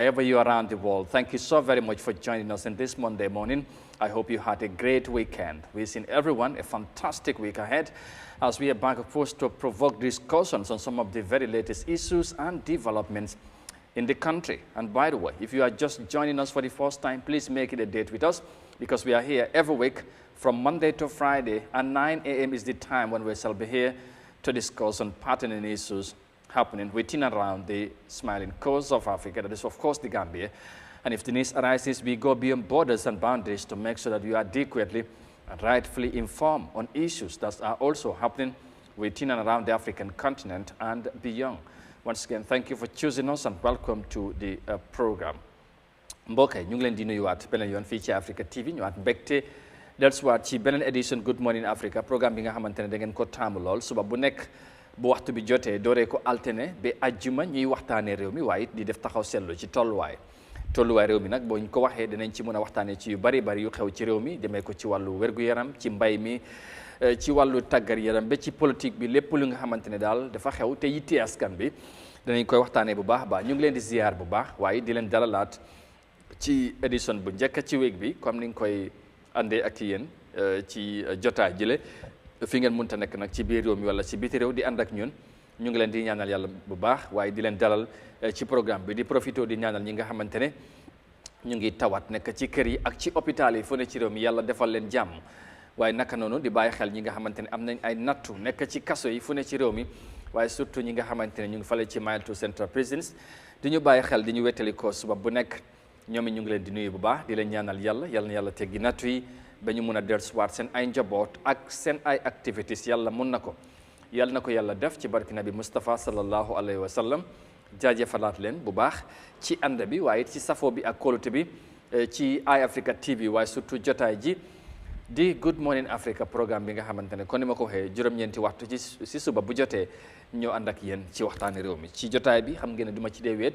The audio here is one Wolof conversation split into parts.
Wherever you are around the world, thank you so very much for joining us in this Monday morning. I hope you had a great weekend. Wishing everyone a fantastic week ahead as we are back, of course, to provoke discussions on some of the very latest issues and developments in the country. And by the way, if you are just joining us for the first time, please make it a date with us because we are here every week from Monday to Friday, and 9 a.m. is the time when we shall be here to discuss on pertinent issues happening within and around the smiling coast of Africa, that is, of course, the Gambia. And if the need arises, we go beyond borders and boundaries to make sure that you are adequately and rightfully informed on issues that are also happening within and around the African continent and beyond. Once again, thank you for choosing us and welcome to the program. mbokk yi ñu ngi leen di nuyuwaat beneen yoon fii ci Africa TV ñëwaat mbégte dellusiwaat ci beneen édition Good Morning Africa programme bi nga xamante ne da ngeen ko taamu lool suba bu nekk bu waxtu bi jotee dooree ko altine ba ajjuma ñuy waxtaanee réew mi waaye di def taxaw seetlu ci tolluwaay réew mi nag boo ñu ko waxee dinañ ci mën a waxtaanee ci yu bari yu xew ci réew mi demee ko ci wàllu wér-gu-yaram ci mbay mi ci wàllu tàggat yaram ba ci politique bi lépp lu nga xamante ne daal dafa xew te yitte askan bi danañ koy waxtaanee bu baax a baax ñu ngi leen di ziar bu baax waaye di leen dalalaat ci édition bu njëkk ci week bi comme ni nga koy àndee ak yéen ci jotaay jile fi ngeen mënta nekk nag ci biir réew mi wala ci biti réew di ànd ak ñun ñu ngi leen di ñaanal yàlla bu baax waaye di leen dalal ci programme bi di profito di ñaanal ñi nga xamante ne ñu ngi tawat nekk ci kër yi ak ci hôpital yi fu ne ci réew mi yàlla defal leen jàmm waaye naka noonu di bàyyi xel ñi nga xamante ne am nañ ay nattu nekk ci kaso yi fu ne ci réew mi waaye surtout ñi nga xamante ne ñu ngi fale ci Mile to Central Prisons di ñu bàyyi xel di ñu wettali ko suba bu nekk ñoom it ñu ngi leen di nuyu bu baax di leen ñaanal yàlla na yàlla teggi nattu yi ba ñu mun a dellusiwaat seen ay njaboot ak seen ay activités yàlla mun na ko yàlla na ko yàlla def ci barki nabi Mustafa sallallahu alayhi wa sallam jaajëfalaat leen bu baax ci ànd bi waaye ci safo bi ak kóolute bi ci Eyeafrica TV waaye surtout jotaay ji di Good Morning Africa programme bi nga xamante ne kon ni ma ko waxee juróom-ñeenti waxtu ci suba bu jotee ñoo ànd ak yéen ci waxtaani réew mi ci jotaay bi xam ngeen ne du ma ci dee weet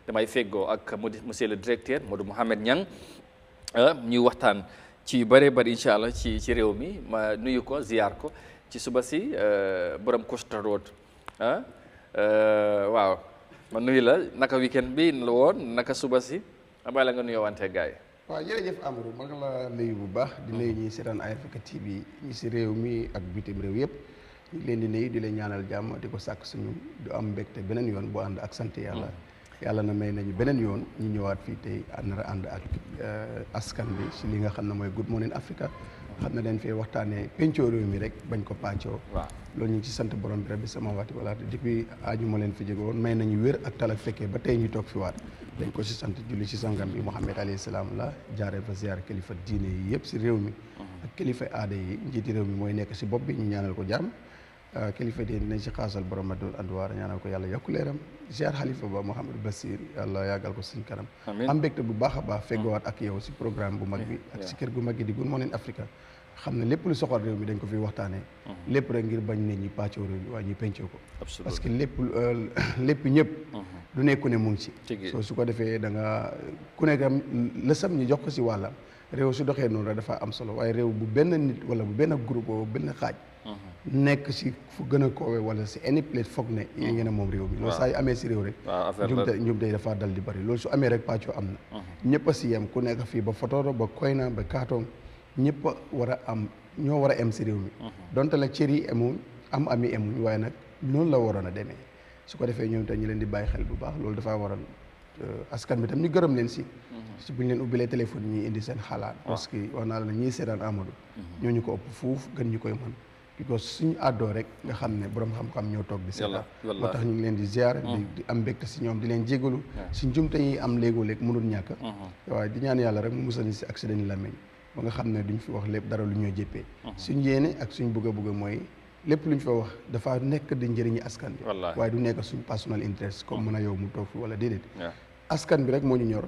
damay feggoo ak monsieur le directeur Modou Mohamed Niang ñuy waxtaan ci yu bëree bëri incha allah ci réew mi ma nuyu ko ziar ko ci suba si borom Costa Road waaw ma nuyu la naka weekend bi la woon naka suba si abay la nga nuyoo wante gaay waaw jërëjëf Amadou ma nga la nuyu bu baax di nuyu ñi seetaan Eyeafrica TV ñi si réew mi ak bitim réew yëpp ñu leen di nuyu di leen ñaanal jàmm di ko sàkk suñu du am mbégte beneen yoon bu ànd ak sant yàlla yàlla na may nañu beneen yoon ñu ñëwaat fii tey nar a ànd ak askan bi si li nga xam ne mooy Good Morning Africa xam ne dañ fee waxtaanee pencoo réew mi rek bañ ko pàccoo loolu ñu ngi ci sant borom bi rabbi samawati wala depuis aaju ma leen fi jóge woon may nañu wér ak tal ak fekkee ba tey ñu toog fi waat dañ ko ci sant julli ci sangam bi Muhammad alayhi salaam la jaaree fa ziar kilifa diine yi yëpp si réew mi ak kilifa aada yi njiiti réew mi mooy nekk si bopp bi ñu ñaanal ko jàmm kilifa diine dinañ si xaasal borom adul anduwaar ñaanal ko yàlla yokku leeram ziar xalifa ba Mouhamadou Bassir yàlla yàggal ko suñ kanam am mbégte bu baax a baax feggowaat ak yow si programme bu mag bi ak si kër gu mag gi di Good Morning Africa xam ne lépp lu soxal réew mi dañ ko fi waxtaanee lépp rek ngir bañ nit ñi pàccoo réew mi waaye ñu pencoo ko parce que lépp ñëpp du nekk ku ne mu ngi ci soo su ko defee da nga ku nekkam lësam ñu jox ko si wàllam réew su doxee noonu rek dafa am solo waaye réew bu benn nit wala bu benn groupe wala bu benn xaaj nekk si fu gën a koowee wala si any place foog ne yéen ngeen a moom réew mi loolu saa yu amee si réew rek njumte dafa dal di bëri loolu su amee rek pàccoo am na ñëpp a si yem ku nekk fii ba Fotoro ba Koyna ba Kaatong ñëpp a war a am ñoo war a em si réew mi donte la cër yi emuñ ami emuñ waaye nag noonu la waroon a demee su ko defee ñoom tam ñu leen di bàyyi xel bu baax loolu dafaa waral askan bi tam ñu gërëm leen si bu ñu leen ubbilee téléphone ñi indi seen xalaat parce que wax naa la ñii seetaan Amadou ñoo ñu ko ëpp fuuf gën ñu koy mën because suñu àddoo rek nga xam ne borom xam-xam ñoo toog di seetaan moo tax ñu ngi leen di ziar di am mbégte si ñoom di leen jégalu si njumte yi am léegoo-léeg mënul ñàkk waaye di ñaan yàlla rek mu musal ñu si accident yi làmmiñ ba nga xam ne duñ fi wax lépp dara lu ñoo jéppee suñ yéene ak suñ bëgg mooy lépp lu ñu fa wax dafa nekk di njëriñi askan bi waaye du nekk suñ personal interest comme mën a yow mu toog fi wala déedéet askan bi rek moo ñu ñor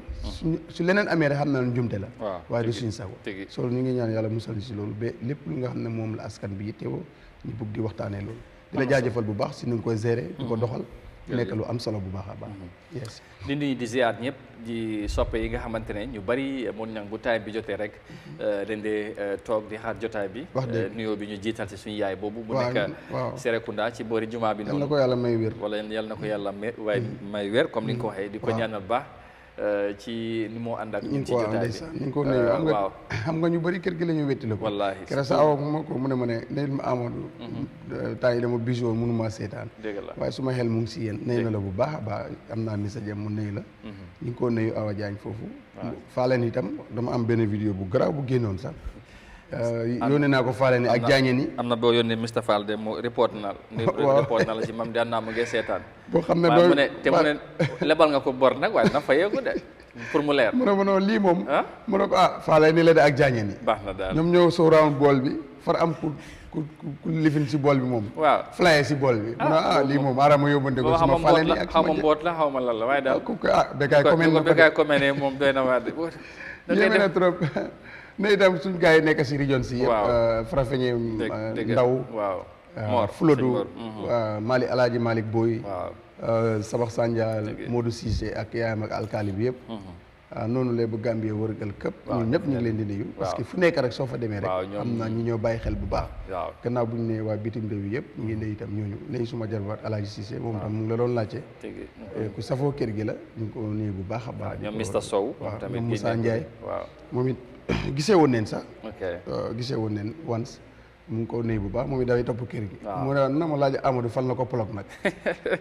su leneen amee rek xam naa njumte la waaye du suñ sago soo ñu ngi ñaan yàlla musal ñu si loolu ba lépp lu nga xam ne moom la askan bi yittewoo ñu bëgg di waxtaanee loolu di la jaajëfal bu baax si nu nga koy gérer di ko doxal nekk lu am solo bu baax a baax yes di nuyu di ziar ñëpp di soppe yi nga xamante ne ñu bari mun ñang bu time bi jotee rek dañ dee toog di xaar jotaay bi nuyoo bi ñu jiital si suñu yaay boobu bu nekk Serekunda ci boori jumaa bi noonu yal na ko yàlla may wér wala yal na ko yàlla may wér comme ni nga ko waxee di ko ñaanal baax ci ni moo ànd ak ñun ci ñu jotaay ngi ko nuyu xam nga ñu bëri kër gi la ñu wétti la ko wallaahi keroog sa awa moo ko mu ne ma ne neyul ma Amadou temps yi dama bisu woon mënu maa seetaan waaye su ma xel mu ngi si yéen nuyu na la bu baax a baax am naa message am mu nuyu la ñu ngi ko nuyu Awa Diagne foofu faaleen itam dama am benn vidéo bu garaaw bu génnoon sax yónnee naa ko faale ni ak jaañe ni am na boo yónnee Mr Fall de mu report na la si mam daan naa mu ngi seetaan boo xam ne mu ne te mu ne lebal nga ko bor nag waaye dina fayeeku de pour mu leer mu ne ma noonu lii moom mu ne ko faale ni la de ak jaañe ni baax na daal ñoom ñëw soo round bool bi far am ku lifin si bool bi moom flaye si bool bi mu ne lii moom aara ma yóbbante ko suma faale ni ak xaw ma mboot la xaw ma lan la waaye daal Bécaye commune moom doy na waar de yéeme na trop ne itam suñ gars yi nekk si région si yëpp Farafeñe Ndaw Fuladu Mali Alaaji Malick Boy Sabax Sandial Modou Cissé ak yaayam ak alkaali bi yëpp noonu lay bu Gambie wërgal këpp ñun ñëpp ñu ngi leen di nuyu parce que fu nekk rek soo fa demee rek am na ñi ñoo bàyyi xel bu baax gannaaw bu ñu ne waa bitim réew yi yëpp ñu ngi nuyu itam ñooñu nuyu suma jarbaat Alaaji Cissé moom tam mu ngi la doon laajte ku safoo kër gi la ñu ngi ko nuyu bu baax a baax ñoom Mr Sow ñoom Moussa Ndiaye moom it gisee woon neen sax gisee woon neen once mu ngi ko nuyu bu baax moom it dafay topp kër gi mu ne na ma laaj Amadou fan la ko plog nag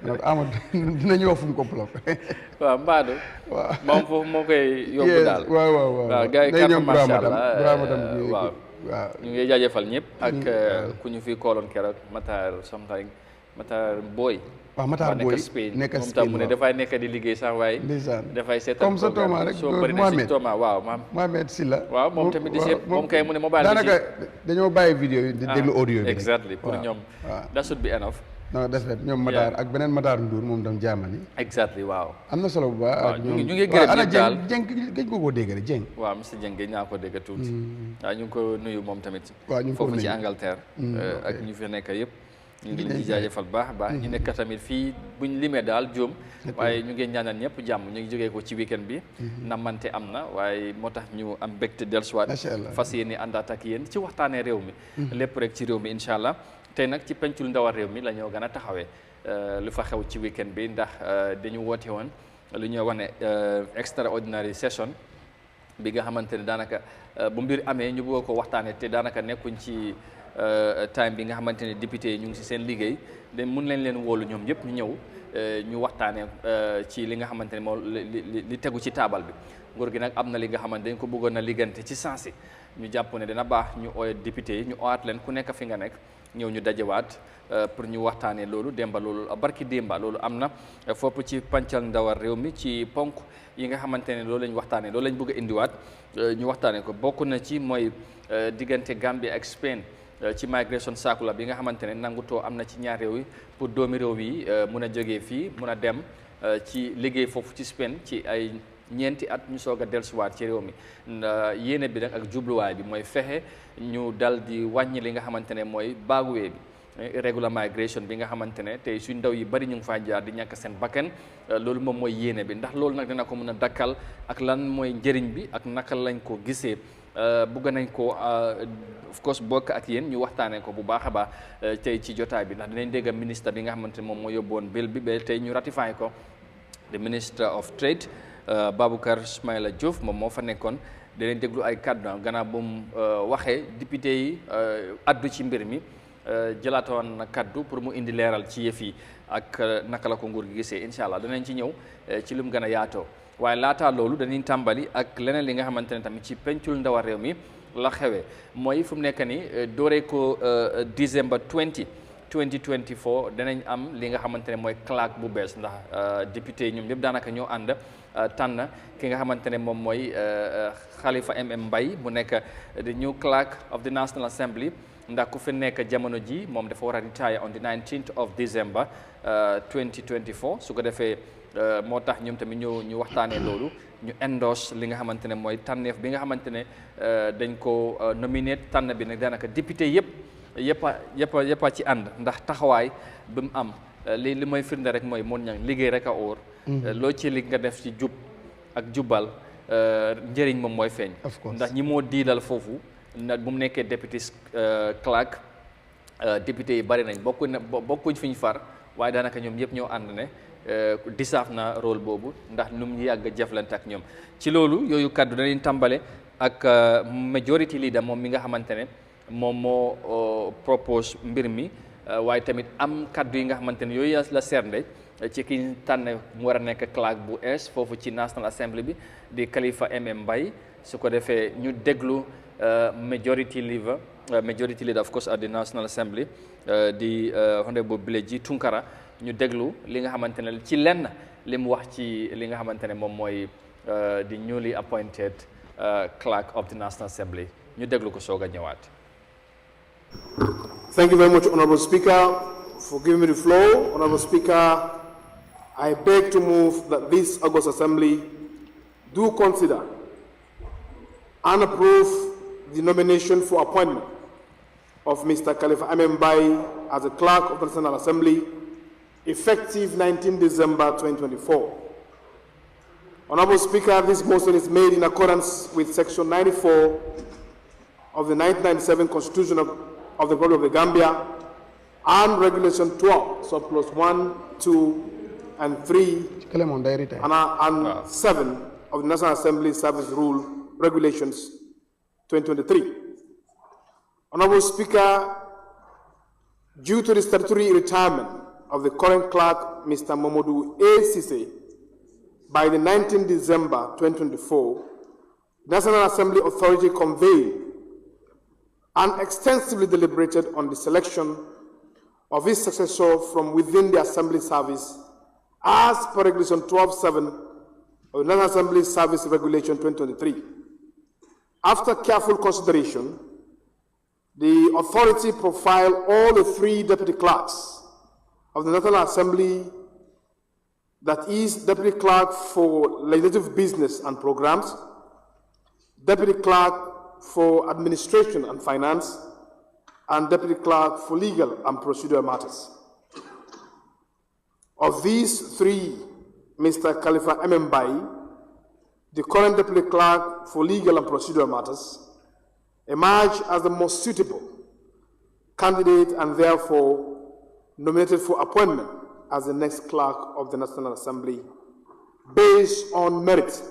donc Amadou dinañu wax fu mu ko plog waaw Mbadou moom foofu moo koy yóbbu daal waaw gars yi kàpp macha allah waaw ñu ngi jaajëfal ñëpp ak ku ñu fi kooloon keroog Matar Boy waaw Matar Boy nekk Spain mu ne dafay nekk di liggéey sax waaye dafay seetal comme sa Thomas rek soo bëri na si Thomas Mohamed Silla waaw moom tamit di seet moom kay mu ne mobile daanaka dañoo bàyyi vidéo yi di déglu audio bi exactly pour ñoom that should be enough non def ñoom Matar ak beneen Matar Ndour moom tam Germany exactly waaw am na solo bu baax ñu ngi gërëm ñëpp daal Jeng gëj ko koo dégg rek Jeng waaw monsieur Jeng gëj naa ko dégg tuuti waaw ñu ngi ko nuyu moom tamit waaw foofu ci Angleterre ak ñu fi nekk yëpp ñu ngi leen di jaajëfal baax a baax ñu nekk tamit fii buñ limee daal juum waaye ñu ngi ñaanal ñëpp jàmm ñu ngi jógee ko ci weekend bi namante am na waaye moo tax ñu am mbégte dellusiwaat fas yéene àndaat ak yéen ci waxtaanee réew mi lépp rek ci réew mi incha allah tey nag ci pencul ndawal réew mi la ñoo gën a taxawee lu fa xew ci weekend bi ndax dañu woote woon lu ñuy wax ne extraordinary session bi nga xamante ne daanaka bu mbir amee ñu bëgg ko waxtaanee te daanaka nekkuñ ci time bi nga xamante ne député yi ñu ngi si seen liggéey de mun leen wóolu ñoom yëpp ñu ñëw ñu waxtaanee ci li nga xamante ne moo li tegu ci taabal bi nguur gi nag am na li nga xamante dañ ko bëggoon a liggante ci sansi ñu jàpp ne dina baax ñu ooy député yi ñu oowaat leen ku nekk fi nga nekk ñëw ñu dajewaat pour ñu waxtaanee loolu démba loolu barki démba loolu am na fopp ci pancal ndawal réew mi ci ponk yi nga xamante ne loolu lañ waxtaanee loolu lañ bëgg a indiwaat ñu waxtaanee ko bokk na ci mooy diggante Gambia ak Spain ci migration circular bi nga xamante ne nangutoo am na ci ñaar réew yi pour doomi réew yi mun a jógee fii mun a dem ci liggéey foofu ci Spain ci ay ñeenti at ñu soog a dellusiwaat ci réew mi yéene bi nag ak jubluwaay bi mooy fexe ñu dal di wàññi li nga xamante ne mooy baaguwee bi regular migration bi nga xamante ne tey suñ ndaw yi bari ñu ngi faa jaar di ñàkk seen bakkan loolu moom mooy yéene bi ndax loolu nag dina ko mën a dakkal ak lan mooy njëriñ bi ak naka lañ ko gisee bugg nañ ko of course bokk ak yéen ñu waxtaanee ko bu baax a baax tey ci jotaay bi ndax dinañ dégg ministre bi nga xamante ne moom moo yóbboon bill bi ba tey ñu ratify ko the Minister of Trade Baboucarr Ismaila Diouf moom moo fa nekkoon dinañ déglu ay kàddu gannaaw bu mu waxee député yi addu ci mbir mi jëlaatoon na kaddu pour mu indi leeral ci yëf yi ak naka la ko nguur gi gisee incha allah danañ ci ñëw ci lu mu gën a yaatoo waaye laataa loolu dañuy tàmbali ak leneen li nga xamante ne tamit ci pencul ndawal réew mi la xewee mooy fu mu nekk ni dooree ko December 2024 danañ am li nga xamante ne mooy clerk bu bees ndax député yi ñoom ñëpp daanaka ñoo ànd tànn ki nga xamante ne moom mooy Khalifa Mbaye mu nekk the new clerk of the National Assembly ndax ku fi nekk jamono ji moom dafa war a retire on the 19th of December 2024 su ko defee moo tax ñoom tamit ñu waxtaanee loolu ñu endorse li nga xamante ne mooy tànneef bi nga xamante ne dañ ko nominate tànn bi nag daanaka député yëpp a ci ànd ndax taxawaay bi mu am li mooy firnde rek mooy moon ñang liggéey rek a óor loo ci li nga def ci jub ak jubal njëriñ moom mooy feeñ ndax ñi moo diilal foofu na bu mu nekkee député clerk député yi bari nañ bokkuñ fi ñu far waaye daanaka ñoom yëpp ñoo ànd ne deserve na rôle boobu ndax nu mu yàgg jëflante ak ñoom ci loolu yooyu kaddu dañuy tàmbale ak majority leader moom mi nga xamante ne moom moo propose mbir mi waaye tamit am kaddu yi nga xamante ne yooyu la sernde ci ki tànn mu war a nekk clerk bu es foofu ci National Assembly bi di Kalifa Mbaye su ko defee ñu déglu majority leader of course at the National Assembly di honorable Bileji Tunkara ñu déglu li nga xamante ne ci lenn li mu wax ci li nga xamante ne moom mooy di newly appointed clerk of the National Assembly ñu déglu ko soog a ñëwaat. Thank you very much, Honorable Speaker, for giving me the floor. Honorable Speaker, I beg to move that this August Assembly do consider and approve the nomination for appointment of Mr. Kalifa Mbaye as a clerk of the National Assembly, effective 19 December 2024. Honorable Speaker, this motion is made in accordance with Section 94 of the 1997 Constitution of the Republic of the Gambia and Regulation 12, subclause 1, 2, and 3, and 7 of the National Assembly Service Rule Regulations 2023. Honorable Speaker, due to the statutory retirement of the current clerk, Mr. Momodu A. Sise, by the 19th December 2024, the National Assembly Authority convened and extensively deliberated on the selection of his successor from within the Assembly Service as per Regulation 12.7 of the National Assembly Service Regulation 2023. After careful consideration, the authority profiled all the 3 deputy clerks of the National Assembly, that is, deputy clerk for legislative business and programs, deputy clerk for administration and finance, and deputy clerk for legal and procedural matters. Of these 3, Mr. Kalifa Mbaye, the current deputy clerk for legal and procedural matters, emerged as the most suitable candidate and therefore nominated for appointment as the next clerk of the National Assembly based on merit,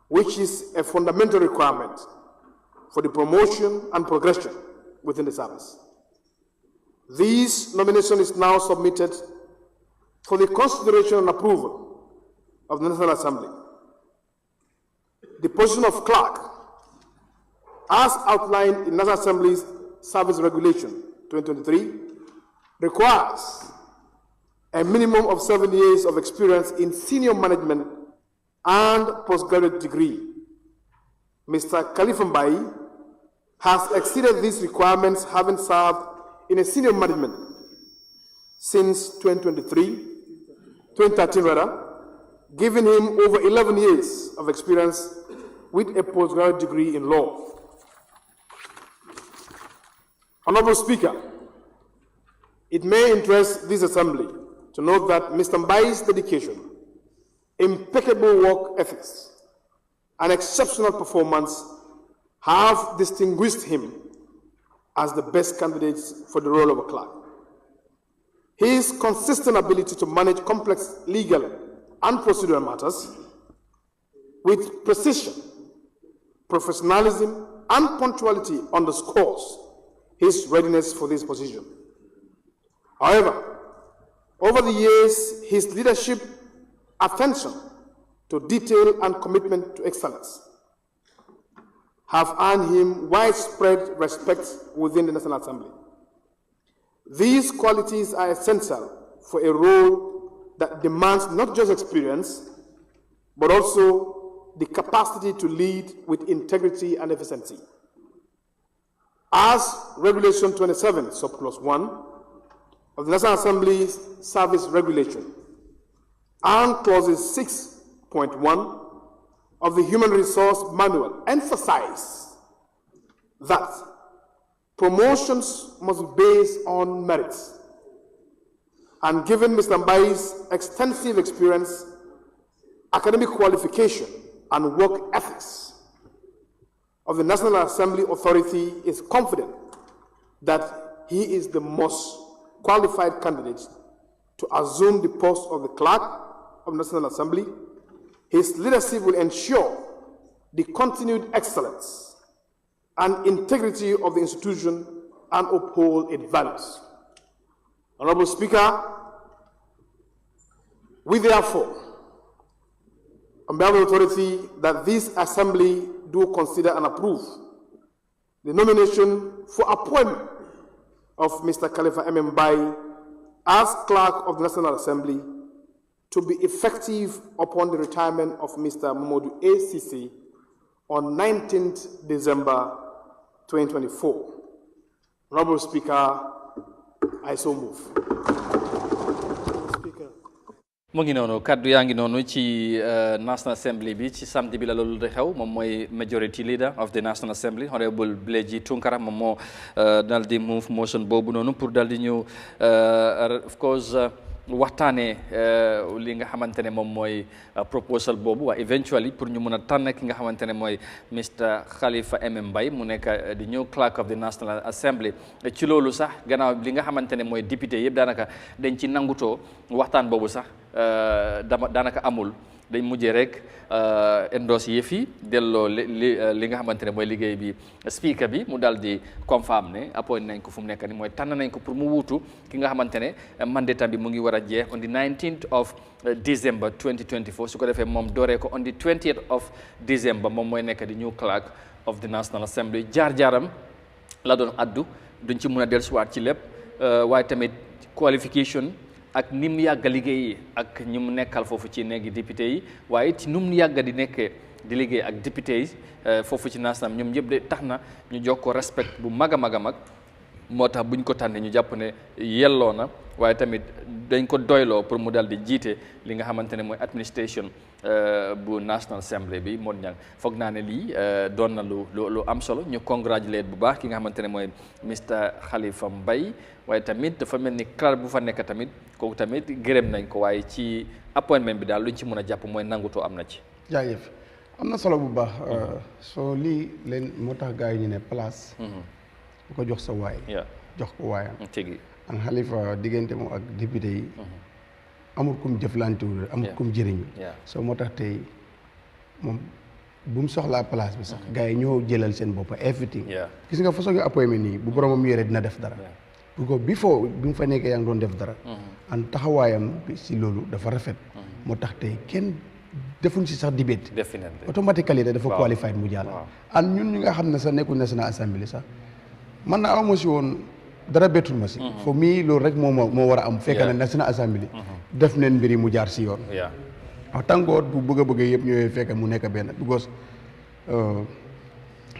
which is a fundamental requirement for the promotion and progression within the service. This nomination is now submitted for the consideration and approval of the National Assembly. The position of clerk, as outlined in National Assembly's Service Regulation 2023, requires a minimum of 7 years of experience in senior management and postgraduate degree. Mr. Kalifa Mbaye has exceeded these requirements, having served in a senior management since 2013 rather, giving him over 11 years of experience with a postgraduate degree in law. Honorable Speaker, it may interest this Assembly to note that Mr. Mbaye's dedication, impeccable work ethics, and exceptional performance have distinguished him as the best candidate for the role of a clerk. His consistent ability to manage complex legal and procedural matters with precision, professionalism, and punctuality underscores his readiness for this position. However, over the years, his leadership, attention to detail, and commitment to excellence have earned him widespread respect within the National Assembly. These qualities are essential for a role that demands not just experience, but also the capacity to lead with integrity and efficiency. As Regulation 27, subclause 1 of the National Assembly's Service Regulation and clauses 6.1 of the Human Resource Manual emphasize that promotions must be based on merits. And given Mr. Mbaye's extensive experience, academic qualification, and work ethics of the National Assembly Authority is confident that he is the most qualified candidate to assume the post of the clerk of the National Assembly. His leadership will ensure the continued excellence and integrity of the institution and uphold its values. Honorable Speaker, we therefore, on behalf of the authority, that this Assembly do consider and approve the nomination for appointment of Mr. Khalifa M. Mbai as Clerk of the National Assembly to be effective upon the retirement of Mr. Mamadou A. Sisi on 19th December 2024. Honorable Speaker, I so move. mu ngi noonu kaddu yaa ngi noonu ci National Assembly bi ci samedi bi la loolu de xew moom mooy majority leader of the National Assembly honorable Bleji Tunkara moom moo dal di move motion boobu noonu pour dal di ñëw of course waxtaanee li nga xamante ne moom mooy proposal boobu waaye eventually pour ñu mën a tànn ki nga xamante ne mooy Mr Khalifa M Mbaye mu nekk di ñëw clerk of the National Assembly ci loolu sax gannaaw li nga xamante ne mooy député yëpp daanaka dañ ci nangutoo waxtaan boobu sax daanaka amul dañ mujjee rek endorse yëf yi delloo li nga xamante ne mooy liggéey bi speaker bi mu daal di confirm ne appoint nañ ko fu mu nekk ni mooy tànn nañ ko pour mu wuutu ki nga xamante ne mandat bi mu ngi war a jeex on the 19th of December 2024 su ko defee moom dooree ko on the 20th of December moom mooy nekk di new clerk of the National Assembly jaar-jaaram la doon addu duñ ci mun a dellusiwaat ci lépp waaye tamit qualification ak ni mu yàgg liggéey ak ñi mu nekkal foofu ci néegi député yi waaye it ni mu yàgg di nekkee di liggéey ak député yi foofu ci national ñoom ñëpp de tax na ñu jox ko respect bu mag a mag a mag moo tax buñ ko tànnee ñu jàpp ne yelloo na waaye tamit dañ ko doyloo pour mu dal di jiite li nga xamante ne mooy administration bu National Assembly bi moo ñang foog naa ne lii doon na lu am solo ñu congratulate bu baax ki nga xamante ne mooy Mr Khalifa Mbaye waaye tamit dafa mel ni clerk bu fa nekk tamit kooku tamit gërëm nañ ko waaye ci appointment bi daal luñ ci mën a jàpp mooy nangutoo am na ci. jaajëf am na solo bu baax. soo lii leen moo tax gars yi ñu ne place. bu ko jox sa waay. jox ko waayam. tigi an Khalifa diggante moom ak député yi. amul kum jëflantewul amul kum jëriñu. soo moo tax tey moom bu mu soxlaa place bi sax. gars yi ñoo jëlal seen bopp everything. gis nga façon yu appointment nii bu boromam yore dina def dara. bu ko bi mu fa nekkee yaa ngi doon def dara. an taxawaayam si loolu dafa rafet. moo tax tey kenn defuñ si sax debate. automatiquement dafa qualified mu jàll. an ñun ñi nga xam ne sax nekkul National Assembly sax man na awma si woon dara bettul ma si. fo mii loolu rek moo war a am. fekk na National Assembly def neen mbir yi mu jaar si yoon. waaw tàngoor bu bëgg yëpp ñëwee fekk mu nekk benn because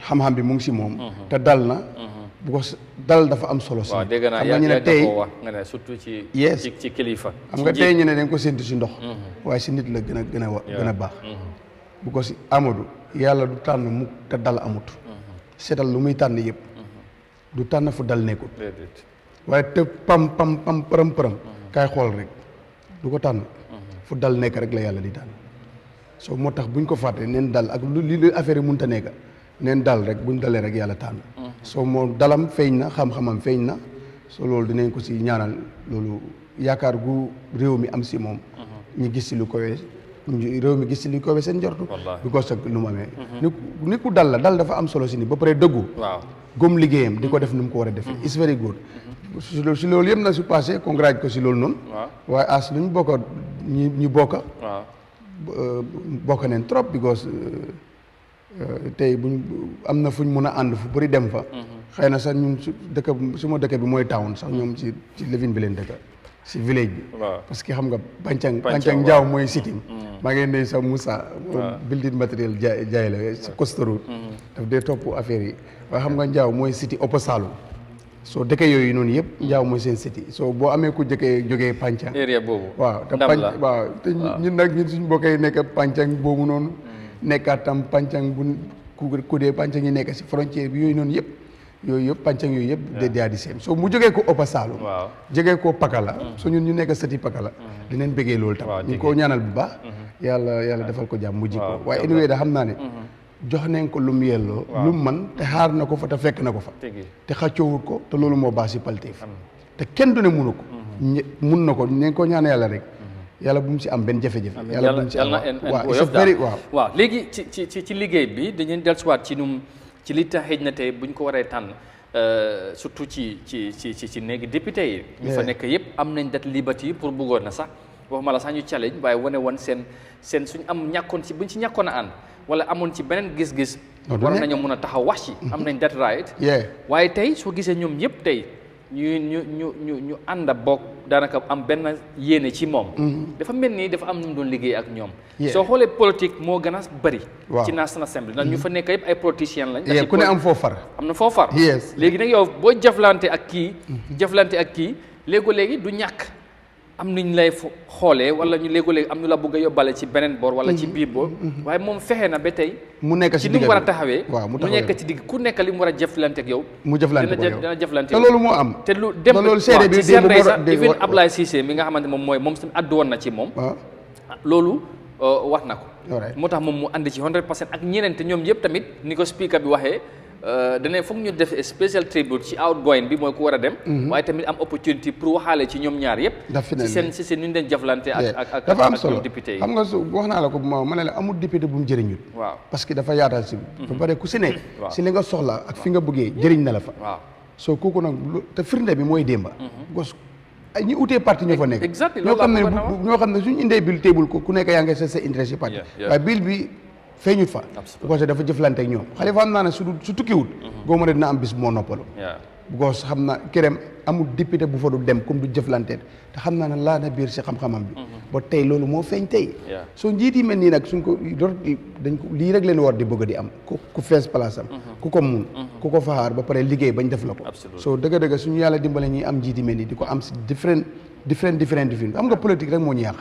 xam-xam bi mu ngi si moom. te dal na. because dal dafa am solo si. waaw dégg naa xam nga tey nga ne surtout ci. ci kilifa. xam nga tey ñu ne dañ ko séntu si ndox. waaye si nit la gën a baax. because Amadou yàlla du tànn mu te dal amut. seetal lu muy tànn yëpp. du tànn fu dal nekkut. waaye te pam përëm kaay xool rek du ko tànn. fu dal nekk rek la yàlla di tànn. soo moo tax buñ ko fàtte neen dal ak li affaire yi mënta nekk neen dal rek buñ dalee rek yàlla tànn. soo moo dalam feeñ na xam-xamam feeñ na soo loolu dinañ ko si ñaanal loolu yaakaar gu réew mi am si moom. ñu gis si lu kowe réew mi gis si lu kowe seen njortu. bi ko sag lu mu amee. ni ku dal la dal dafa am solo si ni ba pare dëggu. gom liggéeyam di ko def nu mu ko war a defee. it's very good. si loolu yëpp na su passé congrats ko si loolu noonu. waaye as lu ñu bokk ñu bokk. bokk neen trop because tey buñ am na fuñ mën a ànd fu bëri dem fa. xëy na sax ñun suma dëkk bi mooy town sax ñoom ci living bi leen dëkk si village bi. parce que xam nga Pancang Njaaw mooy sitting. maa ngi ne sax Moussa. building matériel jaay la si Costa Road. daf dee topp affaire yi waaye xam nga Njaaw mooy city Upper Saloum. soo dëkk yooyu noonu yëpp Njaaw mooy seen city soo boo amee ku jógee Pancang. area boobu. waaw te ñun nag ñun suñu bokkee nekk Pancang boobu noonu. nekkaat tam Pancang bu ku dee Pancang yi nekk si frontière bi yooyu noonu yëpp Pancang yooyu yëpp daa di seen soo mu jógee ko Upper Saloum. jógee ko Pakala. soo ñun ñu nekk sati Pakala. dinañ bëggee loolu tam. ñu ko ñaanal bu baax. yàlla defal ko jàmm mu ji ko waaye anyway da xam naa ne. jox nañ ko lu mu yelloo. lu mu man te xaar na ko fa te fekk na ko fa. te xàccoowut ko te loolu moo baax si palteef. te kenn du ne mënu ko. mun na ko ne ko ñaan yàlla rek yàlla bu mu si am benn jafe-jafe yàlla bu mu si am waaw léegi ci liggéey bi dañuy dellusiwaat ci li tax xëj na tey buñ ko waree tànn surtout ci néegi député yi ñu fa nekk yëpp am nañ dat liberty pour bëggoon na sax waxuma la sax ñu challenge waaye wane woon seen suñ am ñàkkoon ci buñ ci ñàkkoon a ànd wala amoon ci beneen gis-gis war nañoo mën a taxaw wax ci am nañ that right waaye tey soo gisee ñoom ñëpp tey ñu ànd a bokk daanaka am benn yéene ci moom dafa mel ni dafa am nu mu doon liggéey ak ñoom soo xoolee politique moo gën a bëri ci National Assembly ndax ñu fa nekk yëpp ay politiciens lañ ku ne am foo far am na foo far léegi nag yow boo jëflante ak kii léegi du ñàkk am nuñ lay xoolee wala ñu léegi am ñu la bëgg a yóbbale ci beneen boor wala ci biir boor waaye moom fexe na ba tey mu nekk ci ni mu war a taxawee mu nekk ci digg ku nekk li mu war a jëflante ak yow mu jëflante ko yow dina jëflante te loolu moo am te lu dem loolu seede bi ci sax even Ablaye Cissé mi nga xamante moom tamit addu woon na ci moom loolu wax na ko moo tax moom mu ànd ci 100% ak ñeneen te ñoom yëpp tamit ni ko speaker bi waxee danañ foog ñu def special tribute ci outgoing bi mooy ku war a dem waaye tamit am opportunity pour waxaale ci ñoom ñaar yëpp ci seen ñu leen jëflante ak dafa am solo député yi xam nga wax naa la ko ma ne la amul député bu mu jëriñut waaw parce que dafa yaatal si ba pare ku si nekk si li nga soxla ak fi nga bëggee jëriñ na la fa waaw soo kooku nag te firnde bi mooy démba gos ay ñi utee parti ñoo fa nekk ñoo xam ne suñu indee bil table ko ku nekk yaa ngi sa intérêt si parti waaye bil bi feeñut fa because dafa jëflante ak ñoom Xalifa am naa ne su tukkiwut góoma ne dina am bis moo noppalu because xam na kerem amul député bu fa du dem comme du jëflante te xam naa ne laa na biir si xam-xamam bi ba tey loolu moo feeñ tey soo njiit yi mel nii nag suñ ko dañ ko lii rek leen war di bëgg di am ku fees place am ku ko mun ku ko faxaar ba pare liggéey bañ def la ko soo dëgg-dëgg suñu yàlla dimbale ñuy am njiit yi mel nii di ko am si different am nga politique rek moo ñu yàq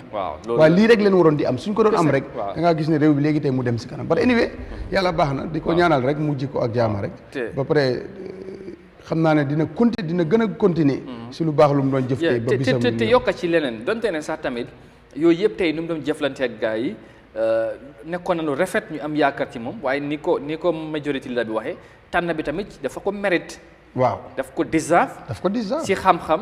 waaye lii rek leen waroon di am suñ ko doon am rek da ngaa gis ne réew bi léegi tey mu dem si kanam but anyway yàlla baax na di ko ñaanal rek mu jikko ak jaama rek ba pare xam naa ne dina gën a continuer si lu baax lu mu doon jëf tey ba bisam te yokka ci leneen donte ne sax tamit yooyu yëpp tey nu mu doon jëflante ak gars yi nekkoon na lu rafet ñu am yaakaar ci moom waaye ni ko majorité la bi waxee tànn bi tamit dafa ko mérite waaw daf ko deserve ci xam-xam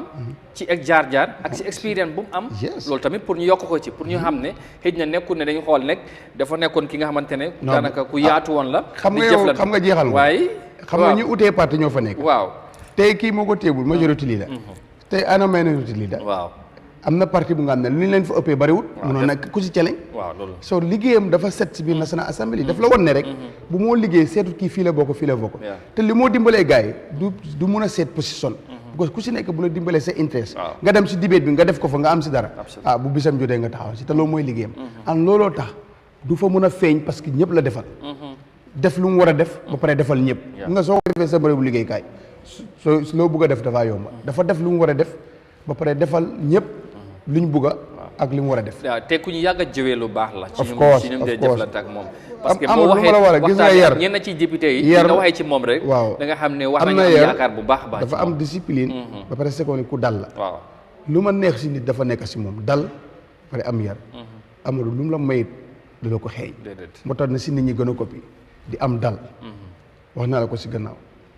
ci ak jaar-jaar ak ci expérience bu mu am loolu tamit pour ñu yokk ko ci pour ñu xam ne xëy na nekkul ne dañu xool nekk dafa nekkoon ki nga xamante ne daanaka ku yaatu woon la xam nga jeexal waaye xam nga ñu utee parti ñoo fa nekk waaw tey kii moo ko téebul majorité lii la tey ana minorité lii la waaw am na parti bu nga xam ne lu ñu leen fa ëppee bariwul mënoon nekk ku si challenge soo liggéeyam dafa set si biir National Assembly daf la won ne rek bu moo liggéey seetut kii fii la bokk te li moo dimbalee gars yi du mun a seet position parce que ku si nekk bu la dimbalee sa interest nga dem si debate bi nga def ko fa nga am si dara bu bisam jotee nga taxaw si te loolu mooy liggéeyam an looloo tax du fa mun a feeñ parce que ñëpp la defal def lu mu war a def ba pare defal ñëpp nga soo ko defee sa bërëbu liggéey kaay soo loo bëgg a def dafaa yomba dafa def lu mu war a def ba pare defal ñëpp lu ñu bëgg ak li mu war a def waaw te ku ñu yàgg a jëwee lu baax la ci ñu dee jëflante ak moom parce que boo waxee gis nga yar ñenn ci député yi nga waxee ci moom rek da nga xam ne wax nañu am yaakaar bu baax baax dafa am discipline ba pare seconde ku dal la waaw lu ma neex si nit dafa nekk si moom dal pare am yar Amadou lu mu la mayit du la ko xeeñ moo tax na si nit ñi gën a coppi di am dal wax naa la ko si gannaaw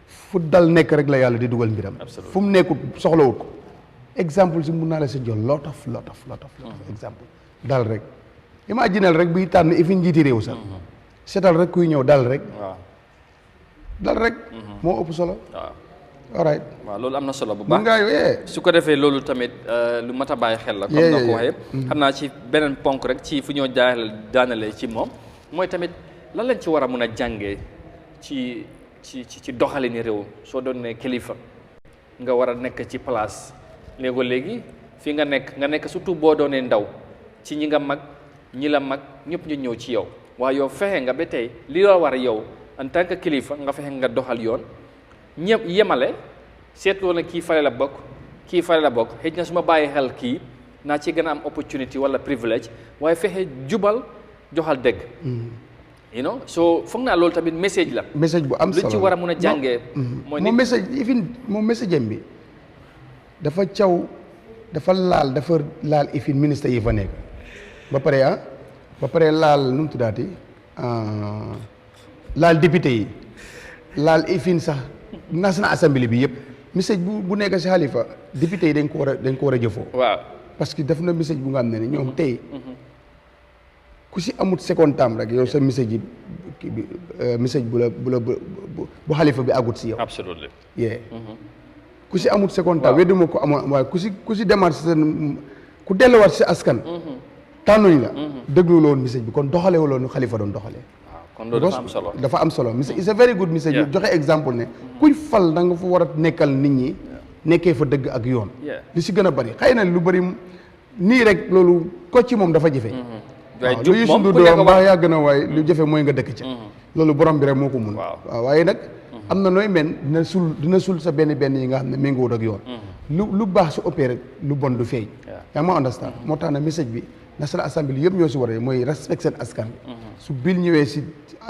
fu dal nekk rek la yàlla di dugal mbiram fu mu nekkut soxlawut ko exemple si mun naa la si jël lot of exemple dal rek imaginal rek buy tànn ifi njiiti réew sax seetal rek kuy ñëw dal rek moo ëpp solo alright waaw loolu am na solo bu baax su ko defee loolu tamit lu mat a bàyyi xel la comme nga ko waxee xam naa ci beneen ponk rek ci fu ñoo daanale ci moom mooy tamit lan lañ ci war a mun a jàngee ci doxalini réew soo doon ne kilifa nga war a nekk ci place léegi fi nga nekk surtout boo doonee ndaw ci ñi nga mag ñi la mag ñëpp ñu ñëw ci yow waaye yow fexe nga ba tey li la war yow en tant que kilifa nga fexe nga doxal yoon ñëpp yemale seetloo na kii fale la bokk xëy na su ma bàyyi xel kii naa ci gën a am opportunity wala privilège waaye fexe jubal joxal dëgg so foog naa loolu tamit message la message bu am solo lu ci war a mun a jàngee mooy moom message am bi dafa laal ifin ministre yi fa nekk ba pare laal nu mu tuddaati laal député yi laal ifin sax National Assembly bi yëpp message bu nekk si xalifa député yi dañ ko war a jëfoo. waaw parce que def na message bu nga xam ne ñoom tey ku si amut second time rek yow sa message yi message bu xalifa bi agut si yow. absolutely. ku si amut second time wedduma ko amoon waaye ku si demaat si seen ku delluwaat si askan. tànnuñ la. déglu loon message bi kon doxalee loon xalifa doon doxalee. kon loolu dafa am solo. dafa am solo it's a very good message. joxe exemple ne kuy fal da nga fa war a nekkal nit ñi nekkee fa dëgg ak yoon. li si gën a bari xëy na lu bari nii rek loolu ko ci moom dafa jafe. waaw lu Youssou Ndour doon mbaa yaa gën a waaye lu jafe mooy nga dëkk ci. loolu borom bi rek moo ko mun. waaw waaye nag am na nooy men dina sul sa benn yi nga xam ne méngoowut ak yoon. lu baax su ëppee rek lu bon du feeñ. yaa ma understand moo tax na message bi National Assembly yëpp ñoo si waree mooy respect seen askan bi. su bill ñëwee si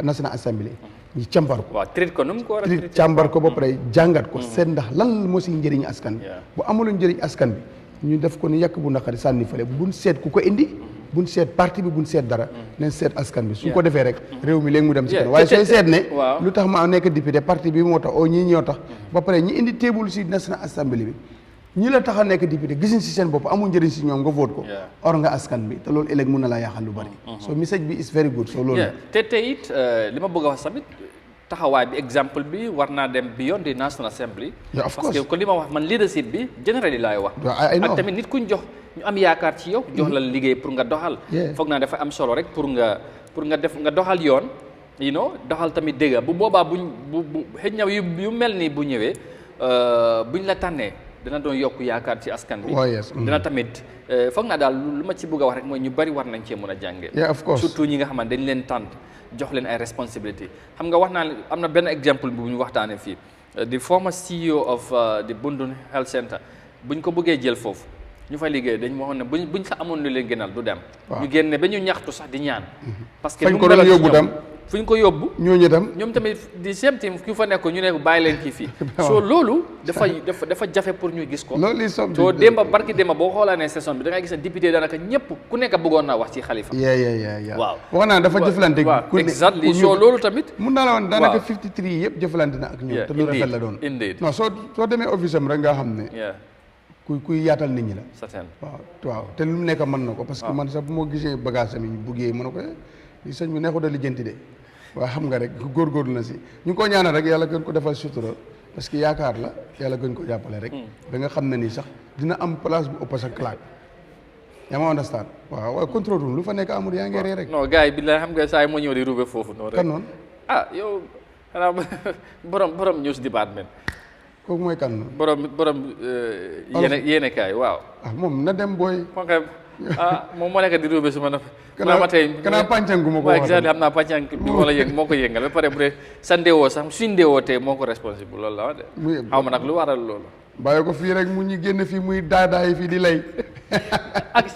National Assembly ñu càmbar ko. waaw traité ko nu mu ko war a traité càmbar ko ba pare jàngat ko seet ndax lan moo si njëriñ askan bi. bu amul njëriñ askan bi ñu def ko ni yàq bu naqari sànni fële buñ seet ku ko indi. buñ seet parti bi buñ seet dara nañ seet askan bi suñ ko defee rek réew mi léegi mu dem si kanam waaye sooy seet ne lu tax ma nekk député parti bi moo tax ñii ñoo tax ba pare ñi indi table si National Assembly bi ñi la tax a nekk député gisuñ si seen bopp amul njëriñ si ñoom nga vote ko or nga askan bi te loolu ëllëg mun na laa yàqal lu bari so message bi is very good so loolu te it li ma bëgg a wax tamit taxawaay bi exemple bi war naa dem beyond the National Assembly parce que li ma wax man leadership bi generally laay wax ak tamit nit kuñ jox ñu am yaakaar ci yow jox la liggéey pour nga doxal foog naa dafa am solo rek pour nga def nga doxal yoon doxal tamit dëgg bu boobaa bu xëy na yu mel ni bu ñëwee buñ la tànnee dina doon yokk yaakaar ci askan bi dina tamit foog naa daal lu ma ci bëgg a wax rek mooy ñu bari war nañ cee mën a jàngee surtout ñi nga xamante dañ leen tànn jox leen ay responsabilité xam nga wax naa am na benn exemple bu ñu waxtaanee fii the former CEO of the Bundun Health Center buñ ko bëggee jël foofu ñu fay liggéey dañ waxoon ne buñ sax amoon lu leen gënal du dem. ñu génne ba ñu ñaxtu sax di ñaan. parce que fañ ko doon yóbbu tam fu ñu ko yóbbu. ñoom tamit di same team ki fa nekk ñu ne bàyyi leen kii fii. soo loolu dafa jafe pour ñu gis ko. loolu li soog soo barki démba boo xoolaanee session bi da ngay gis ne député daanaka ñëpp ku nekk bëggoon naa wax ci Halifa. waaw wax naa dafa jëflante. waaw exactly soo loolu tamit. mun naa la woon daanaka 53 yëpp jëflante na ak ñoom. te lu rafet la doon. non soo demee office am rek nga xam ne. kuy yaatal nit ñi la. waaw te lu mu nekk mën na ko. parce que man sax bu ma gisee bagage am yi buggee mën na ko li sëñ bi neexut a lijjanti de waaw xam nga rek góorgóorlu na si ñu ngi ko ñaanal rek yàlla gën ko defal sutura parce que yaakaar la yàlla gën ko jàppale rek. ba nga xam ne nii sax dina am place bu ëpp sa clerk yaa ma understand waaw waaye contrôle room lu fa nekk amul yaa ngi ree rek. non gars yi bi la xam nga saa yi moo ñëw di roube foofu noonu rek. kan noonu. yow xanaa borom news department. kooku mooy kan noonu. borom yéene kaay waaw. moom na dem booy. moom moo nekk di roube su ma na. kanaa pàncang gu ma ko wax xam naa pàncang bi moo ko yëngal ba pare bu dee sa ndewoo sax suñ ndewoo tey moo ko responsable loolu la wax de. xaw ma nag lu waral loolu. bàyyi ko fii rek mu ñu génn fii muy daadaay fii di lay.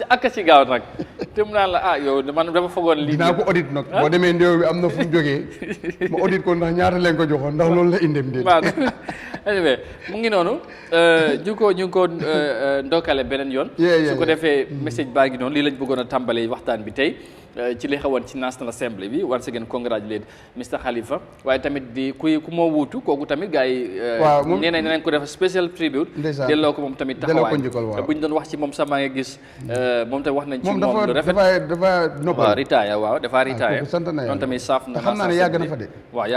ak si gaaw nag te mu naan la yow man dama fogoon lii. dinaa ko audit nag boo demee ndew bi am na fu mu jógee ma audit ko ndax ñaata leen ko joxoon ndax loolu la indem déet. anyway mu ngi noonu ñu ngi ko ndokkale beneen yoon. su ko defee message baa ngi noonu lii lañ bëggoon a tàmbalee waxtaan bi tey ci li xewoon ci National Assembly bi once again congratulate Mr Halifa waaye tamit di ku moo wuutu kooku tamit gars yi. waaw moom nee nañ ko def special tribute. delloo ko moom tamit taxawaay bu ñu doon wax ci moom sax maa ngi gis moom tamit wax nañ ci moom lu rafet dafa noppal waaw retire waaw dafa retire sant na noonu tamit saaf na xam naa ne yàgg na fa de waaw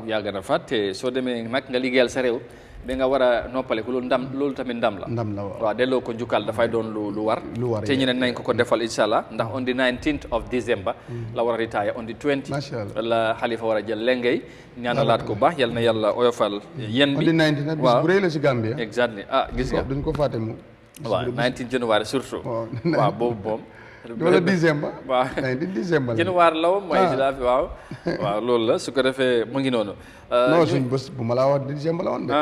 yàgg na fa te soo demee nag nga liggéeyal sa réew ba nga war a noppale ko loolu tamit ndam la waaw delloo ko njukkal dafay doon lu war te ñu ne nañ ko defal insha allah ndax on the 19th of December la war a retire on the 20th la Halifa war a jël lengay ñaanalaat ko baax yal na yàlla oyofal yéen bi on the 19th bis bu rëy la si Gambia exactly gis nga duñ ko fàtte mu waaw 19 January surtout waaw boobu moom wala décembre waaw 19 décembre January la woon mooy si laa fi waaw loolu la su ko defee mu ngi noonu non suñ bés bu ma laa wax décembre la woon de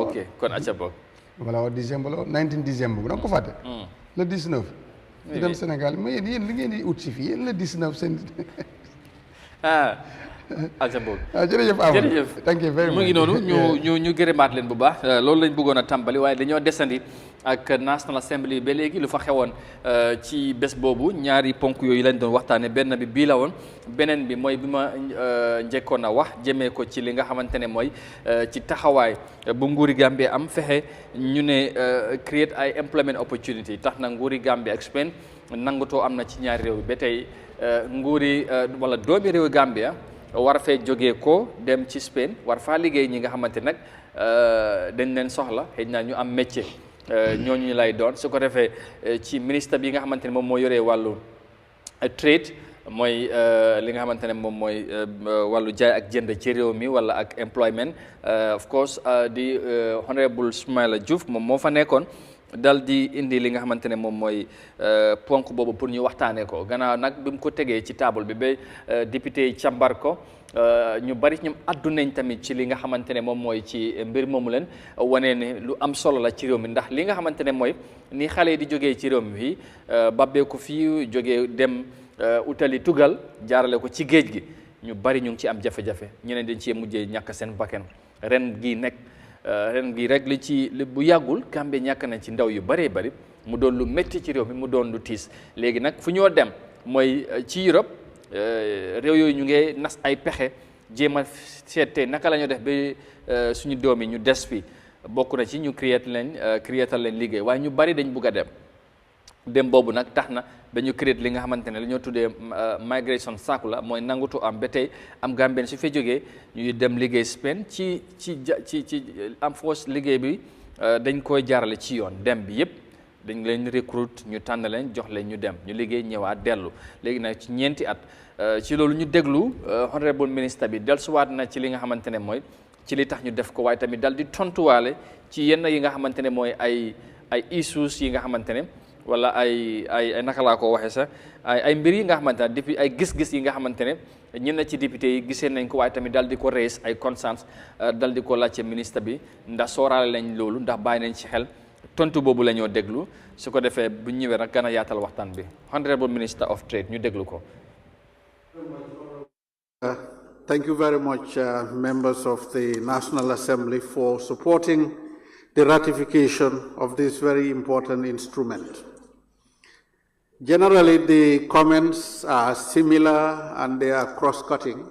ok kon acca boog bu ma laa wax décembre la woon 19 décembre bu da nga ko fàtte le 19 di dem Sénégal mais yéen li ngeen di ut si fii yéen le 19 seen acca boog jërëjëf thank you very much mu ngi noonu ñu gërëmaat leen bu baax loolu lañ bëggoon a tàmbali waaye dañoo desandi ak National Assembly ba léegi lu fa xewoon ci bés boobu ñaari ponk yooyu lañ doon waxtaane benn bi bii la woon beneen bi mooy bi ma njëkkoon a wax jëmee ko ci li nga xamante ne mooy ci taxawaay bu nguuri Gambie am fexe ñu ne create ay employment opportunity tax na nguuri Gambie ak Spain nangutoo am na ci ñaari réew ba tey nguuri wala doomi réew Gambia war fee jógee ko dem ci Spain war faa liggéey ñi nga xamante nag dañ leen soxla xëy na ñu am métier ñooñu lay doon su ko defee ci ministre bi nga xamante ne moom moo yoree wàllu trade mooy li nga xamante ne moom mooy wàllu jaay ak jënd ci réew mi wala ak employment of course di honorable Ismaila Diouf moom moo fa nekkoon dal di indi li nga xamante ne moom mooy ponk boobu pour ñu waxtaanee ko gannaaw nag bi mu ko tegee ci table bi ba député yi càmbar ko ñu bari ñoom addu nañ tamit ci li nga xamante ne moom mooy ci mbir moomu leen wane ne lu am solo la ci réew mi ndax li nga xamante ne mooy ni xale yi di jógee ci réew mi fii babbeeku fii jógee dem utali tugal jaarale ko ci géej gi ñu bari ñu ngi ci am jafe-jafe ñeneen dañ cee mujjee ñàkk seen bakkan ren gi rek li ci bu yàggul Gambie ñàkk nañ ci ndaw yu bëree bëri mu doon lu métti ci réew mi mu doon lu tiis léegi nag fu ñoo dem mooy ci Europe réew yooyu ñu ngi nas ay pexe jéem a seete naka la ñu def ba suñu doom yi ñu des fi bokk na ci ñu créatal leen liggéey waaye ñu bari dañ bugg a dem boobu nag tax na ba ñu créé li nga xamante ne li ñoo tuddee migration circular mooy nangutu am ba tey am Gambien su fee jógee ñuy dem liggéey Spain ci am force liggéey bi dañ koy jaarale ci yoon dem bi yëpp dañ leen recruit ñu tànn leen jox leen ñu dem ñu liggéey ñëwaat dellu léegi nag ci ñeenti at ci loolu ñu déglu honorable ministre bi dellusiwaat na ci li nga xamante ne mooy ci li tax ñu def ko waaye tamit dal di tontuwaale ci yenn yi nga xamante ne mooy ay issues yi nga xamante ne wala ay naka laa ko waxee sax ay mbir yi nga xamante ne depuis ay gis-gis yi nga xamante ne ñenn ci député yi gisee nañ ko waaye tamit dal di ko raise ay concerns dal di ko laajte ministre bi ndax sooraale lañ loolu ndax bàyyi nañ ci xel tontu boobu la ñoo déglu su ko defee bu ñëwee nag gën a yaatal waxtaan bi Honorable Minister of Trade ñu déglu ko. Thank you very much, members of the National Assembly, for supporting the ratification of this very important instrument. Generally, the comments are similar and they are cross-cutting,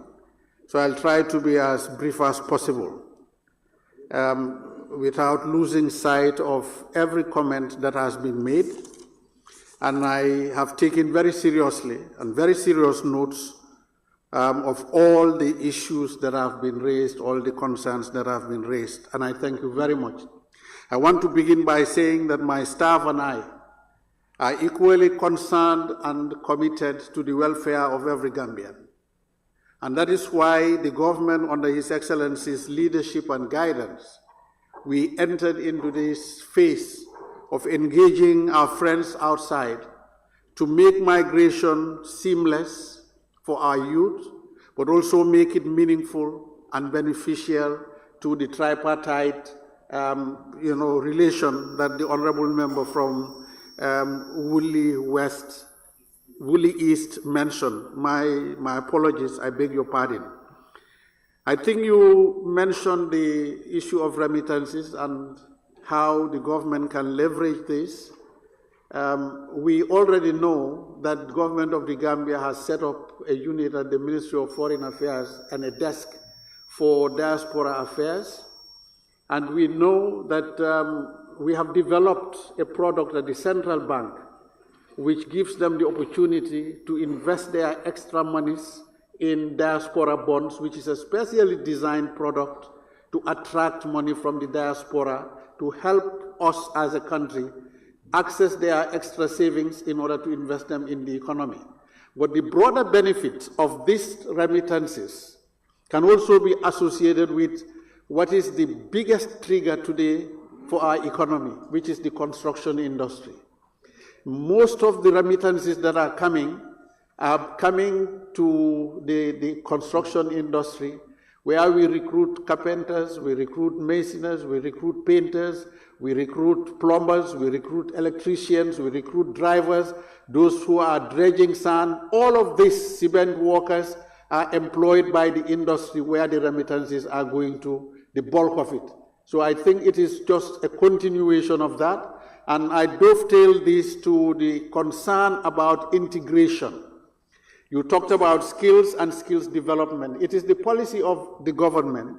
so I'll try to be as brief as possible without losing sight of every comment that has been made. And I have taken very seriously and very serious notes of all the issues that have been raised, all the concerns that have been raised, and I thank you very much. I want to begin by saying that my staff and I are equally concerned and committed to the welfare of every Gambian. And that is why the government, under His Excellency's leadership and guidance, we entered into this phase of engaging our friends outside to make migration seamless for our youth, but also make it meaningful and beneficial to the tripartite relation that the honorable member from Woolly East mentioned. My apologies, I beg your pardon. I think you mentioned the issue of remittances and how the government can leverage this. We already know that the government of the Gambia has set up a unit at the Ministry of Foreign Affairs and a desk for diaspora affairs. And we know that we have developed a product at the central bank which gives them the opportunity to invest their extra monies in diaspora bonds, which is a specially designed product to attract money from the diaspora to help us as a country access their extra savings in order to invest them in the economy. But the broader benefit of these remittances can also be associated with what is the biggest trigger today for our economy, which is the construction industry. Most of the remittances that are coming to the construction industry, where we recruit carpenters, we recruit masoners, we recruit painters, we recruit plumbers, we recruit electricians, we recruit drivers, those who are dredging sand. All of these cement workers are employed by the industry where the remittances are going to, the bulk of it. So I think it is just a continuation of that. and I dovetail this to the concern about integration. You talked about skills and skills development. It is the policy of the government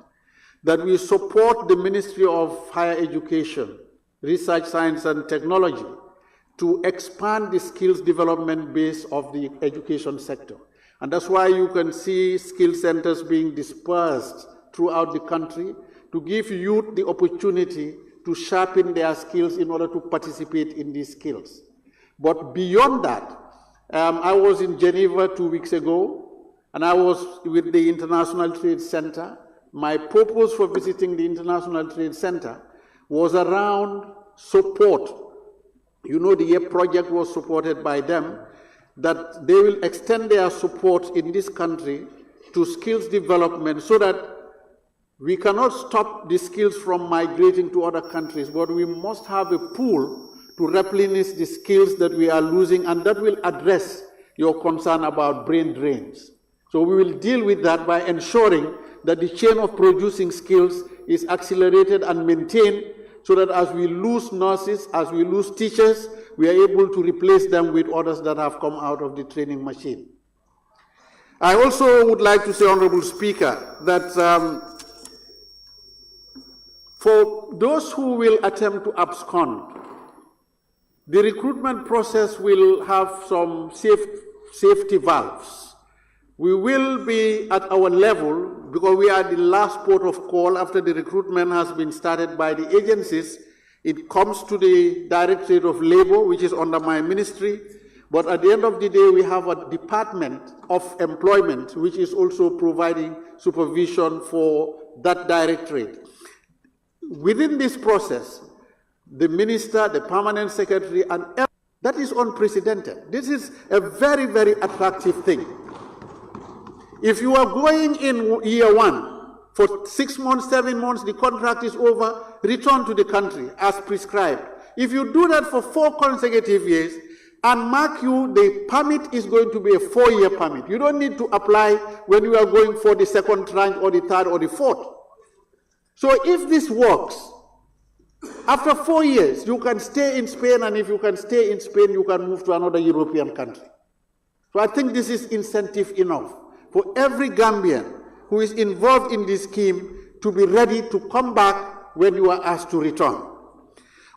that we support the Ministry of Higher Education, Research, Science and Technology to expand the skills development base of the education sector. And that's why you can see skill centers being dispersed throughout the country to give youth the opportunity to sharpen their skills in order to participate in these skills. But beyond that, I was in Geneva 2 weeks ago, and I was with the International Trade Center. My purpose for visiting the International Trade Center was around support. You know, the YEP project was supported by them, that they will extend their support in this country to skills development so that we cannot stop the skills from migrating to other countries, but we must have a pool to replenish the skills that we are losing, and that will address your concern about brain drains. So we will deal with that by ensuring that the chain of producing skills is accelerated and maintained so that as we lose nurses, as we lose teachers, we are able to replace them with others that have come out of the training machine. I also would like to say, Honorable Speaker, that for those who will attempt to abscond, the recruitment process will have some safety valves. We will be at our level, because we are the last port of call after the recruitment has been started by the agencies. It comes to the Directorate of Labor, which is under my ministry. But at the end of the day, we have a Department of Employment, which is also providing supervision for that directorate. Within this process, the minister, the permanent secretary, and that is unprecedented. This is a very, very attractive thing. If you are going in year one, for 6 months, 7 months, the contract is over, return to the country as prescribed. If you do that for 4 consecutive years, and mark you, the permit is going to be a 4-year permit. You don't need to apply when you are going for the second tranche or the third or the fourth. So if this works, after 4 years, you can stay in Spain, and if you can stay in Spain, you can move to another European country. So I think this is incentive enough for every Gambian who is involved in this scheme to be ready to come back when you are asked to return.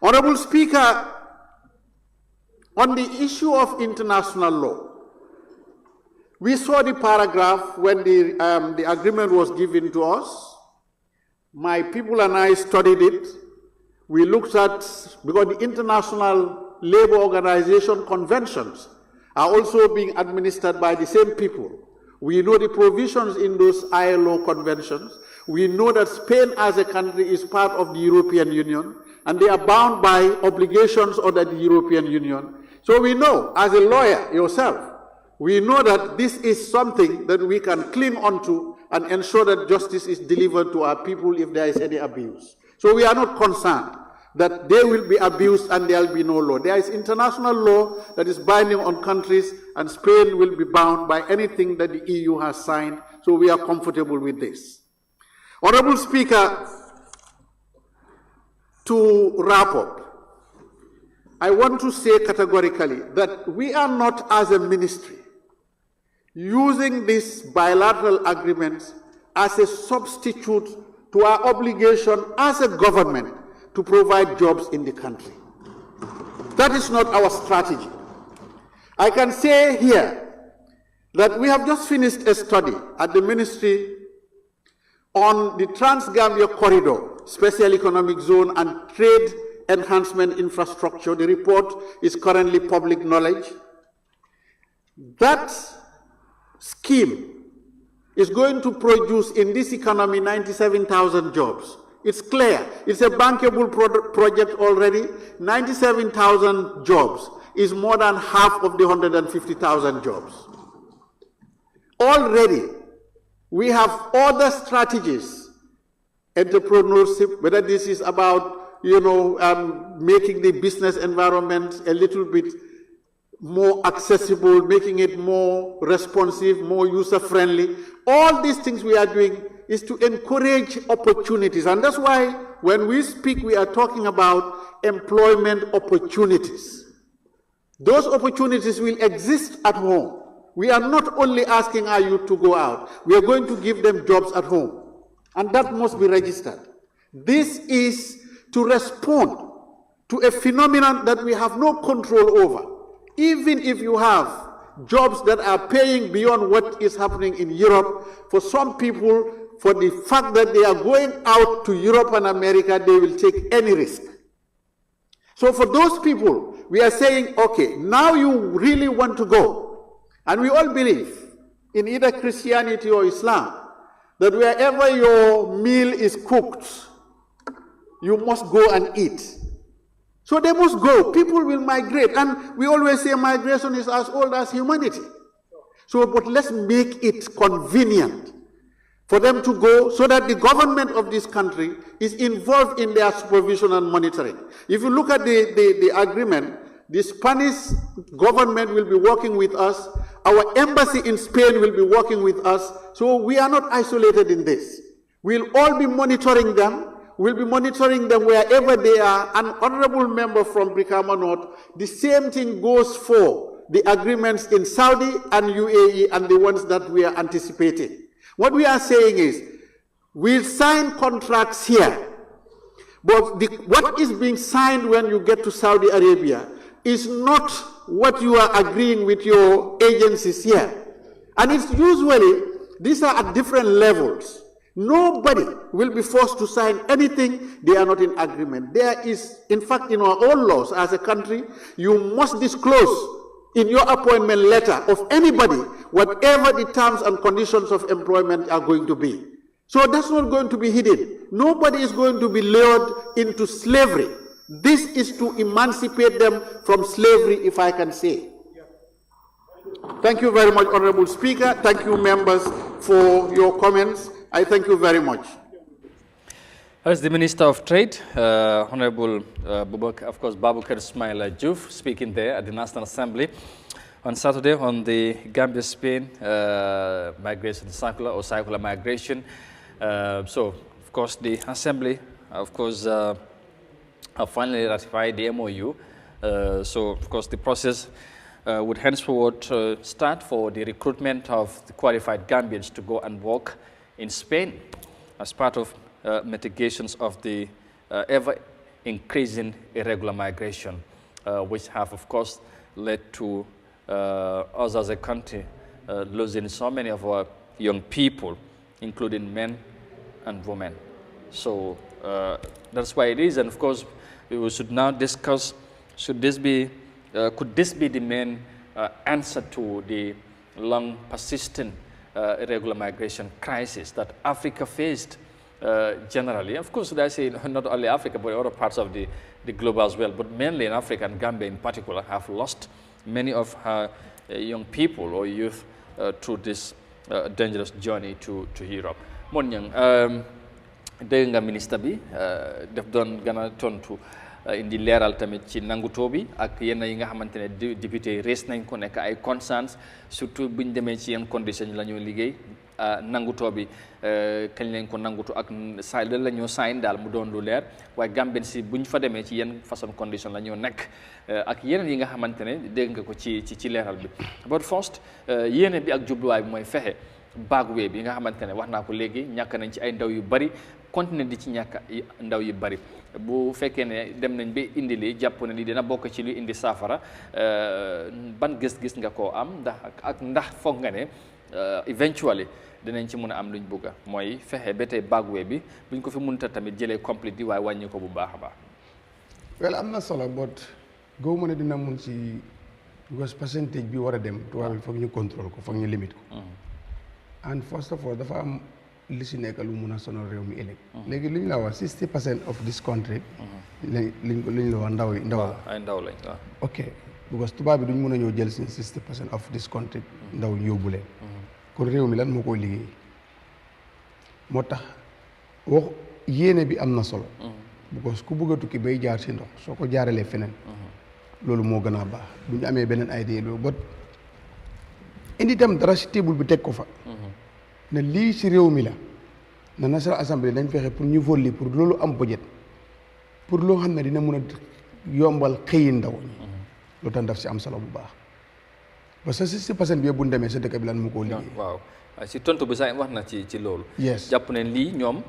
Honorable Speaker, on the issue of international law, we saw the paragraph when the agreement was given to us. My people and I studied it. We looked at, because the International Labour Organization conventions are also being administered by the same people. We know the provisions in those ILO conventions. We know that Spain as a country is part of the European Union, and they are bound by obligations under the European Union. So we know, as a lawyer yourself, we know that this is something that we can cling onto and ensure that justice is delivered to our people if there is any abuse. So we are not concerned that they will be abused and there will be no law. There is international law that is binding on countries, and Spain will be bound by anything that the EU has signed, so we are comfortable with this. Honorable Speaker, to wrap up, I want to say categorically that we are not, as a ministry, using these bilateral agreements as a substitute to our obligation as a government to provide jobs in the country. That is not our strategy. I can say here that we have just finished a study at the ministry on the Trans-Gambia Corridor, Special Economic Zone and Trade Enhancement Infrastructure. The report is currently public knowledge. That scheme is going to produce in this economy 97,000 jobs. It's clear. It's a bankable project already. 97,000 jobs is more than half of the 150,000 jobs. Already, we have other strategies, entrepreneurship, whether this is about, making the business environment a little bit more accessible, making it more responsive, more user-friendly. All these things we are doing is to encourage opportunities. And that's why when we speak, we are talking about employment opportunities. Those opportunities will exist at home. We are not only asking our youth to go out, we are going to give them jobs at home. And that must be registered. This is to respond to a phenomenon that we have no control over. Even if you have jobs that are paying beyond what is happening in Europe, for some people, for the fact that they are going out to Europe and America, they will take any risk. So for those people, we are saying, okay, now you really want to go. And we all believe in either Christianity or Islam, that wherever your meal is cooked, you must go and eat. So they must go. People will migrate. And we always say migration is as old as humanity. So, but let's make it convenient for them to go so that the government of this country is involved in their supervision and monitoring. If you look at the agreement, the Spanish government will be working with us. Our embassy in Spain will be working with us. So we are not isolated in this. We'll all be monitoring them. We'll be monitoring them wherever they are. An honorable member from Brikama North, the same thing goes for the agreements in Saudi and UAE and the ones that we are anticipating. What we are saying is, we'll sign contracts here, but what is being signed when you get to Saudi Arabia is not what you are agreeing with your agencies here. And it's usually, these are at different levels. Nobody will be forced to sign anything they are not in agreement. There is, in fact, in our own laws as a country, you must disclose in your appointment letter of anybody whatever the terms and conditions of employment are going to be. So that's not going to be hidden. Nobody is going to be lured into slavery. This is to emancipate them from slavery, if I can say. Thank you very much, Honorable Speaker. Thank you, members, for your comments. I thank you very much. As the Minister of Trade, Honorable Babukar Ismail Juf, speaking there at the National Assembly on Saturday on the Gambia-Spain migration circular or circular migration. So, of course, the Assembly, of course, have finally ratified the MOU. So, of course, the process would henceforward start for the recruitment of the qualified Gambians to go and work in Spain as part of mitigations of the ever-increasing irregular migration, which have, of course, led to us as a country losing so many of our young people, including men and women. So that's why it is, and of course, we should now discuss, could this be the main answer to the long persistent irregular migration crisis that Africa faced generally. Of course, I say not only Africa, but other parts of the globe as well, but mainly in Africa, and Gambia in particular, have lost many of her young people or youth through this dangerous journey to Europe. Mon Nyang, dégg nga ministre bi def doon gën a tontu indi leeral tamit ci nangutoo bi ak yenn yi nga xamante ne député rees nañ ko nekk ay concerns surtout bu ñu demee ci yenn conditions la ñoo liggéey nangutoo bi kañ leen ko nangutu ak saa la ñoo sign daal mu doon lu leer waaye Gambien si bu ñu fa demee ci yenn façon condition la ñoo nekk ak yeneen yi nga xamante ne dégg nga ko ci leeral bi. But first yéene bi ak jubluwaay bi mooy fexe bagwee bi nga xamante ne wax naa ko léegi ñàkk nañ ci ay ndaw yu bari continuer di ci ñàkk ndaw yu bari bu fekkee ne dem nañ ba indi li jàpp ne li dina bokk ci lu indi saafara ban gis-gis nga koo am ndax foog nga ne eventually dinañ ci mën a am luñ bëgg mooy fexe ba tey bagwee bi buñ ko fi mënta tamit jëlee complete di waaye wàññi ko bu baax a baax. Well, am na solo but goo mën a dina mun ci because percentage bi war a dem tubaab bi foog ñu contrôle ko foog ñu limite ko. And first of all dafa am li si nekk lu mun a sonal réew mi ëllëg. léegi li ñu la wax 60% of this country. li ñu la wax ndaw la. ay ndaw lañ waaw. ok because tubaab bi duñ mun a ñëw jël si 60% of this country ndaw ñu yóbbu leen. kon réew mi lan moo koy liggéey. moo tax wax yéene bi am na solo. because ku bëgg a tukki bay jaar si ndox soo ko jaaralee feneen. loolu moo gën a baax bu ñu amee beneen idée loolu ba indi tam dara si table bi teg ko fa. ne lii si réew mi la na National Assembly dañ fexe pour ñu voter pour loolu am budget pour loo xam ne dina mën a yombal xëyi ndaw ñi lu tax daf si am solo bu baax parce que 60% bi yëpp bu ñu demee sa dëkk bi lan mu koo liggéey. waaw si tontu bi sax wax na ci loolu. yes jàpp ne lii ñoom.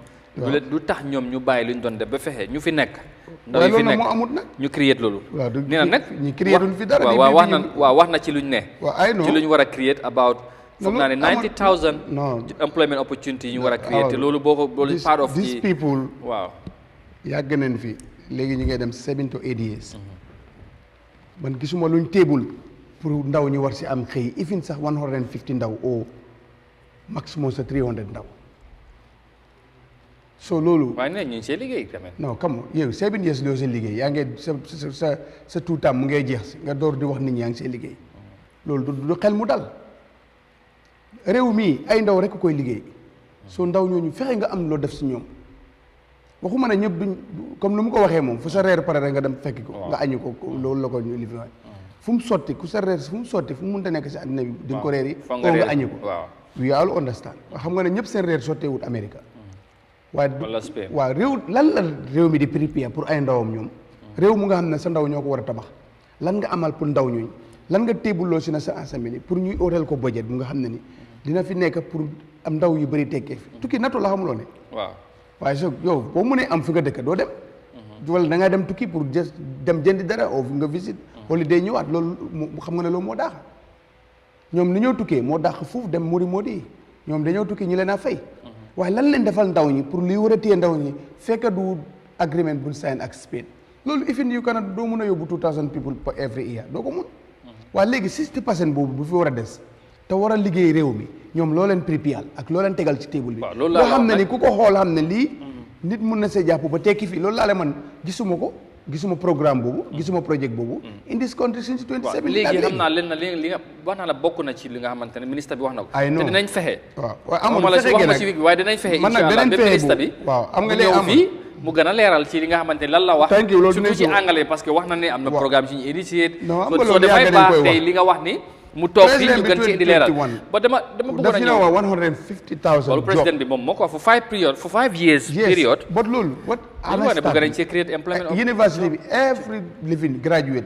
du tax ñoom ñu bàyyi lu ñu doon def ba fexe ñu fi nekk. ndaw yi fi nekk moo amut nag. ñu créer loolu. waaw du nee na nag ñu créer duñ fi dara. waaw wax na ci luñ ne. waaw ay non ci lu ñu war a créer about. foog naa ne 90,000. non employment opportunity yi ñu war a créer te loolu boo ko loolu part of. these people. waaw. yàgg nañ fi léegi ñu ngay dem 7 to 8 years. man gisuma luñ table pour ndaw ñu war si am xëy even sax 150 ndaw au maximum sa 300 ndaw. so loolu. waaye nee ñu see liggéey tamit. non comme yow 7 years loo see liggéey yaa ngi sa tout temps mu ngay jeex si nga door di wax nit ñi yaa ngi see liggéey loolu du xel mu dal réew mii ay ndaw rek koy liggéey soo ndaw ñooñu fexe nga am loo def si ñoom waxuma ne ñëpp duñ comme ni mu ko waxee moom fu sa reer pare rek nga dem fekki ko. nga añu ko loolu la ko ñu lifi waay fu mu sotti ku sa reer fu mu sotti fu mu mënta nekk si àddina bi. di nga ko reer yi oo nga añu ko. we all understand xam nga ne ñëpp seen reer sotteewut Amérique. waaye réew lan la réew mi di prépare pour ay ndawam ñoom réew mu nga xam ne sa ndaw ñoo ko war a tabax lan nga amal pour ndaw ñooñu lan nga téebuloo si na sa assemblée pour ñuy ootal ko budget bu nga xam ne ni dina fi nekk pour am ndaw yu bëri tekkee fi tukki nattu la xamuloo ne waaye so yow boo mënee am fi nga dëkk doo dem wala da ngaa dem tukki pour dem jëndi dara oo nga visite holiday ñëwaat loolu xam nga ne loolu moo daax ñoom ni ñoo tukkee moo daax foofu dem moo di ñoom dañoo tukki ñu leen a fay waaye lan leen defal ndaw ñi pour luy war a téye ndaw ñi fekk du agreement buñ sign ak Spain loolu ifin yu kana doo mën a yóbbu 2000 people per every year doo ko mun waaye léegi 60% boobu bu fi war a des te war a liggéey réew mi ñoom loo leen prépare ak loo leen tegal ci table bi loo xam ne ni ku ko xool xam ne lii nit mun na see jàpp ba tekki fii loolu laa la man gisuma programme boobu gisuma projet boobu in this country since 27 léegi xam naa leen na li nga wax naa la bokk na ci li nga xamante ne ministre bi wax na ko te dinañ fexe waaw amul fexe gi nag waaye dinañ fexe man nag beneen fexe ministre bi waaw am nga léegi fii mu gën a leeral ci li nga xamante ne lan la wax surtout ci anglais parce que wax na ne am na programme ci ñu initié soo dafay baax tey li nga wax ni mu toog fii ñu gën ci indi leeral ba dama bëggoon a ñëw 150,000 loolu président bi moom moo ko wax for 5 years period but loolu what ne bëgg nañ ci create employment university bi every living graduate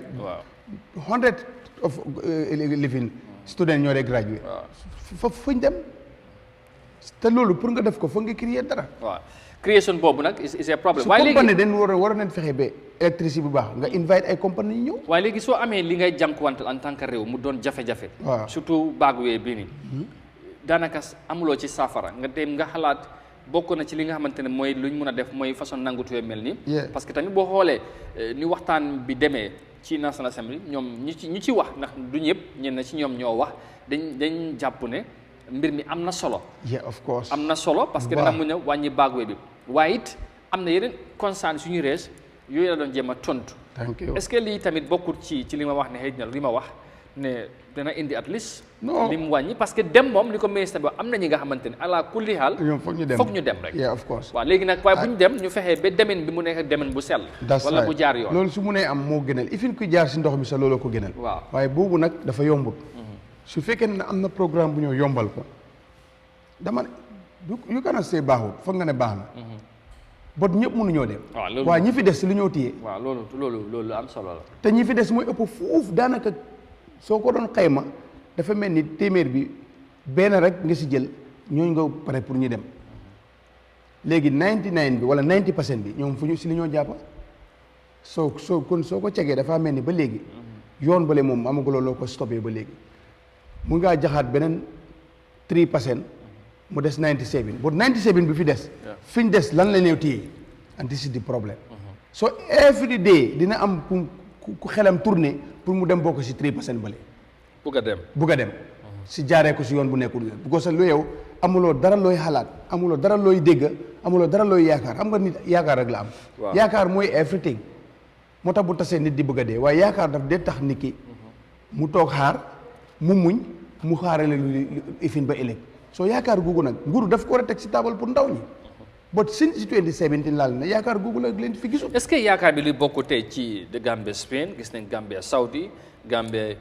100 of living student ñoo dee graduate fuñ dem te loolu pour nga def ko foog nga créer dara création boobu nag is a problem. waaye léegi su compagnie dañ war nañ fexe ba électricité bu baax nga invite ay compagnie ñu ñëw. waaye léegi soo amee li ngay jànkuwantal en tant que réew mu doon jafe-jafe. surtout baagwee bii nii. daanaka amuloo ci saafara nga dem nga xalaat bokk na ci li nga xamante ne mooy luñ mun a def mooy façon nangutuwee mel nii. parce que tamit boo xoolee ni waxtaan bi demee ci National Assembly ñoom ñi ci wax ndax du ñëpp ñenn ci ñoom ñoo wax dañ jàpp ne. mbir mi am na solo. of course am na solo parce que dina mun a wàññi baagwee bi waaye it am na yeneen conscience suñu rees yooyu la doon jéem a tontu. est-ce que lii tamit bokkul ci li ma wax ne xëy na li ma wax ne dana indi at least. li mu wàññi parce que dem moom li ko ministre bi wax am na ñi nga xamante ne ala kulli xaal. foog ñu dem rek. of course waaw léegi nag waaye bu ñu dem ñu fexee ba demin bi mu nekk demin bu sell. wala bu jaar yoon loolu su munee am moo gënal ifin ku jaar si ndox mi sax loolu ko gënal. waaw waaye boobu nag dafa yombut. su fekkee ne am na programme bu ñëw yombal ko dama ne yu kana see baaxul foog nga ne baax na. bot ñëpp mënuñoo dem. waaw ñi fi des lu ñoo téye. waaw loolu am solo la. te ñi fi des mooy ëpp foofu daanaka soo ko doon xayma dafa mel ni téeméer bi benn rek nga si jël ñooñu nga pare pour ñu dem léegi 99 bi wala 90% bi ñoom fu ñu si li ñoo jàppa soo ko cegee dafa mel ni ba léegi yoon bale moom amaguloo loo ko stoppé ba léegi. mu ngaa jaxaat beneen 3% mu des 97 but 97 bi fi des fi ñu des lan la ñëw téye and this is the problem so every day dina am ku xelam tourné pour mu dem bokk si 3% bale bugg a dem si jaaree ko si yoon bu nekkul yoon bu ko sa lu yow amuloo dara looy xalaat amuloo dara looy dégg amuloo dara looy yaakaar xam nga nit yaakaar rek la am yaakaar mooy everything moo tax bu tasee nit di bëgg a dee waaye yaakaar daf dee tax nit ki mu toog xaar mu muñ mu xaarale lu ifin ba ëllëg soo yaakaar googu nag nguuru daf ko war a teg si taabal pour ndaw ñi but since 2017 laal na yaakaar googu la leen fi gisul. est-ce que yaakaar bi li bokk tey ci de Gambia Spain gis nañ Gambia Saudi Gambia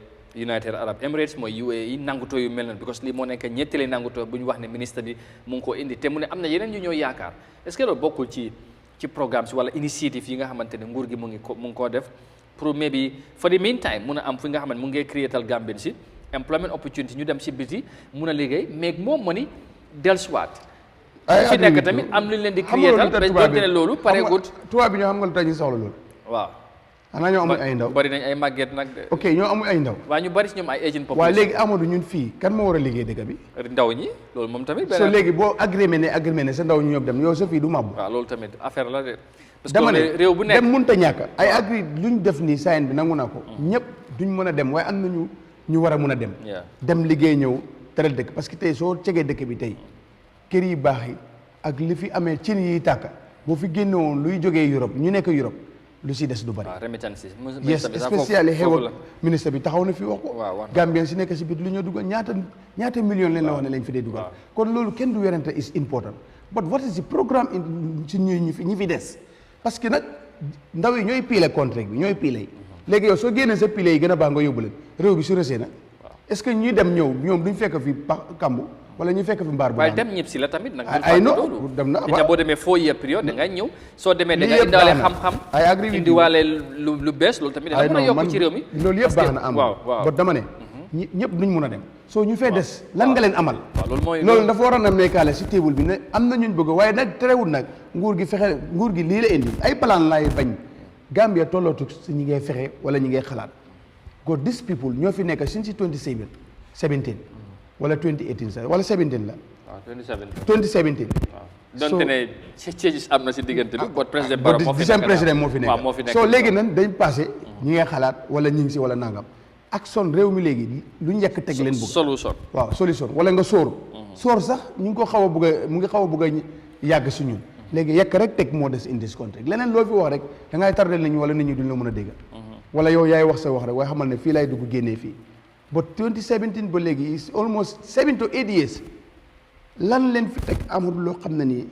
United Arab Emirates mooy UAE nangutoo yu mel noonu because lii moo nekk ñetteeli nangutoo bu ñu wax ne ministre bi mu ngi ko indi te mu ne am na yeneen yu ñoo yaakaar est-ce que loolu bokkul ci programme si wala initiative yi nga xamante ne nguur gi mu ngi koo def pour maybe for the meantime mun a am fi nga xamante mu ngi créatal Gambien si employment opportunity ñu dem si biti mun a liggéey make more money dellusiwaat fi nekk tamit am lu leen di créatal dañ doon ne loolu pare gut tubaab bi ñoo xam nga lu tax ñu soxla loolu waaw xanaa ñoo amul ay ndaw bari nañ ay màgget nag de ok ñoo amul ay ndaw waaw ñu bari si ñoom ay agent population waaw léegi Amadou ñun fii kan moo war a liggéey dëkk bi ndaw ñi loolu moom tamit so léegi boo agréé ne sa ndaw ñu ñëpp dem yow sa fii du mabbu waaw loolu tamit affaire la de parce dama ne réew bu nekk dem mënut a ñàkk ay agri luñ def nii saa bi nangu naa ko ñëpp duñ mën a dem waaye am na ñu war a mën a dem dem liggéey ñëw teral dëkk parce que tey soo cegee dëkk bi tey kër yi baax yi ak li fi amee cin yi tàkk boo fi génne woon luy jógee Europe ñu nekk Europe lu si des du bari yes spécial xew ak ministre bi taxaw na fi wax ko Gambien si nekk si biir lu ñoo dugal ñaata million leen la wax ne lañ fi dee dugal kon loolu kenn du werante is important but what is the programme si ñi fi des parce que nag ndaw yi ñooy piile contrat bi ñooy piile yi léegi yow soo génnee sa piile yi gën a baax nga yóbbu leen réew bi su resee nag est-ce que ñuy dem ñëw ñoom duñ fekk fi kambu wala ñu fekk fi mbaar bu waaye dem ñëpp si la tamit nag ay no dem na boo demee 4 year period da ngay ñëw soo demee da ngay indaale xam-xam indiwaale lu bees loolu tamit dana mën a yokk ci réew mi loolu yëpp baax na am ba dama ne ñëpp duñ mun a dem soo ñu fee des lan nga leen amal loolu dafa waroon a nekkaale si table bi ne am na ñuñ bëgg waaye nag terewul nag nguur gi lii la indi ay plan laay bañ Gambia tollootu si ñi ngay fexe wala ñi ngay xalaat God these people ñoo fi nekk since 2017 wala 2018 sax wala 17 la. waaw 2017. waaw donte ne changes am na si diggante bi. but président Barrow moo fi nekk président moo fi nekk soo léegi nag dañ passé ñi ngay xalaat wala ñi ngi si wala nangam action réew mi léegi lu njëkk teg leen bëgg. solution waaw solution wala nga sóor. sóor sax ñu ngi ko xaw a bëgg a mu ngi xaw a bëgg a yàgg si ñun. léegi yekk rek teg moo des in this country leneen loo fi wax rek da ngay tardé nit ñi wala nit ñi duñ la mën a dégg. wala yow yaay wax sa wax rek waaye xamal ne fii lay dugg génnee fii. but 2017 ba léegi is almost 7 to 8 years lan leen fi teg amul loo xam ne nii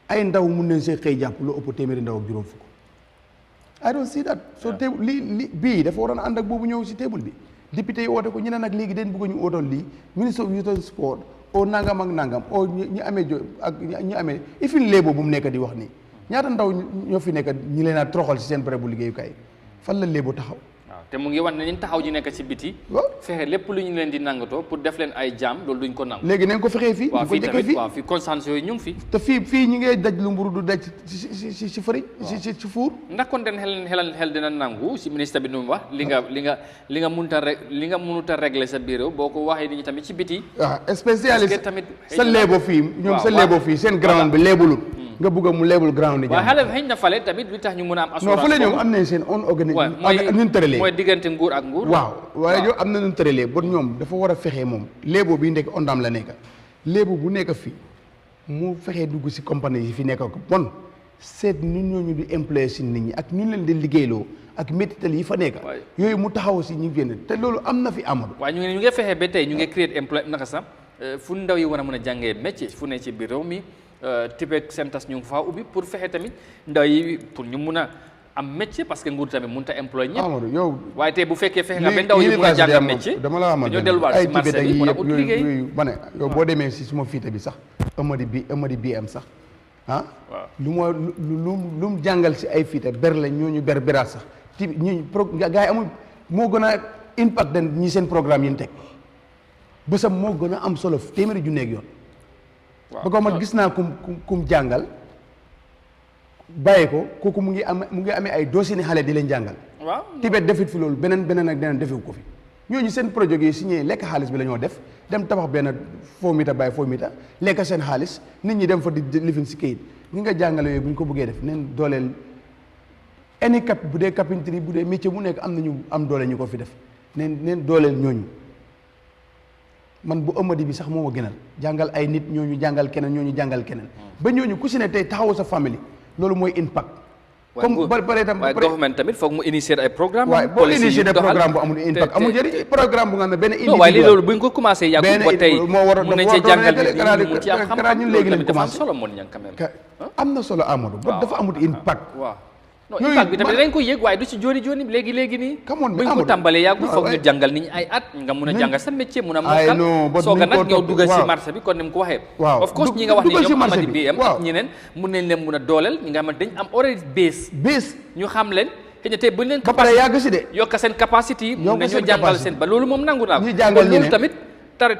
ay ndaw mun nañ see xëy jàpp lu ëpp téeméeri ndaw ak juróom fukk. I don't see that. so table li bii dafa waroon a ànd ak boobu ñëw si table bi député yi oote ko ñu ne nag léegi dañ bëgg ñu ootoon lii ministre of youth and sport o nangam ak nangam o ñu amee ak ñu amee ifin léebo bu mu nekk di wax nii ñaata ndaw ñoo fi nekk ñi leen a troxal si seen bërëb bu liggéeyukaay fan la léebo taxaw. te mu ngi wax ne ñun taxaw ji nekk ci biti. fexe lépp lu ñu leen di nangatoo pour def leen ay jaam loolu duñ ko nangu. léegi nañ ko fexee fii. waaw fii tamit waaw fii constance yooyu ñu ngi fi. te fii ñi ngay daj lu mburu du daj si fëri. si fuur. ndax kon den xel dina nangu si ministre bi nu mu wax li nga mënut a régler sa bureau boo ko waxee nit ñi tamit ci biti. waaw spécialiste tamit sa leebo fii ñoom sa leebo fii seen ground bi leebulul nga bëgg mu leebul ground yi. waaw xale xëy na fale tamit lu tax ñu mën a am. assurance non fële ñoom am nañ seen own organisation. ñun tëralee mooy diggante nguur ak nguur. waaw waaye yow am na ñun tëralee bon ñoom dafa war a fexe moom léebo bi nekk ondam la nekk léebo bu nekk fii mu fexee dugg si compagnie yi fi nekk ko bon seet ñun ñooñu di employé si nit ñi ak ñun leen di liggéeyloo ak métital yi fa nekk. yooyu mu taxaw si ñu génn te loolu am na fi Amadou. waaye ñu ngi fexe ba tey ñu ngi créer emploi naka sax fu ndaw yi war a mën a jàngee métier fu ne ci biir réew mi Tibet centres ñu ngi faa ubbi pour fexe tamit ndaw yi pour ñu mun a am métier parce que nguur tamit mënut a employé ñëpp. Amadou yow waaye tey bu fekkee fexe nga ba ndaw yi mun a jàng métier dama la xamante dañoo delluwaat si marché bi mën a ut liggéey yooyu ma ne yow boo demee si suma fiite bi sax Amady bi am sax lu mu jàngal si ay fiite ber la ñooñu beraat sax ti ñu gars yi amul moo gën a impact den ñi seen programme yi ñu teg bésam moo gën a am solo téeméeri ju nekk yoon ba ko man gis naa kum jàngal bàyyi ko kooku mu ngi amee ay dossiers xale di leen jàngal. waaw Tibet defit fi loolu beneen ak deneen defu ko fi ñooñu seen projet yi signé lekk xaalis bi la ñoo def dem tabax benn 4 mètres by 4 mètres lekk seen xaalis nit ñi dem fa di lifin si kayit ñi nga jàngale yooyu bu ñu ko bëggee def neen dooleel any cap bu dee carpentry bu dee métier mu nekk am nañu am doole ñu ko fi def neen dooleel ñooñu man bu ëmmadi bi sax moo ma gënal jàngal ay nit ñooñu jàngal keneen ñooñu jàngal keneen ba ñooñu ku si ne tey taxawu sa famille loolu mooy impact. comme bare tam waaye government tamit foog mu initier ay programme waaye boo initier des programme bu amul impact amul njëriñ programme bu nga xam ne benn individuel waaye lii loolu bu ñu ko commencé yàggu ba tey mun nañ cee jàngal nit ñi mu ci am xam-xam ñun léegi lañ dafa am commencé solo moon ñang quand même am na solo Amadou ba dafa amul impact waaw non impact bi tamit dañ ko yëg waaye du ci joni léegi nii buñ ko tàmbalee yàggu foog ñu jàngal nit ñi ay at nga mun a jàngal sa métier mun a mokkal sooga nag ñëw dugal si marché bi kon ni mu ko waxee of course ñi nga wax ni ñoom Amady BM ak ñeneen mun nañ leen mun a dooleel ñi nga xamante dañ am already base ñu xam leen xëy na tey buñ leen yokk seen capacité yi mun nañoo jàngal seen ba loolu moom nangu naa ko loolu tamit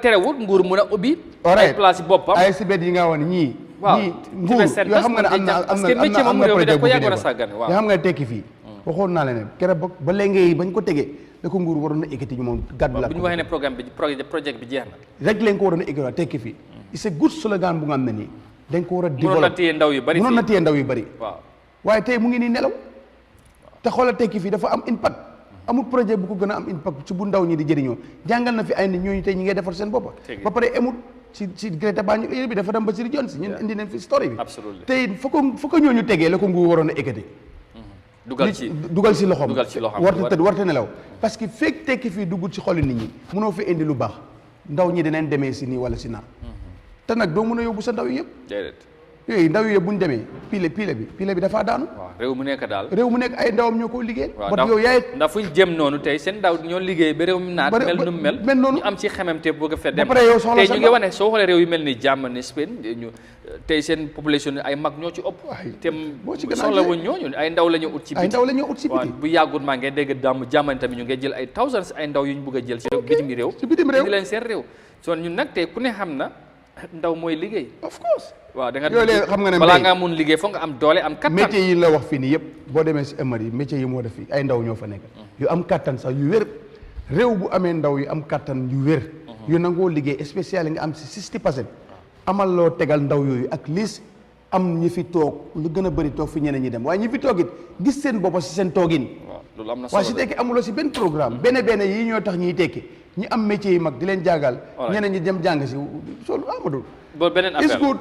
terewul nguur mun a ubbi ay place yi boppam ay si bet yi nga wax ñii nguur yoo xam nga ne am na projet bu yoo xam nga ne tekki fii waxoon naa la ne keroog ba léegi bañ ko tegee da ko nguur waroon na ekkati ñu moom gàddu la bu ñu waxee ne programme bi projet bi jeex na rek lañ ko waroon a ekkati tekki fii c'est good slogan bu nga xam ne nii dañ ko war a mënoon na téye ndaw yu bari mënoon na téye ndaw yu bari waaye tey mu ngi nii nelaw te xoolal tekki fii dafa am impact amul projet bu ko gën a am impact ci bu ndaw ñi di jëriñoo jàngal na fi ay nit ñooñu tey ñi ngay defar seen bopp ba pare amul ci Greater Banjul bi dafa dem ba ci région si ñun indi nañ fi story bi tey foo ko ñooñu tegee la ko nguur waroon a ekkati dugal ci loxoom warta nelaw parce que fekk tekki fii dugg ci xoli nit ñi mënoo fi indi lu baax ndaw ñi dinañ demee si nii wala si naa te nag doo mën a yóbbu sa ndaw yi yëpp yooyu ndaw yooyu bu ñu demee pile bi dafaa daanu réew mu nekk ay ndawam ñoo ko liggéey ba yow yaay ndax fu ñu jëm noonu tey seen ndaw ñoo liggéey ba réew mi naat mel nu mel noonu ñu am ci xememte bëgg a fe dem tey ñu ngi wane soo xoolee réew yu mel ni Germany Spain ñu tey seen population ay mag ñoo ci ëpp te soxla wuñ ñooñu ay ndaw la ñu ut ci biti bu yàggut maa ngi dégg Germany tamit ñu ngi jël ay thousands ay ndaw yu ñu bëgg a jël ci bitim réew leen seen réew so ñun nag tey ku ne xam na ndaw mooy liggéey of course waaw da nga xam nga ne balaa ngaa mun liggéey foog nga am doole am kattan métier yi la wax fii nii yëpp boo demee si ëmmar yi métier yi moo def fii ay ndaw ñoo fa nekk yu am kattan sax yu wér réew bu amee ndaw yu am kattan yu wér yu nangoo liggéey spécial yi nga am si 60% amal loo tegal ndaw yooyu ak liis am ñi fi toog lu gën a bëri toog fi ñeneen ñi dem waaye ñi fi toog it gis seen bopp si seen toogin loolu am na waaye si tekki amuloo si benn programme benn yi ñoo tax ñiy tekki ñi am métier yi mag di leen jàngal ñeneen ñi dem jàng si soolu amadul is good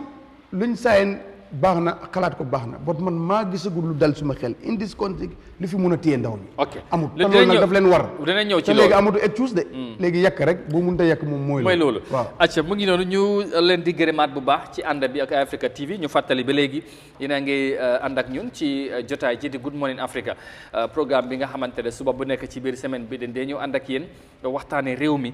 luñ saayen baax na xalaat ko baax na bot man maa gisagul lu dal suma xel in this country li fi mun a téye ndaw ñi amut te loolu nag daf leen war dina ñëw ci te léegi amatu excuse de léegi yàq rek bu mun ta yàq moom mooy loolu acca mu ngi noonu ñu leen di gërëmaat bu baax ci ànd bi ak Eyeafrica TV ñu fàttali ba léegi yéen a ngi ànd ak ñun ci jotaay ji di Good Morning Africa programme bi nga xamante ne suba bu nekk ci biir semaine bi dañ dee ñëw ànd ak yéen waxtaane réew mi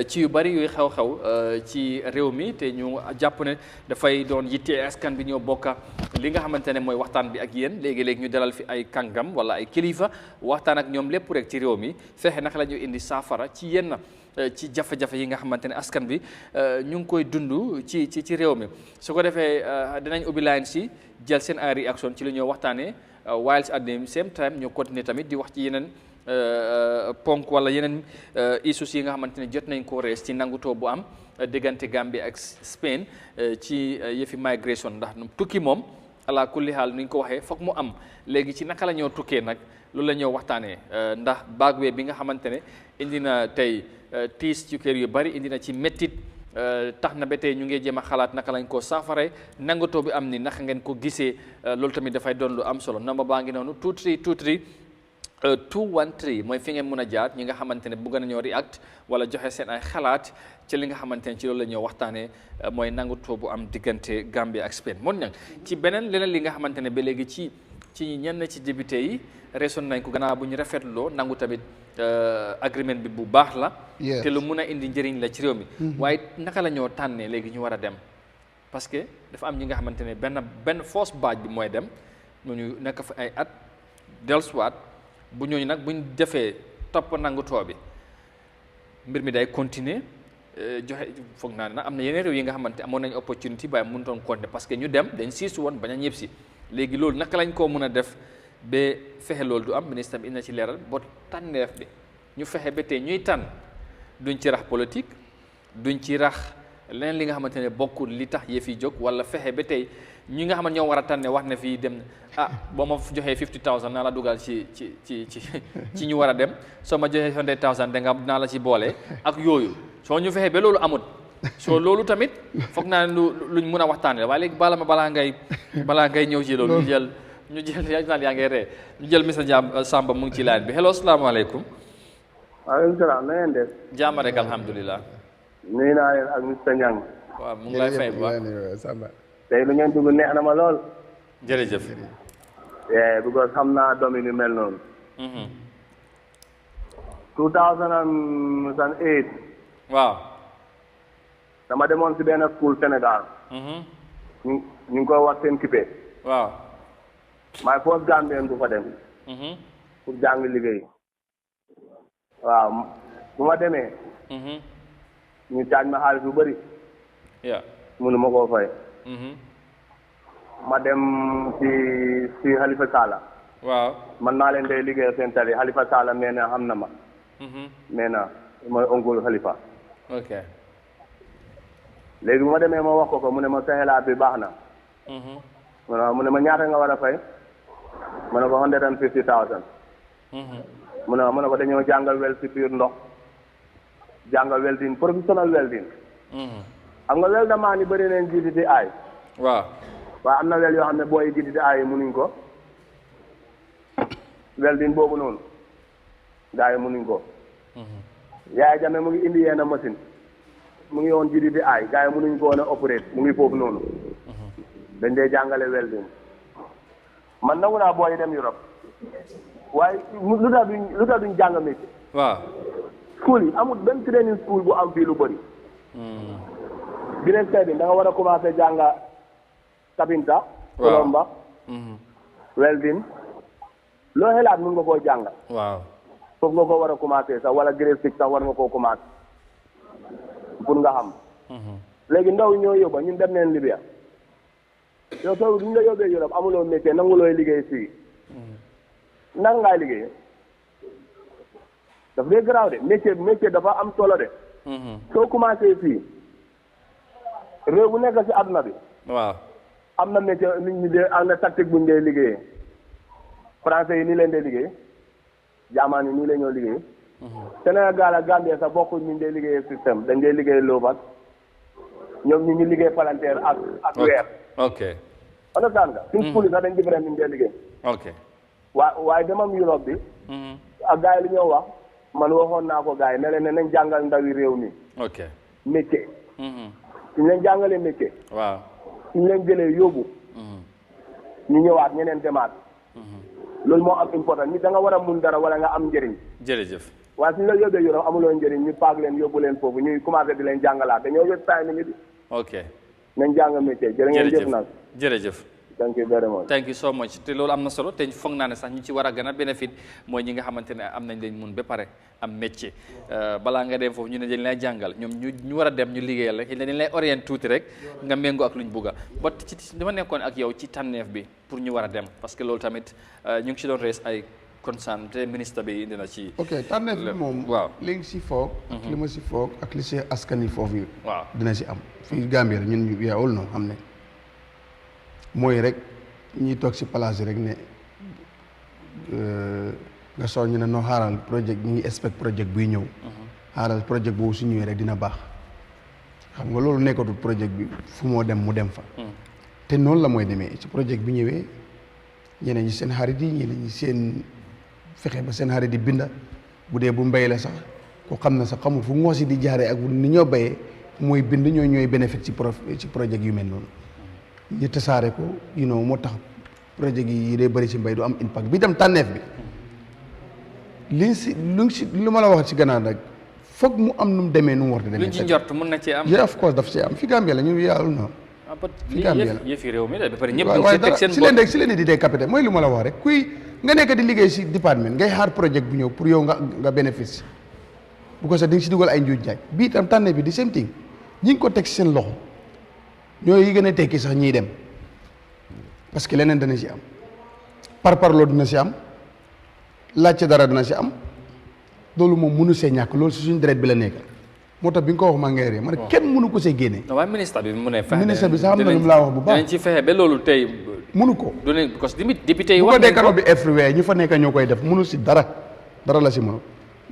ci yu bari yuy xew-xew ci réew mi te ñu jàpp ne dafay doon yittee askan bi ñoo bokka li nga xamante ne mooy waxtaan bi ak yéen léegi-léegi ñu dalal fi ay kàngam wala ay kilifa waxtaan ak ñoom lépp rek ci réew mi fexe naka la ñu indi saafara ci yenn ci jafe-jafe yi nga xamante ne askan bi ñu ngi koy dund ci réew mi su ko defee dinañ ubbi line si jël seen ay réaction ci li ñoo waxtaanee while at the same time ñu continuer tamit di wax ci yeneen ponk wala yeneen issues yi nga xamante ne jot nañ koo rees ci nangutoo bu am diggante Gambie ak Spain ci yëfi migration ndax tukki moom ala kulli xaal ni ñu ko waxee foog mu am léegi ci naka la ñoo tukkee nag loolu la ñoo waxtaanee ndax bagwe bi nga xamante ne indi na tey tiis ci kër yu bari indi na ci méttit tax na ba tey ñu ngi jéem a xalaat naka lañ ko saafara nangutoo bi am ni naka ngeen ko gisee loolu tamit dafay doon lu am solo number baa ngi noonu 2323 213 mooy fi ngeen mën a jaar ñi nga xamante ne bëgg nañoo react wala joxe seen ay xalaat ci li nga xamante ne ci loolu la ñoo waxtaanee mooy nangutoo bu am diggante Gambia ak Spain moon ñang ci beneen leneen li nga xamante ne ba léegi ci ñenn ci député yi reesoon nañ ko gannaaw bu ñu rafetloo nangu tamit agreement bi bu baax la te lu mun a indi njëriñ la ci réew mi waaye naka la ñoo tànnee léegi ñu war a dem parce que dafa am ñi nga xamante ne benn force baaj bi mooy dem ñooñu nekk fa ay at dellusiwaat bu ñooñu nag buñ defee topp nangutoo bi mbir mi day continuer joxe foog naa ne nag am na yeneen réew yi nga xamante amoon nañ opportunité waaye mënutoon continuer parce que ñu dem dañ siisu woon bañ a ñëpp si léegi loolu naka lañ koo mën a def ba fexe loolu du am ministre bi ina ci leeral boo tànneef bi ñu fexe ba tey ñuy tànn duñ ci rax politique duñ ci rax leneen li nga xamante ne bokkul li tax yëf yi jóg wala fexe ba tey ñi nga xamante ñoo war a tànne wax ne fii dem boo ma joxee 50,000 naa la dugal ci ñu war a dem soo ma joxee 100,000 dinaa la ci boole ak yooyu soo ñu fexe ba loolu amut soo loolu tamit foog naa ne luñ mun a waxtaanee waaye léegi balaa ngay ñëw ci loolu ñu jël yaa ngay ree ñu jël Mr Samba mu ngi ci line bi hello asalaamaaleykum. waaleykum salaam na ngeen def. jàmm rek alhamdulilah. nuyu naa leen ak Mr Niang. waaw mu ngi lay fay bu baax tey lu ngeen dugg neex na ma lool. jërëjëf. Yeah, because xam naa doom yi ñu mel noonu. 2008. waaw. dama demoon si benn school Sénégal. ñu ngi koy wax seen kippe. waaw. my first Gambien bu fa dem. pour jàng liggéey. waaw bu ma demee. ñu caaj ma xaalis bu bëri. mënu ma koo fay. ma dem si Halifa Sallah. waaw. man naa leen day liggéeyal seen tali Halifa Sallah nee na xam na ma. nee na mooy oncle Halifa. ok. léegi bu ma demee ma wax ko mu ne ma sa xelaat bi baax na. mu ne ma ñaata nga war a fay. mu ne ko 150,000. mu ne ko dañoo jàngal wel si biir ndox. jàngal welding professional welding. xam nga wel damaa ni bëri nañ jiiti di aay. waaw. waaye am na wel yoo xam ne booy jiiti di aay yi munuñ ko. welding boobu noonu. gaa yi munuñ ko. Yahya Jammeh mu ngi indi yenn machine. mu ngi woon jiiti di aay gaa yi munuñ ko woon a operate mu ngi foofu noonu. dañ dee jàngale welding. man nangu naa booy dem Europe. waaye lu tax duñ jàng métier. waaw. school yi amul benn training school bu am fii lu bëri. bi leen seetlu da nga war a commencé jànga kapinta. plomba. welding. loo xelaat mun nga koo jàng. waaw. foofu nga ko war a commencé sax wala grade 6 sax war nga koo commencé. pour nga xam. léegi ndaw ñoo yóbba ñun dem neen Libya. yow soo duñ la yóbbee Europe amuloo métier nangulooy liggéey fii. naka ngaay liggéey. daf dee garaaw de métier dafa am solo de. soo commencé fii réew bu nekk si àdduna bi. waaw. am na métier nit ñi de am na tactique bu ñu dee liggéeyee. français yi nii leen dee liggéey. jaamaan yi nii la ñoo liggéey. Sénégal ak Gambie sax bokkuñ ñu dee liggéeyee système dañ dee liggéey loobat. ñoom ñu ngi liggéey palanteer ak weer. ok. understand nga. suñ school yi sax dañ différent ñu dee liggéey. ok. waaye demam Europe bi. ak gars yi li ñoo wax. man waxoon naa ko gars yi ne leen ne nañ jàngal ndawi réew mi. ok. métier. suñ leen jàngalee métier. waaw. suñ leen jëlee yóbbu. ñu ñëwaat ñeneen demaat. loolu moo am important nit da nga war a mun dara wala nga am njëriñ. jërëjëf. waaye suñ la yóbbee Europe amuloo njëriñ ñu paag leen yóbbu leen foofu ñuy commencé di leen jàngalaat dañoo wét saa nit ñi. ok. nañ jàng métier jërë ngeen jëf nag. jërëjëf. thank you very much. thank you so much te loolu am na solo te foog naa ne sax ñu ci war a gën a bénéfice mooy ñi nga xamante ne am nañ lañ mun ba pare am métier balaa nga dem foofu ñu ne dañ lay jàngal ñoom ñu war a dem ñu liggéeyal rek dañ lay orienté tuuti rek nga méngoo ak luñ bugg a ba ci dama nekkoon ak yow ci tànneef bi pour ñu war a dem parce que loolu tamit ñu ngi ci doon rees ay concern te ministre bi indi na ci. ok tànneef bi moom. waaw li nga si foog. ak li ma si foog ak li si askan wi foofu yi. waaw dina si am fii Gambie la ñun ñu yaawul noonu xam ne mooy rek. ñuy toog si place yi rek ne nga soog ñu ne noo xaaral projet ñu ngi expect projet buy ñëw. xaaral projet boobu su ñëwee rek dina baax. xam nga loolu nekkatul projet bi fu moo dem mu dem fa. te noonu la mooy demee ci projet bi ñëwee ñeneen ñi seen xarit yi ñeneen ñi seen fexe ba seen xarit yi binda bu dee bu mbéy la sax ko xam na sax xamul fu ngoo si di jaaree ak ni ñoo béyee mooy bind ñooy bénéfice ci projet yu mel noonu. ñu tasaare ko moo tax projet yi day bëri si mbay du am impact bi tam tànneef bi lu ma la wax ci gannaaw rek foog mu am nu mu demee nu mu war a demee. luñ ci njort mun na cee am. of course daf cee am fi Gambie la ñu yàlla na. fi Gambie la yëfi réew mi de ba pare ñëpp waaye dara si leen di dee capitaine mooy lu ma la wax rek kuy nga nekk di liggéey si département ngay xaar projet bu ñëw pour yow nga bénéfice bu ko sax di nga si dugal ay njuuj njaaj bii tam tànneef bi di same thing ñi ngi ko teg si seen loxo. ñooy yi gën a tekki sax ñiy dem parce que leneen dana si am parparloo dina si am laajte dara dina si am loolu moom mënu see ñàkk loolu si suñu deret bi la nekk moo tax bi nga ko wax maa ngi ree ma ne kenn mënu ko see génne. waaye ministre bi mu ne fexe ministre bi sax am na lu mu laa wax bu baax dinañ ci fexe ba loolu tey. mënu ko du ne parce que député yi bu wax ko décaro bi everywhere ñu fa nekk ñoo koy def mënu si dara la si mënu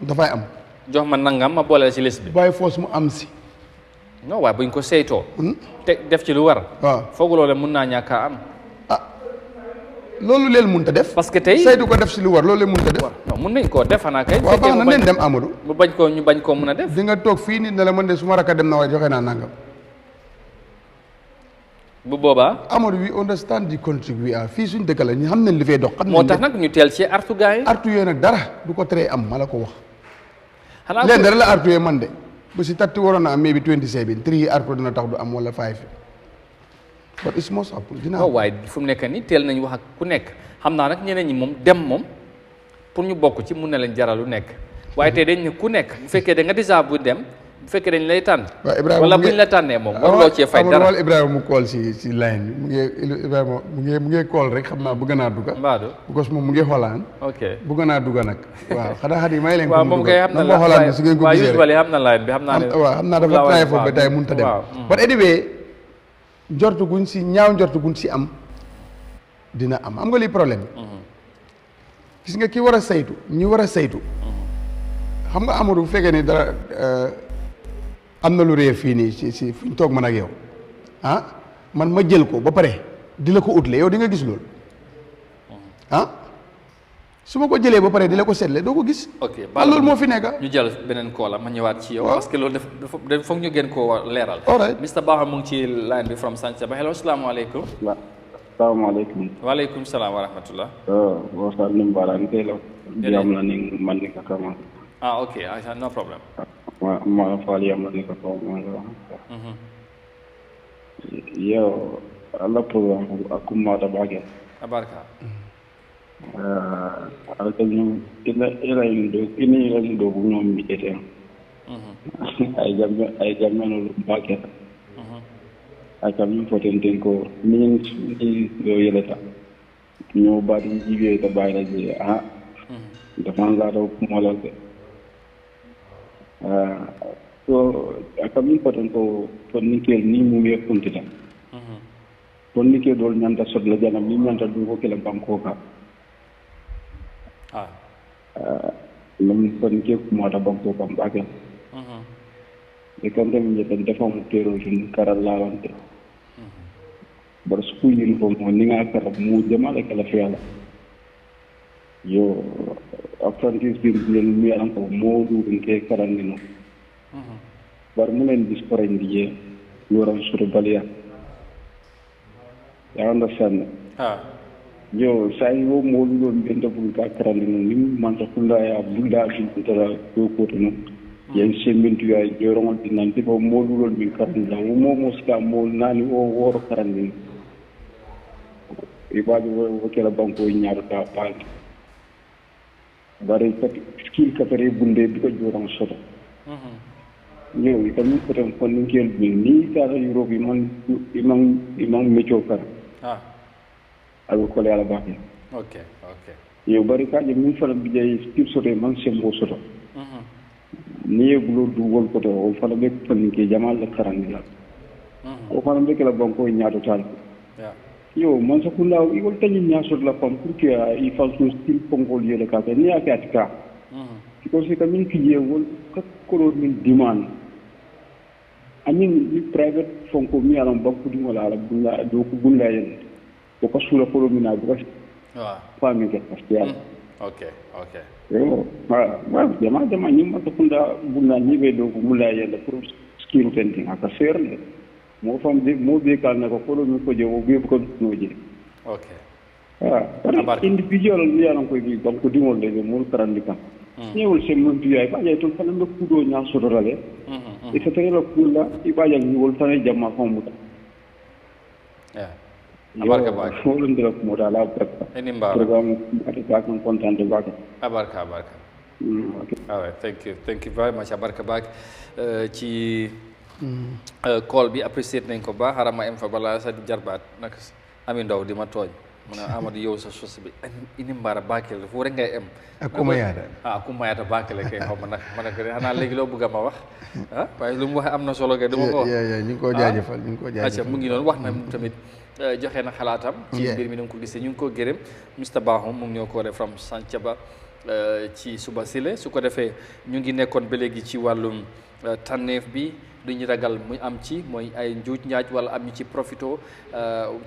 dafay am. jox ma nangam ma boole si liste bi. bàyyi foos mu am si. non waaye buñ ko saytoo. te def ci lu war. waaw foog loolu mun naa ñàkk a am. loolu leen mënut a def. parce que tey saytu ko def si lu war loolu leen mënut a def. non mun nañ koo def xanaa kay. waaw baax na neen dem Amadou. mu bañ koo ñu bañ koo mun a def. di nga toog fii nit ne la man de su ma rakk dem na waaye joxe naa nangam bu boobaa Amadou we understand the country we are fii suñ dëkk la ñu xam nañ li fay dox xam moo tax nag ñu teel ci artu gars yi artu yooyu nag dara du ko teree am ma la ko wax xanaa leen dara la artu yooyu man de bu si tatti waroon na am maybe 27 3 artu dina tax du am wala 5 but it's most up dina waaye fu mu nekk nii teel nañ wax ak ku nekk xam naa nag ñeneen ñi moom dem moom pour ñu bokk ci mun na leen jaral lu nekk waaye tey dañ ne ku nekk bu fekkee da nga déjà bu dem bu fekkee dañ lay tànn wala buñ la tànnee moom waruloo cee fay dara wala Ibrahima mu call si line bi mu ngi call rek xam naa bëgg naa dugga because moom mu ngi xoolaan bëgg naa dugga nag waaw xanaa xat yi may leen ko moom kay xam na la xoolaan bi su ngeen ko gisee usually xam na line bi xam naa ne waaw xam naa dafa try foofu ba tey mënut a dem but anyway njortu guñ si ñaaw njortu guñ si am dina am nga lii problème gis nga ki war a saytu ñi war a saytu xam nga Amadou bu fekkee ni dara am na lu réer fii nii si fu ñu toog man ak yow man ma jël ko ba pare di la ko utle yow di nga gis loolu su ma ko jëlee ba pare di la ko seetle doo ko gis. ok loolu moo fi nekk. ñu jël beneen koola ma ñëwaat ci yow. parce que loolu dafa foog ñu gën koo leeral. all right Mr Baha mu ngi ci line bi from Santhiaba hello salaamaaleykum. salaamaaleykum. waaleykum salaam wa rahmatullah. Wasan Limbaran kelo. Diam na ning man ni kakama. Ok, no problem. Ma fali am na ni kakama. Yo, ala program aku ma da bagel. Abarka. Alkalum ila indo bu ñom mi tété. Ay jamme no bagel. Aka min foten ko min ni do yelata ñoo baadi jibe ta bayla ji dafa la do molal de so aka min foten ko ni kel ni mu me kuntita ni ke dol ñanta sot la janam ni ñanta du ko kala banko ka lam kon ke mo ta banko kam bagal e kan dem je tan defa mu tero fin karal lawante bar school uniform mo ni nga karab mu jamale kala fiala yo apprentice bi len mi am ko mo du ke karal ni no bar mu len disporen diye yoram suru balia ya understand yo sai wo mo lu don benda bu ka karal ni ni man ta kula ya bulda bi tara ko ko to no yen semintu ya yoron dinan ti ko mo lu don bi karal la mo mo ska mo nani o woro karal ni ibaji wo kela banko ñaar ta paal bari skill kapere bunde bi ko joram soto ñew itam ko tam kon ni ngel bi ni ta Europe imam mecho kar alu ko ala baax ok yow bari ka je min fala bi jey skill soto man sembo soto ni yegulo du wol ko to o fala be ko ni ke jamal la karandi la o fala be kala banko ñaar tal yo man sa kula igol tanyi nyasor la pam pour que il faut son style pongol yele ka ni akatika because ka min kiye wol ka ko min demand amin ni private fonko mi alam bakku di wala ala bulla do ko bulla yen ko sura ko min na bu fa mi ke pastial ok yo ma jama ni ma to kunda bulla ni be do ko bulla yen pour skill tenting aka ferne mo fam de mo be kal na ko mi ko je o be ko no je individual ni yaran ko bi donc dimol de mo tarandi kan ñewul sem mo biay ba jay ton fana ko do nya so dorale e fa tere la kula i ba jang ni wol fana jamma famu abarka ba ko lu ndira ko dala barka eni mba program ati ka kon content ba abarka all right thank you very much abarka ba ci call bi apprécié nañ ko ba harama em fa bala sa jarbaat nak ami ndaw di ma tooñ mu ne Amadou yow sa sos bi ini mbara bakele fu rek ngay em akuma yaata bakele kay xaw ma nag ma ne ko xanaa léegi loo bëgg a ma wax waaye lu mu wax am na solo kay dama ko wax ñu ngi koo jaajëfal mu ngi noonu wax na tamit joxe na xalaatam ci mbir mi nu ko gisee ñu ngi ko gërëm Mr Bahum mu ngi ñoo ko def from Santhiaba ci suba sile su ko defee ñu ngi nekkoon ba léegi ci wàllum tànneef bi duñu ragal muy am ci mooy ay njuuj njaaj wala am ñu ci profito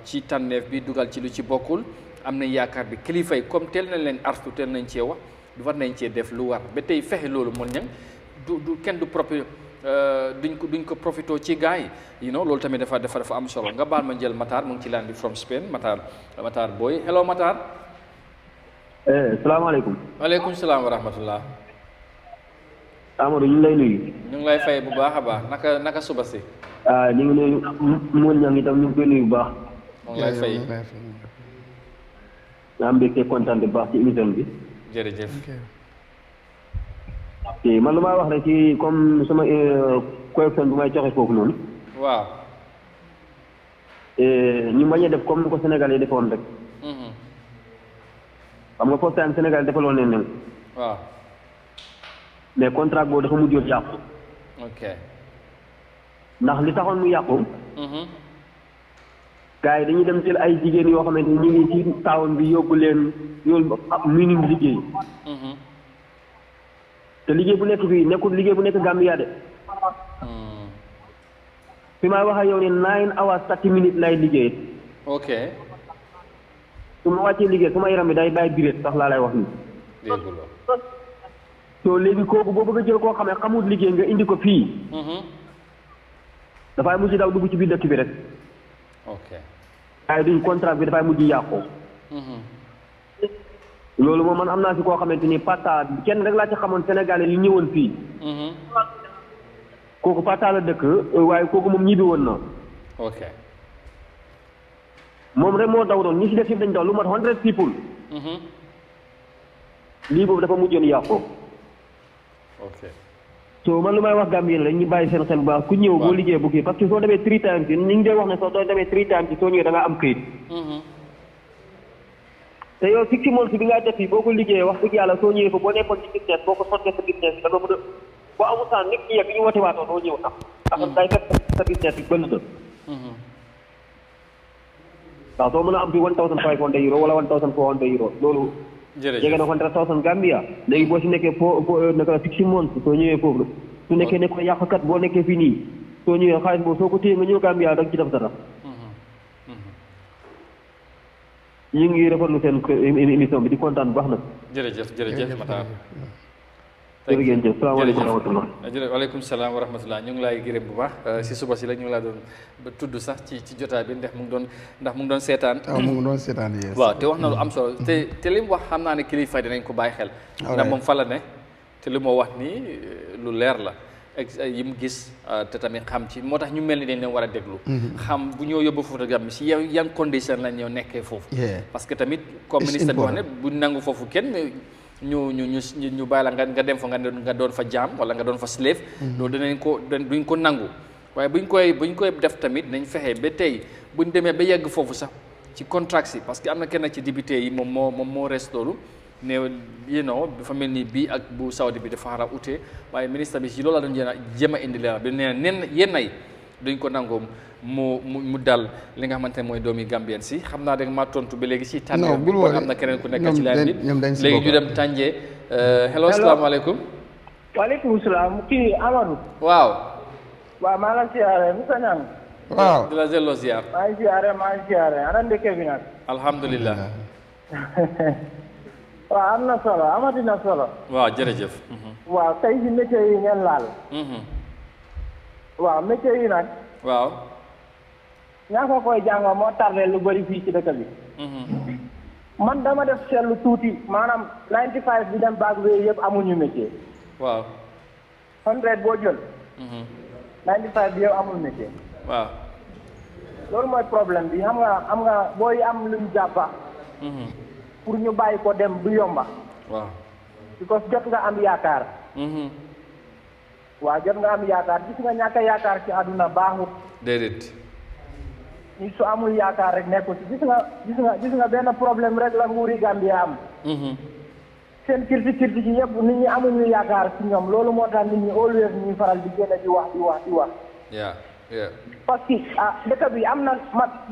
ci tànneef bi dugal ci lu ci bokkul am nañ yaakaar bi kilifa yi comme teel nañ leen artu teel nañ cee wax du war nañ cee def lu war ba tey fexe loolu moom ñang du kenn du duñ ko profito ci gars yi loolu tamit dafa am solo nga baal ma jël Matar mu ngi ci laan bi from Spain Matar boy hello Matar. salaamaaleykum. waaleykum salaam wa rahmatullah. Amadou ñu ngi lay nuyu. ñu ngi lay fay bu baax a baax naka suba si. ñu ngi nuyu Moon ñang itam ñu ngi koy nuyu bu baax. ñu ngi lay fay. maa am mbégte kontaan bu baax ci émission bi. jërëjëf. te man lu may wax rek ci comme sama correction bu may joxe foofu noonu. waaw. ñu bañ a def comme ni ko Sénégal yi defoon rek. xam nga first time Sénégal defaloon nañ leen. waaw. mais contrat boobu dafa mujjoon yàqu. ok. ndax li taxoon mu yàqu. gars yi dañuy dem jël ay jigéen yoo xamante ni ñu ngi ci town bi yóbbu leen yoolu minimum liggéey. te liggéey bu nekk fii nekkul liggéey bu nekk Gambia de. fi may wax ak yow ne 9 hours 30 minutes lay liggéey. ok. su ma wàccee liggéey sama yaram bi day bàyyi biret sax laa lay wax nii. dégguloo. soo léegi kooku boo bëgg a jël koo xam ne xamul liggéey nga indi ko fii. dafay mujj daw dugg ci biir dëkk bi rek. ok. waaye duñ contrat bi dafay mujj yàqu. loolu moom man am naa si koo xamante ni pata kenn rek laa ci xamoon Sénégalais yi ñëwoon fii. kooku pata la dëkk waaye kooku moom ñibbi woon na. ok. moom rek moo daw doon ñi si def yëpp dañ daw lu mat 100 people. lii boobu dafa mujjoon yàqu. ok. so man lu may wax Gambien rek ñu bàyyi seen xel bu baax ku ñëw boo liggéey bu kii parce que soo demee 3 times yi ñu ngi dee wax ne soo demee 3 times yi soo ñëwee da nga am këyit. te yow 6 months bi nga def fii boo ko liggéeyee wax dëgg yàlla soo ñëwee fa boo nekkoon ci business boo ko sottee sa business da nga mën a boo amul temps nit ñi yegg ñu woote waatoo doo ñëw sax. ndax day fekk sa business bi bënn na. waaw soo mën a am fi 1,500 euro wala 1,400 euro loolu. jege na 100,000 Gambia. léegi boo si nekkee naka 6 months soo ñëwee foofu su nekkee nekk yàqkat boo nekkee fii nii soo ñëwee xaalis boobu soo ko téye nga ñëw Gambia da nga ci def dara. ñu ngi rafetlu seen émission bi di kontaan bu baax nag. jërëjëf Matar. jërëjëf salaamaaleykum wa rahmatulah. waaleykum salaam wa rahmatulah ñu ngi lay gërëm bu baax si suba si la ñu ngi laa doon tudd sax ci jotaay bi ndax mu ngi doon seetaan. mu ngi doon seetaan yes. waaw te wax na lu am solo te li mu wax xam naa ne kilifa dinañ ko bàyyi xel. ndax moom fa la ne te li moo wax nii lu leer la. yi mu gis te tamit xam ci moo tax ñu mel ni dañ leen war a déglu. xam bu ñoo yóbbu foofu Gambie si yan condition la ñoo nekkee foofu. parce que tamit comme ministre bi wax ne bu nangu foofu kenn ñu bàyyi la nga dem fa nga doon fa jaam wala nga doon fa slave. loolu duñ ko nangu waaye buñ koy def tamit nañ fexe ba tey buñ demee ba yegg foofu sax ci contrat si parce que am na kenn ci député yi moom moo res loolu. ne dafa mel ni bii ak bu Saudi bi dafa xara ute waaye ministre bi si loolu la doon jéem a indi leeral bi nee na yenn ay duñ ko nangoo mu dal li nga xamante ne mooy doomi Gambien si xam naa da nga maa tontu ba léegi si tànneef bi kon am na keneen ku nekk ci line bi léegi ñu dem tànjee hello asalaamaaleykum. waaleykum salaam kii Amadou. waaw maa la siyaare Moussa Niang. waaw di la delloo ziar. maa ngi siyaare ana ndeke bi nag. alhamdulilah. waaw am na solo amati na solo. waaw jërëjëf. waaw tey ci métier yi ngeen laal. waaw métier yi nag. waaw. ñaaka koy jàng moo tardé lu bëri fii ci dëkk bi. man dama def seetlu tuuti maanaam 95 bi dem baag wéy yëpp amuñu métier. waaw. 100 boo jël. 95 bi yëpp amul métier. waaw. loolu mooy problème bi xam nga booy am luñ jàppa pour ñu bàyyi ko dem du yomba. waaw. because jot nga am yaakaar. waaw jot nga am yaakaar gis nga ñàkk yaakaar ci àdduna baaxut. déedéet. ni su amul yaakaar rek nekkul ci gis nga benn problème rek la nguuri Gambia am. seen kirti ci yëpp nit ñi amuñu yaakaar ci ñoom loolu moo tax nit ñi always ñuy faral di génn di wax. parce que dëkk bi am na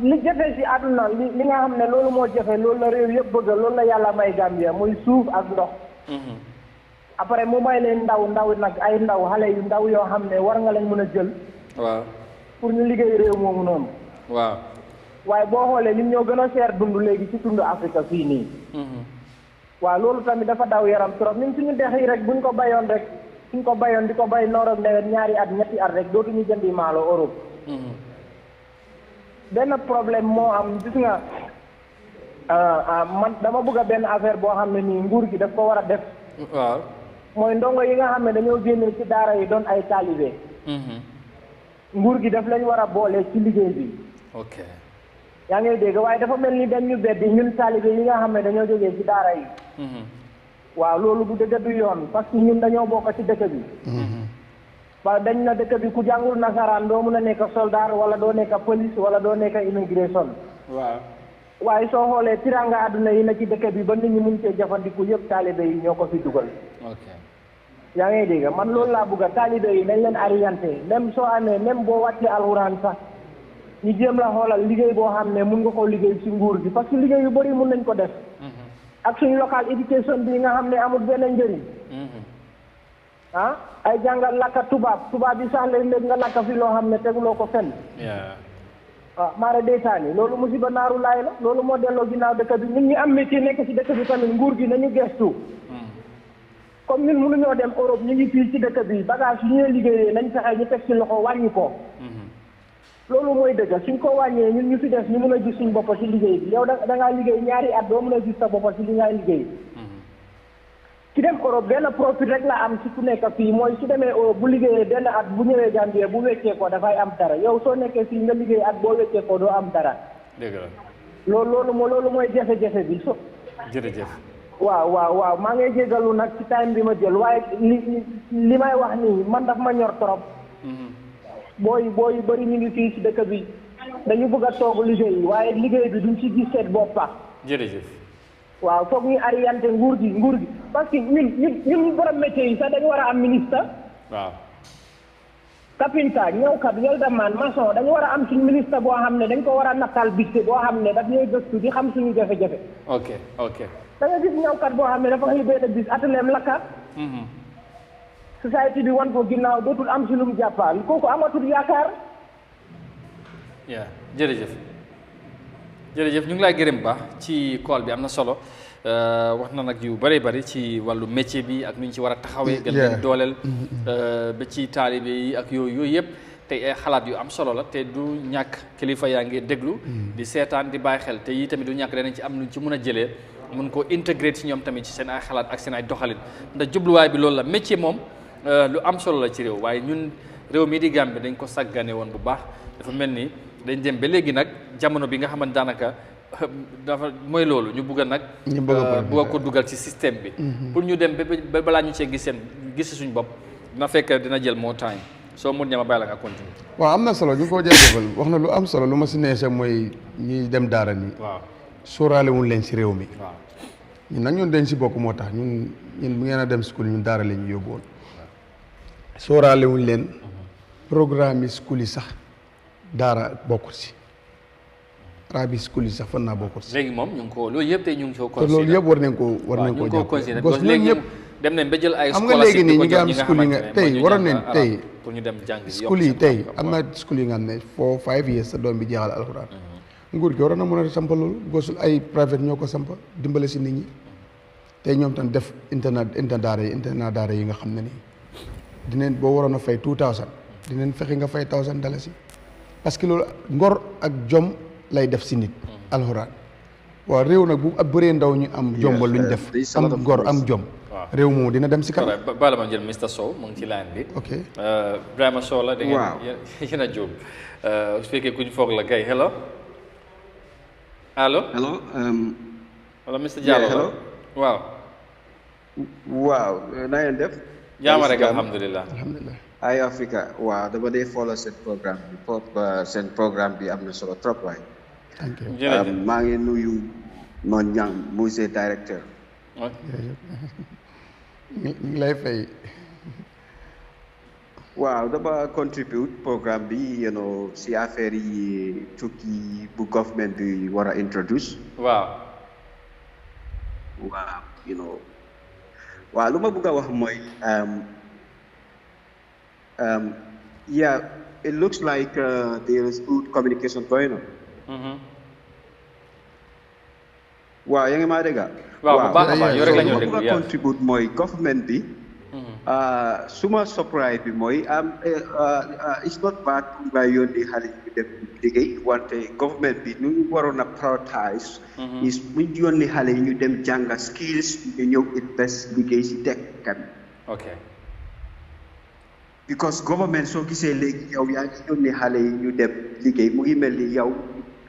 li jafe si àdduna li nga xam ne loolu moo jafe loolu la réew yëpp bëgg loolu la yàlla may Gambia muy suuf ak ndox. après mu may leen ndaw nag ay ndaw xale yu ndaw yoo xam ne war nga leen mën a jël. waaw. pour ñu liggéey réew moomu noonu. waaw. waaye boo xoolee nit ñoo gën a seer dund léegi ci tund Afrique fii nii. waaw loolu tamit dafa daw yaram trop ñun suñu dex yi rek buñ ko bayoon rek suñ ko bayoon di ko bay noor ak nawet ñaari at ñetti at rek dootuñu jëndi maalo Europe. benn problème moo am gis nga man dama bëgg a benn affaire boo xam ne nii nguur gi daf ko war a def. waaw mooy ndongo yi nga xam ne dañoo génne ci daara yi doon ay taalibe. nguur gi daf lañ war a boole ci liggéey bi. ok yaa ngi dégg waaye dafa mel ni dañ ñu beddi ñun taalibe yi nga xam ne dañoo jógee ci daara yi. waaw loolu du dëgg du yoon parce que ñun dañoo bokk ci dëkk bi. waaw dañ na dëkk bi ku jàngul nasaraan doo mun a nekk soldat wala doo nekk police wala doo nekk immigration. waaw waaye soo xoolee tiranga àdduna yi na ci dëkk bi ba nit ñi mun cee jëfandiku yëpp taalibe yi ñoo ko fi dugal. ok yaa ngi dégg man loolu laa bëgg a taalibe yi nañ leen orienté même soo amee même boo wàccee alxuraan sax ñu jéem la xoolal liggéey boo xam ne mun nga koo liggéey ci nguur gi parce que liggéey yu bëri mun nañ ko def. ak suñu local education bi nga xam ne amul benn njëriñ. ay jàngal lakka tubaab bi sax léeg-léeg nga lakka fi loo xam ne teguloo ko fenn. maara deytaani loolu musiba naaru laay la loolu moo delloo ginnaaw dëkk bi ñun ñi am métier nekk ci dëkk bi tamit nguur gi nañu gestu. comme ñun mënuñoo dem Europe ñu ngi fii ci dëkk bi bagage yu ñuy liggéeyee nañ fexe ñu teg ci loxo wàññi ko. loolu mooy dëgg suñ ko wàññee ñun ñu fi des ñu mën a gis suñ bopp ci liggéey bi yow da ngaa liggéey ñaari at doo mën a gis sa bopp ci li ngay liggéey. ci dem Europe benn profit rek la am ci ku nekk fii mooy su demee Europe bu liggéeyee benn at bu ñëwee Gambie bu weccee ko dafay am dara yow soo nekkee fii nga liggéey at boo weccee ko doo am dara. dëgg la. loolu mooy jafe-jafe bi so. jërëjëf. waaw maa ngi jégalu nag ci time bi ma jël waaye li may wax nii man daf ma ñor trop. booy bëri ñu ngi fii ci dëkk bi dañu bëgg a toog liggéey waaye liggéey bi duñ ci gis seet boppa. jërëjëf. waaw foog ñu orienté nguur gi parce que ñun borom métier yi sax dañu war a am ministre. waaw. kapinta ñëwkat weldaman maçon dañu war a am suñu ministre boo xam ne dañ ko war a nattal biste boo xam ne daf ñuy gëstu di xam suñu jafe-jafe. ok. da nga gis ñëwkat boo xam ne dafa xëy benn bis atelier lakka. société bi wan ko ginnaaw dootul am si lu mu jàppal kooku amatul yaakaar. jërëjëf ñu ngi lay gërëm baax ci call bi am na solo wax na nag yu bëri ci wàllu métier bi ak nu ñu ci war a taxawee. gën leen dooleel. ba ci taalibe yi ak yooyu yëpp tey ay xalaat yu am solo la te du ñàkk kilifa yaa ngi déglu. di seetaan di bàyyi xel te yi tamit du ñàkk danañ ci am luñ ci mën a jëlee mun koo intégré ci ñoom tamit ci seen ay xalaat ak seen ay doxalin ndax jubluwaay bi loolu la métier moom lu am solo la ci réew waaye ñun réew mii di Gambie dañ ko saggane woon bu baax dafa mel ni dañ dem ba léegi nag jamono bi nga xamante daanaka dafa mooy loolu ñu bugg a nag bugg a ko dugal ci système bi pour ñu dem ba balaa ñu cee gis suñu bopp dina fekk dina jël moo time soo mun ñama bàyyi la nga continue. waaw am na solo ñu ko jaajëfal wax na lu am solo lu ma si neesee mooy ñi dem daara nii. waaw sóoraale wuñ leen si réew mi. waaw ñun nag ñun dañ si bokk moo tax ñun bu ngeen a dem school ñun daara la ñu yóbbu woon sóoraale wuñ leen programme yi school yi sax daara bokkul si rabi school yi sax fan naa bokkul si. léegi moom ñu ngi ko loolu yëpp tey ñu ngi ko considéré te loolu yëpp war nañ koo considéré parce que léegi dem nañ ba jël ay am nga léegi nii ñi nga am school yi nga tey waroon nañ tey pour ñu dem jàng school yi tey am na school yi nga xam ne 4-5 years sa doom bi jeexal alxuraan nguur gi waroon na mën a sampa loolu gosul ay private ñoo ko sampa dimbale si nit ñi tey ñoom tam def internat daara yi nga xam ne nii dinañ boo waroon a fay 2000 dinañ fexe nga fay $1000 parce que loolu ngor ak jom lay def si nit alxuraan waaw réew nag bu ab bëree ndaw ñu am jombal luñ def am ngor am jom réew moomu dina dem si kanam. bala ma jël Mr Sow mu ngi ci line bi. ok Brahima Sow la. da ngeen yéen a jóg su fekkee kuñ foog la kay hello. allo. wala Mr Diallo la waaw. waaw na ngeen def. jaama rek alhamdulilah. Eyeafrica waaw dama dee follow seen programme bi seen programme bi am na solo trop waay. maa ngi nuyu noon ñang monsieur directeur. ñu ngi lay fay. waaw dama contribute programme bi si affaire yi tukki bu government bi war a introduce. waaw lu ma bëgg a wax mooy yeah, it looks like there is good communication going on. Waaw yaa ngi maa dégg. waaw bu baax a baax yow rek la ñu déglu contribute mooy government bi suma surprise bi mooy it's not bad nga yónni xale ñu dem liggéey wante government bi nu ñu waroon a prioritize is bu ñu yónni xale yi ñu dem jànga skills ñu ñëw invest liggéey si dëkk bi. Okay. Because government soo gisee léegi yow yaa ngi yónni xale yi ñu dem liggéey mu ngi mel ni yow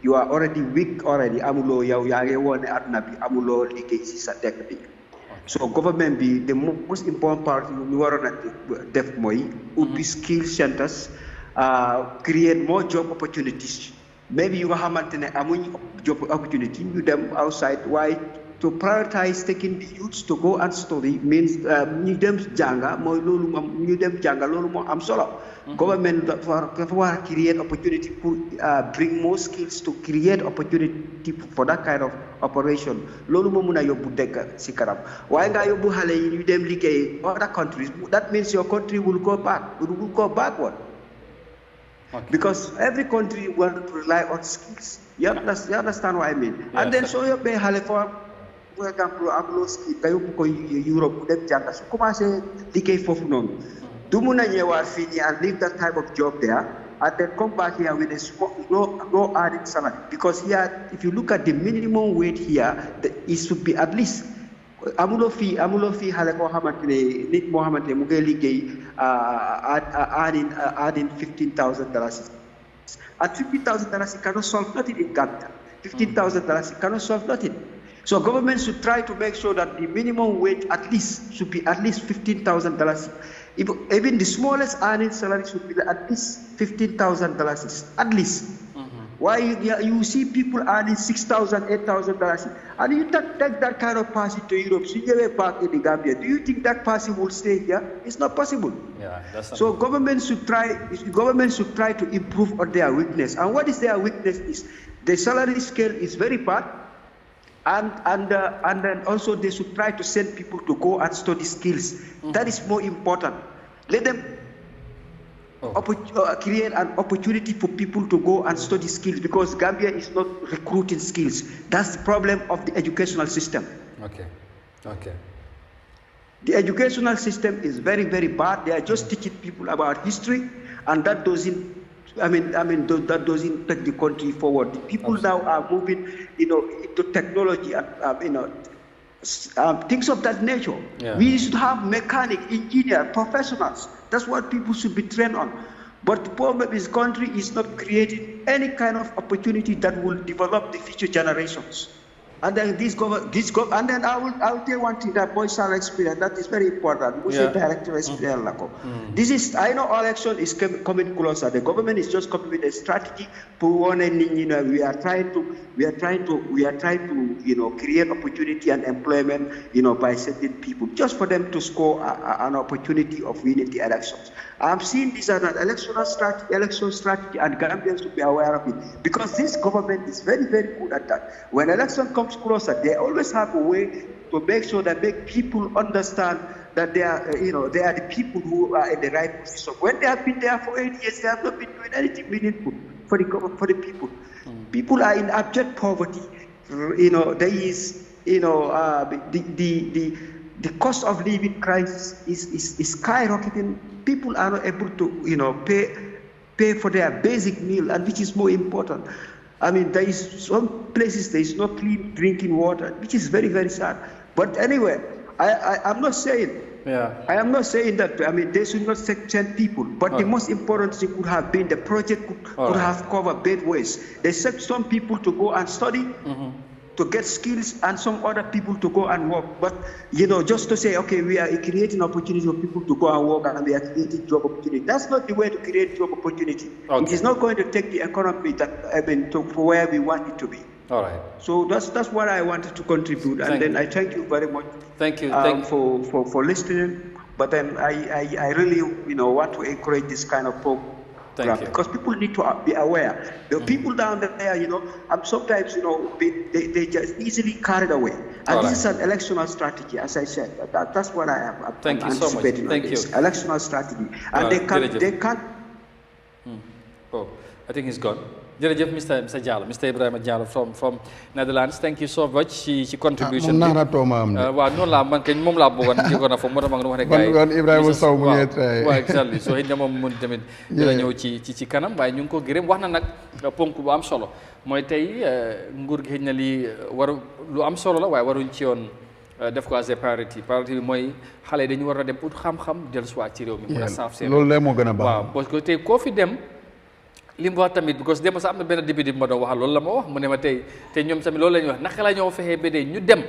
you are already weak already amuloo yow yaa ngi woone àdduna bi amuloo liggéey si sa dëkk bi. So government bi the most important part ñu waroon a def mooy ubbi skill centers create more job opportunities maybe yu nga xamante ne amuñ job opportunity ñu dem outside waaye to prioritize taking the youths to go and study means ñu dem jànga mooy loolu moom ñu dem jànga loolu moo am solo. Government dafa war a create opportunity pour bring more skills to create opportunity for that kind of operation loolu moo mun a yóbbu dëkk si kanam waaye nga yóbbu xale yi ñu dem liggéey other countries that means your country will go backward. Okay. Because every country will rely on skills. You understand what I mean? Yeah, and then so you pay xale for example amuloo skill nga yóbbu ko Europe mu dem jàng su commencé liggéey foofu noonu du mun a ñëwaat fii nii and leave that type of job there and then come back here with a small no added salary because here if you look at the minimum wage here it should be at least amuloo fii xale koo xamante ne nit moo xamante ne mu ngi liggéey adding $15,000 and $15,000 cannot solve nothing in Gambia. $15,000 cannot solve nothing. So government should try to make sure that the minimum wage should be at least $15,000. Even the smallest earning salary should be at least $15,000 at least. Why you see people earning $6,000, $8,000, and you take that kind of person to Europe, so you back in the Gambia. Do you think that person will stay here? It's not possible. Yeah, that's so government should try to improve on their weakness. And what is their weakness is the salary scale is very bad, and then also they should try to send people to go and study skills. That is more important. Let them create an opportunity for people to go and study skills because Gambia is not recruiting skills. That's the problem of the educational system. Okay. The educational system is very, very bad. They are just teaching people about history, and that doesn't. That doesn't take the country forward. The people now are moving, into technology and things of that nature. Yeah. We should have mechanic, engineer, professionals. That's what people should be trained on. But the problem is country is not creating any kind of opportunity that will develop the future generations. And then and then I will tell you one thing that boys shall experience that is very important. We say director experience. This is, I know election is coming closer. The government is just coming with a strategy for one and we are trying to create opportunity and employment by sending people just for them to score an opportunity of winning the elections. I'm seeing this as an election strategy, and Gambians should be aware of it because this government is very, very good at that. When election comes closer, they always have a way to make sure that make people understand that they are the people who are in the right position. When they have been there for 8 years, they have not been doing anything meaningful for the people. People are in abject poverty. There is the cost of living crisis is skyrocketing. People are not able to pay for their basic meal, and which is more important. I mean, there is some places there is no clean drinking water, which is very, very sad. But anyway, I'm not saying. Yeah. I am not saying that. I mean, they should not send people. But the most important thing would have been the project could have covered both ways. They sent some people to go and study, to get skills, and some other people to go and work. But just to say, okay, we are creating opportunity for people to go and work, and we are creating job opportunity. That's not the way to create job opportunity. Okay. It is not going to take the economy to where we want it to be. All right. So that's what I wanted to contribute, and then I thank you very much. Thank you. For listening. But then I really want to encourage this kind of program. Because people need to be aware. The people down there, sometimes they just easily carried away. And this is an electoral strategy, as I said. That's what I am. Thank you so much. Thank you. Electoral strategy, and they can't. Oh, I think he's gone. jërëjëf Mr Diallo Mr Ibrahima Diallo from Netherlands thank you so much ci contribution moom naa tooma am waaw noonu laa man kañ moom laa bëggoon jëkkoon na foofu moo tax ma wax ne gars yi kon Ibrahima Sow mu ngi try waaw exactly so xëy na moom mun tamit dina ñëw ci kanam waaye ñu ngi ko gërëm wax na nag ponk bu am solo mooy tey nguur gi xëy na lii waru lu am solo la waaye waruñ ci yoon def ko as a priority bi mooy xale yi dañu war a dem ut xam-xam dellusiwaat ci réew mi mun a saaf seen loolu la moo gën a baax waaw parce que tey koo fi dem li mu wax tamit because dem sax am na benn député bi ma doon waxal loolu la ma wax mu ne ma tey ñoom tamit loolu la ñuy wax naka la ñoo fexee ba tey ñu dem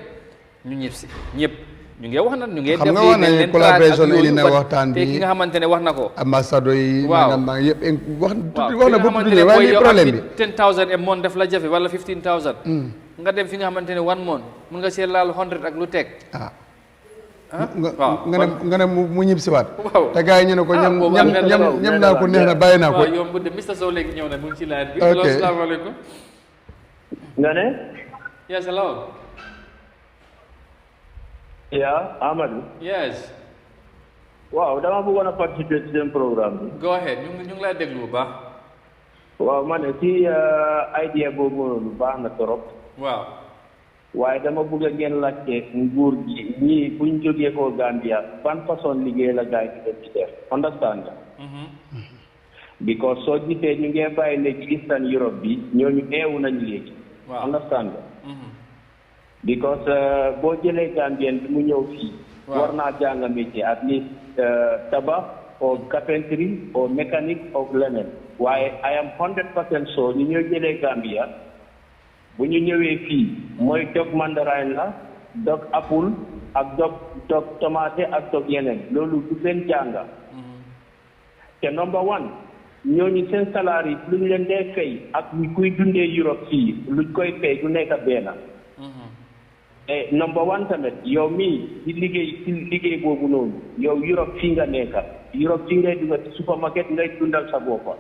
ñu ñib si ñëpp ñu ngi wax na ñu ngi def xam nga wax nañu collaboration indi na waxtaan bi te ki nga xamante ne wax na ko ambassadeur yi nangam yëpp wax na ba tudd waaye problème bi 10,000 a month def la jafe wala 15,000 nga dem fi nga xamante ne 1 month mun nga see laal 100 ak lu teg nga ne mu ñib si waat te gars yi ñu ne ko ñam naa ko neex na bàyyi naa ko waaw yomb de Mr Sow léegi ñëw na mu ngi ci laaj bi asalaamaaleykum nga ne yes hello yeah Amadou yes waaw dama bëggoon a participer ci seen programme bi go ahead ñu ngi lay déglu bu baax waaw ma ne ci idea boobu noonu baax na trop waaw waaye dama bëgg ngeen laajte nguur gi ñii buñ jógee ko Gambia ban façon liggéey la gaay di dem ci def understand nga because soo gisee ñu ngee bàyyi léegi Eastern Europe bi ñooñu eewu nañ léegi understand nga because boo jëlee Gambien bi mu ñëw fii war naa jàng métier at least tabax or carpentry or mécanique or leneen waaye I am 100% sure ñu ñoo jëlee Gambia bu ñu ñëwee fii mooy dog mandarin la dog apple ak dog tomate ak dog yeneen loolu du seen jànga te number 1 ñooñu seen salaire yi luñ leen dee fay ak ñu kuy dundee Europe fii luñ koy fay du nekk benn et number 1 tamit yow mii di liggéey boobu noonu yow Europe fii nga nekka Europe fii ngay dugga ci supermarket ngay dundal sa boppa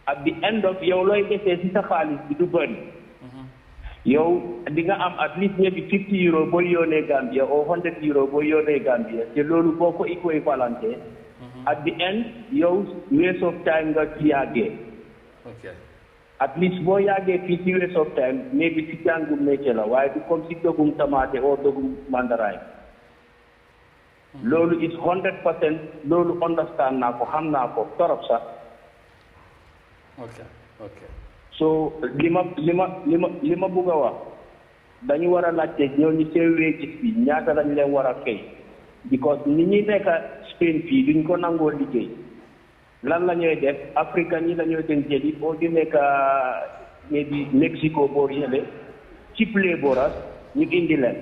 at the end of yow looy desee ci sa xaalis bi du bëri yow di nga am at least maybe 50 euro boo yónnee Gambia or 100 euro boo yónnee Gambia te loolu boo ko équivalenté at the end yow waste of time nga ci yàggee at least boo yàggee fii ci waste of time maybe ci jàngu métier la waaye du comme si dogum tomate or dogum mandarin loolu is 100% loolu understand naa ko xam naa ko torop sax so li ma bëgg a wax dañu war a laajte ñooñu seen wages bi ñaata lañ leen war a fay because ni ñuy nekk Spain fii duñ ko nangoo liggéey lan la ñuy def africain yi la ñuy dem jëli boo di nekk maybe Mexico boo yële cheap laborers ñu indi leen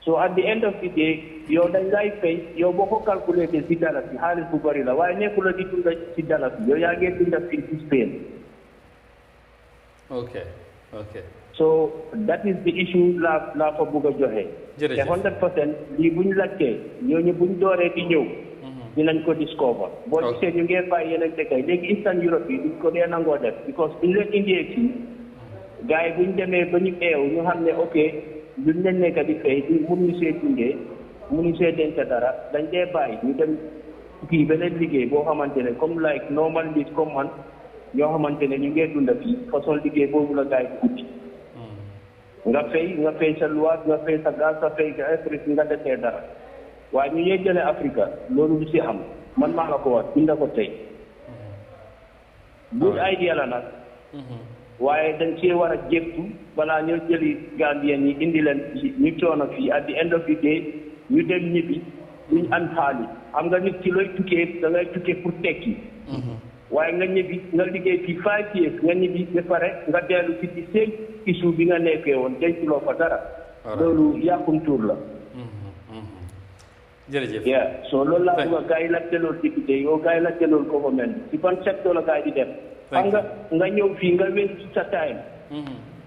so at the end of the day yow dañ lay fay yow boo ko calculé ci dalasi xaalis bu bëri la waaye nekkul la di dunda ci dalasi yow yaa ngi dunda fii ci Spain. Okay. So that is the issue la fa bëgg a joxe. jërëjëf te 100% lii bu ñu laajtee ñooñu bu ñu dooree di ñëw. dinañ ko discover. boo gisee ñu ngee bàyyi yeneen dëkk yi léegi Eastern Europe yi duñ ko dee nangoo def because bu ñu leen indee fii gars yi bu ñu demee ba ñu eew ñu xam ne ok luñ leen nekk di fay mënuñu see dundee mënuñu see denc dara dañ dee bàyyi ñu dem kii beneen liggéey boo xamante ne comme like normal nit comme man. ñoo xamante ne ñu ngee dunda fii façon liggéey boobu la gaay guddi nga fay sa luwaas nga fay sa gaz nga fay sa esprit nga defee dara waaye ñu ñuy jëlee Afrique loolu du si am man maa la ko wax binda ko tey good idea la nag waaye dañ cee war a jëftu balaa ñoo jëli Gambien yi indi leen ñu coono fii at the end of the day ñu dem ñibbi duñ am xaalis xam nga nit ki looy tukkee da ngay tukkee pour tekki waaye nga ñibbi nga liggéey fii 5 years nga ñibbi ba pare nga dellu ci di seen issue bi nga nekkee woon denculoo fa dara loolu yàqum tuur la jërëjëf so loolu laa bëgg gars yi laajte loolu député yow gars yi laajte loolu government ci ban secteur la gars yi di def xam nga ñëw fii nga wér ci sa time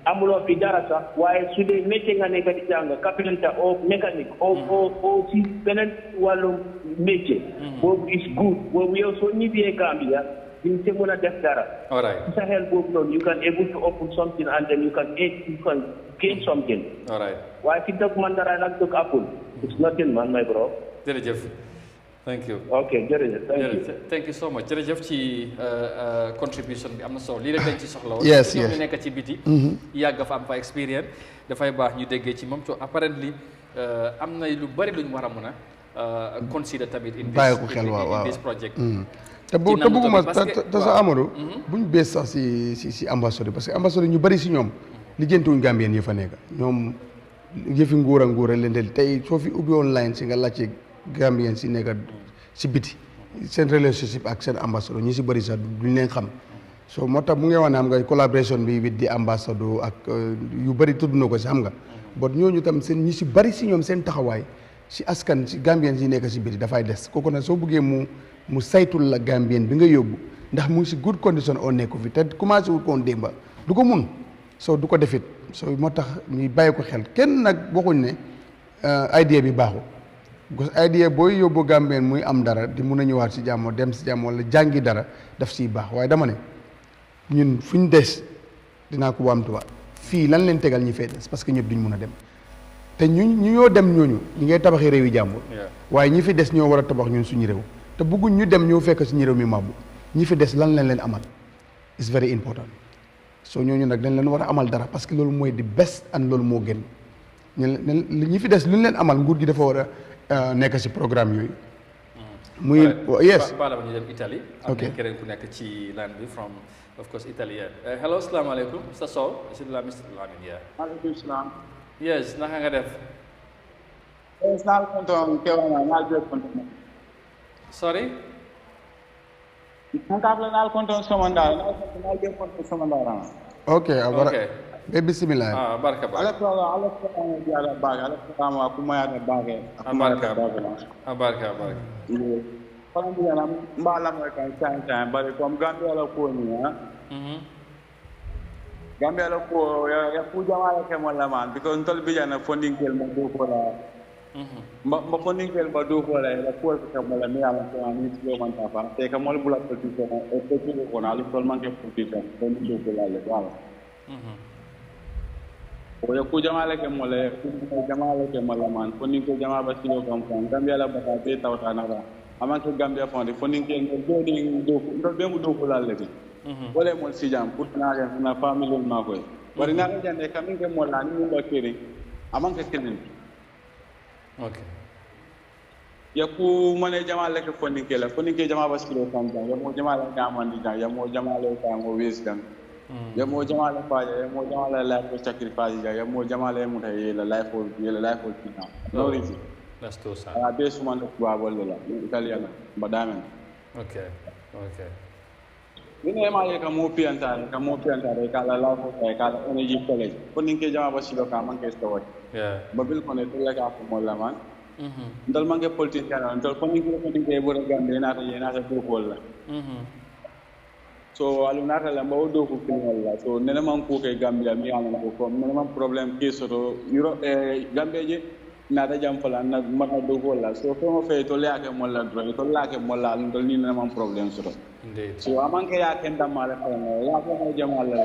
amuloo fi dara sax waaye su dee métier nga nekk di jàng carpenter o mécanique o ci beneen wàllu métier boobu is good boobu yow soo ñibbee Gambia you can def all right. You can able to open something and then you can gain something. All right. Why if you talk mandara like talk apple? It's nothing, man, my bro. Jërëjëf Thank you. Okay, thank you so much. Jërëjëf ci contribution bi am na solo lii rek dañ ci soxla woon. Yes. ñu nekk ci biti. yàgg fa am fa experience dafay baax ñu déggee ci moom to apparently am na lu bari lu ñu war a mën a consider tamit in this project. te bëgguma te sa Amadou buñ bees sax si ambassadeur parce que ambassadeur ñu bari si ñoom lijjantiwuñ Gambien yi fa nekk ñoom yëfi nguur a leen del tey soo fi ubbi online si nga laajte Gambien si nekk si biti seen relationship ak seen ambassadeur ñu si bëri sax duñ leen xam so moo tax mu ngi wax ne am nga collaboration bi with di ambassadeur ak yu bëri tudd na ko si xam nga but ñooñu tam seen ñi si bëri si ñoom seen taxawaay si askan si Gambien si nekk si biti dafay des kooku nag soo buggee mu saytul la Gambien bi nga yóbbu ndax mu ngi si good condition oo nekku fi te commencé wut koon démba du ko mun soo du ko defit soo moo tax ñuy bàyyi ko xel kenn nag waxuñ ne idea bi baaxul parce que idea booy yóbbu Gambien muy am dara di mun a ñëwaat si jàmm dem si jàmm wala jàngi dara daf siy baax waaye dama ne ñun fu ñu des dinaa ko waamtuwaat fii lan leen tegal ñi fee des parce que ñëpp duñ mun a dem te ñu ñoo dem ñooñu ñi ngay tabaxee réew yi jàmbur waaye ñi fi des ñoo war a tabax ñun suñu réew te bëgguñ ñu dem ñoo fekk suñu réew mi màbbu ñi fi des lan leen amal it's very important soo ñooñu nag dañ leen war a amal dara parce que loolu mooy di best and loolu moo gën ñi fi des lu ñu leen amal nguur gi dafa war a nekk si programme yooyu muy yes bala ñu dem Italie am na keneen ku nekk ci land bi from of course Italy hello asalaamaaleykum Mr. Sow Mr. Lamin maaleykum salaam yes naka nga def sorry okay abara be bismillah barka Gambia la ko ya ku jamaala ke mo la man because ntol bi jana funding kel mo do ko la ma funding kel ba do ko la ko ko mo la mi ala ko ani ti man ta fa te ka mo la bula ko ti ko e ko ti ko na tol man ke futi ta ko do ko la le wala o ya ku jamaala ke mo la ku jamaala ke mo la man funding ko jamaa ba ti ko kam Gambia la ba ta te tawta na ba amanke Gambia fondi funding kel do be mu do ko la le wala mo si jam pour na famille ma koy bari na la jande kam nge mo la ni mo kiri amanke kenen okay ya ku mane jama la ko fonni ke jama baskilo kan ya mo jama la gaman di ya mo jama la ka mo wis dan ya mo jama la fa ya mo jama la ko sacrifice ya mo jama la mu tay la life tina no reason that's to sa a be suma la ba wala la italiana badamen okay Ini ma ye ka mo piantare ka la ko ka la energy college fonni ke jama basilo ka man ke sto babil ko ne to la ka ko mo la man ndal man ke politicien ndal fonni ke bo Gambia na ta do ko la so alu na ta la mbaw do ko kinol la so nena man ko ke Gambia mi ala ko nena man problem ke soto euro Gambia je na da jam fala na man do ko la so ko mo fe to la ke mo la do to la ke mo la ndal ni nena man problem soto so amanke ya kenda mala fala ya ko mo jamal la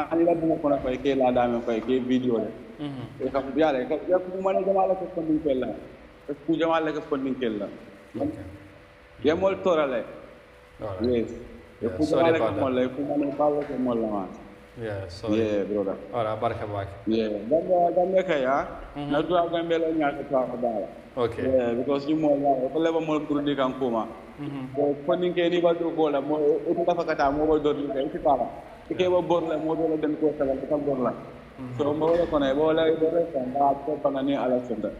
ani la dum ko na fay ke la dame fay ke video le e kam biale ka ya ko man jamal ko fondin kella ku jamal ko fondin kella ya mol torale yes e ku jamal ko mol le ku man bawo ko mol la sorry brother ora barka bak dambe kaya na do Gambia la nyaaka ta dala okay because you mo la ko leba mol kurdi kan kuma ko fondin ke ni ba do ko la mo o ta fakata mo ba do ni kay ci tala ke ba bor la mo do la den ko sala ta bor la so mo wala ko ne bo la do re tan da ko panani ala senda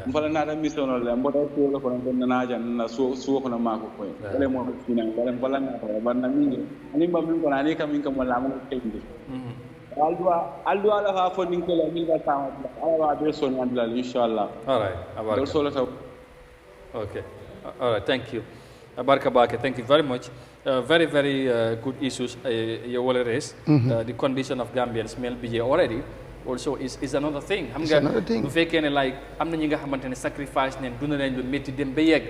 mbala na da mission la mbo do ko ko non na jan na so ko na ma ko ko wala mo fina wala na ko ba na mi ani ba min ko na ni kam min kam wala mo tendi aldu ala ha fondin ko la min ba ta ala wa be so ni andal inshallah all right abaraka so la okay all right thank you abaraka bake thank you very much very good issues you will raise the condition of Gambians male BJ already also is another thing xam nga bu fekkee ne like am na ñi nga xamante ne sacrifice neen dund nañ lu métti dem ba yegg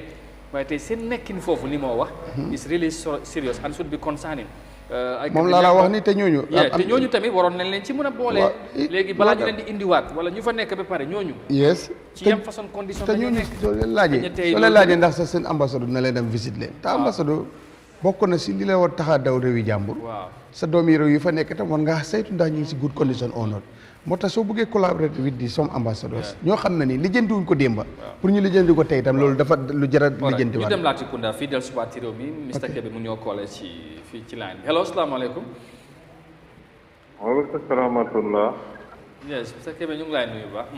waaye tey seen nekkin foofu li moo wax is really serious and should be concerning moom laa la wax ni te ñooñu te ñooñu tamit waroon nañ leen ci mën a boole léegi balaa ñu leen di indiwaat wala ñu fa nekk ba pare ñooñu ci yam façon condition te ñooñu soo leen laajee ndax sa seen ambassadeur na leen dem visite leen te ambassadeur bokk na si li la war taxaa daw réewi jàmbur sa doomi réew yi fa nekk tam war nga saytu ndax ñu ngi si good condition or not moo tax soo bëggee collaborate with di some ambassadors ñoo xam ne ni lijjantiwuñ ko démba pour ñu lijjanti ko tey itam loolu dafa lu jar a lijjanti waat ñu dem laati Kunda fii del subaat ci réew mi Mr Kebe mu ñoo koole ci fii ci line bi hello asalaamaaleykum waaleykum salaam wa rahmatulah yes Mr Kebe ñu ngi lay nuyu baax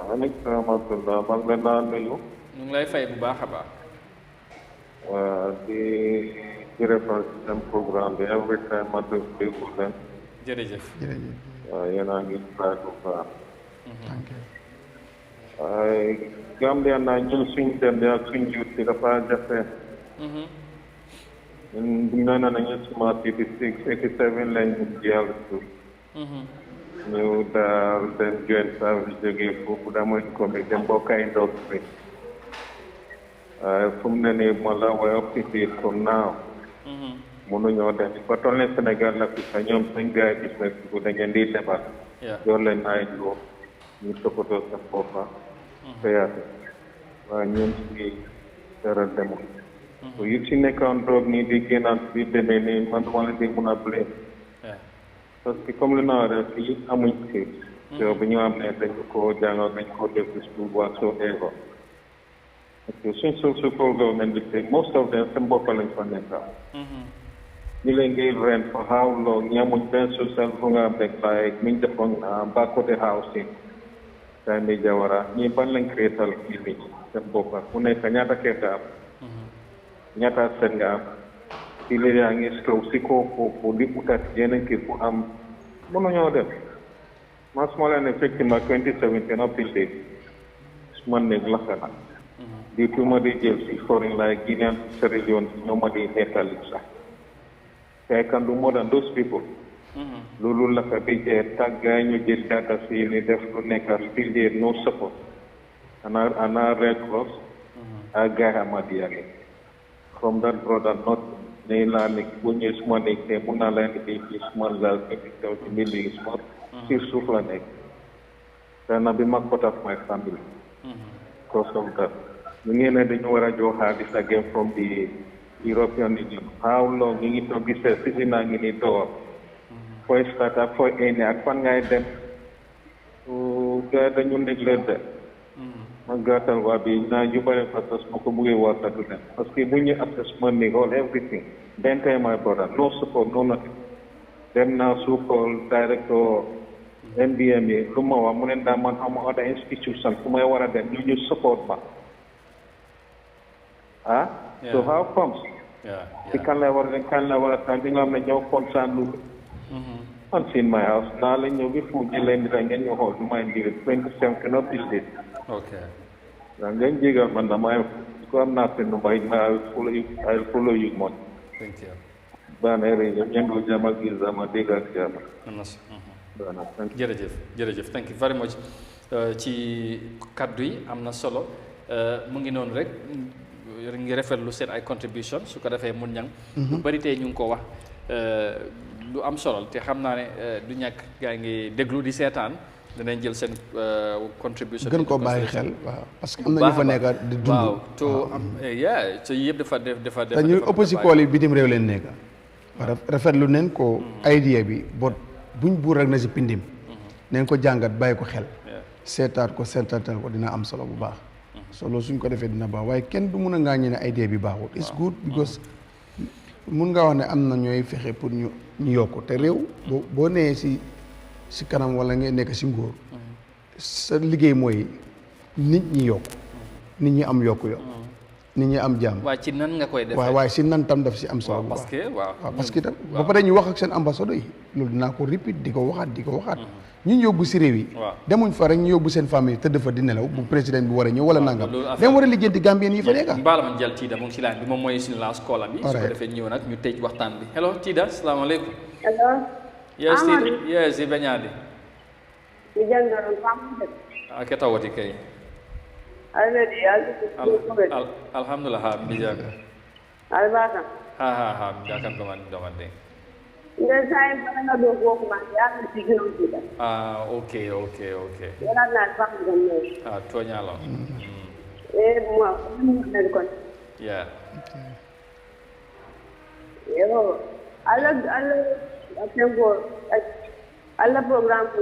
waaleykum salaam wa rahmatulah man la naa nuyu ñu ngi lay fay bu baax a baax di reference seen programme bi every time ma déglu leen jërëjëf waaw yéen a ngi try bu baax waaye Gambia naa ñun suñ dem ak suñ jut si dafa jafe ñun bu ñu naan nañu suma 86 87 lañ jël suuf ñu daal dem join service jógee foofu damay commit dem bokk ay industrie fu mu ne nii moo la way up to date from now mënuñoo dem ba toll ne Sénégal la fi sax ñoom suñ gars yi gis na bu da ngeen di defar yor leen ay loo ñu toppatoo sa boppa fayaate waaye ñun suñuy dara demul so yu si nekkoon drogue nii di génnaat bi demee nii man duma leen di mun a blé parce que comme li naa def fii amuñ kii so bu ñu am ne dañ ko jàngal dañ ko def school whatsoever parce que suñ so-called government bi tey most of them seen bopp lañ fa nekkal ñu leen ngay rent for how long ñamuñ benn social fu nga am rek like miñ defoon Bakoteh housing time bi Jawara ñii ban lañ créétal kii bi seen bopp ku nekk ñaata kër nga am ñaata seen nga am fii léegi yaa ngi stow si kaw foofu di utat yeneen kër fu am mënuñoo def man su ma leen ne fekk ma 2017 up till date su ma nekk lakka na di tuuma di jël si foreign like Guinean Sierra Leone ñoo ma di nettali sax I can do more than those people. Lulu la kabije tagga ñu jël data si ni def lu nekk still there no support. Ana Red Cross aga Hamadiya from that brother not ne la ni bu ñu suma nekk te mun naa leen di small la capital to million small ci suuf la nekk dana bi mag part of my family because of that ñu ngi ne dañu war a jox xaalis again from the European Union. How long you need to be sitting in the door? For start up for any at one guy them to get the new neglect that. Magatal Wabi, now you better process Mokubu water to them. Because when you access money, all everything. Then tell my brother, no support, no nothing. Them now so called director NBMA, Lumawa, Munendaman, other institutions, Kumawara, them, you support back. So how comes? They can never something I'm your concern. I'm in my house. Now let you be food and you hold mind you 27 cannot be this. Okay. And then you got my come nothing by I'll follow you more. Thank you. Banner Yango Jama Gizama Diga Jama. Jërëjëf thank you very much ci kaddu yi am na solo mu ngi noonu rek ngi rafetlu seen ay contribution su ko defee mun ñang lu bari tey ñu ngi ko wax lu am solo te xam naa ne du ñàkk gaa ngi déglu di seetaan danañ jël seen contribution gën ko bàyyi xel waaw parce que am na ñu fa nekk di dund waaw to am so yëpp dafa te ñu ëpp si kool yi bitim réew leen nekk rafetlu neen ko idea bi bot buñ buur rek na si pindim neen ko jàngat bàyyi ko xel seetaat ko seetaatal ko dina am solo bu baax so loolu suñ ko defee dina baax waaye kenn du mun a ngaa ñu ne idea bi baaxul it's good because mun nga wax ne am na ñooy fexe pour ñu yokk te réew boo nee si kanam wala nga nekk si nguur sa liggéey mooy nit ñi yokk nit ñi am yokk nit ñi am jàmm waaye ci nan nga koy defee waaye si nan tam daf si am solo bu baax parce que tam ba pare ñu wax ak seen ambassadeur yi loolu dinaa ko repeat di ko waxaat ñu yóbbu si réew yi demuñ fa rek ñu yóbbu seen famille tëdd fa di nelaw bu président bi war a ñëw wala nangam dem war a lijjanti Gambien yi fa nekka mbaala ma jël Tida mu ngi si laan bi moom mooy suñu last call bi su ko defee ñëw nag ñu tëj waxtaan bi hello Tida salaamaaleykum hello yes Tida yes i beñaadi mi jangaron famde ake tawati kay alhamdulillah alhamdulillah ha mi jaga albaka ha jakan ko man domande nda sai bana do ko ma ya ci gino ci okay ya na fa ngam to nyalo mo na ko yeah yo ala atengo ala program ko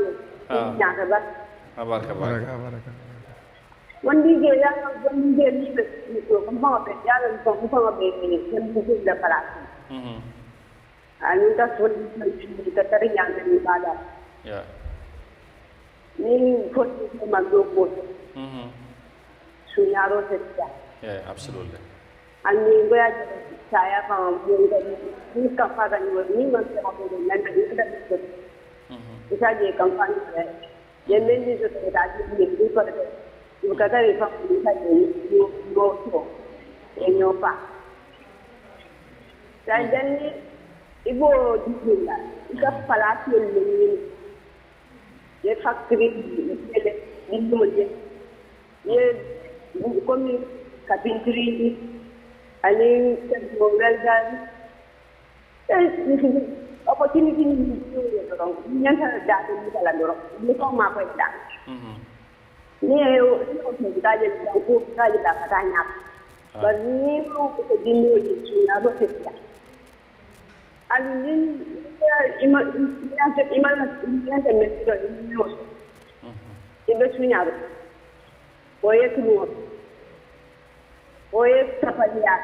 nyaka ba baraka wandi ge ya wandi ge ni be ko ma be ya ko ma be ni ko da para anu ta so ni ta tari yang ni bada ya ni ko ma do ko sunyaro se ya yeah absolutely ani go ya saya pa mo ni ka pa ga ni ma se ma ko na ni ka da ko isa je company ye men ni so ta ji ni ko da you got a fa you go to in your pa then ibo dilla ika palati ni ye factory ele ni ye komi carpentry ani Wellingara opportunity ni yo nyanta da ni kala ndoro ni ko ma ko da ni yo ko da je ko da je da katanya ba ni ko ko dinno ji na do testa alin ima na metro no ibe sunya do boye kuno boye tapalia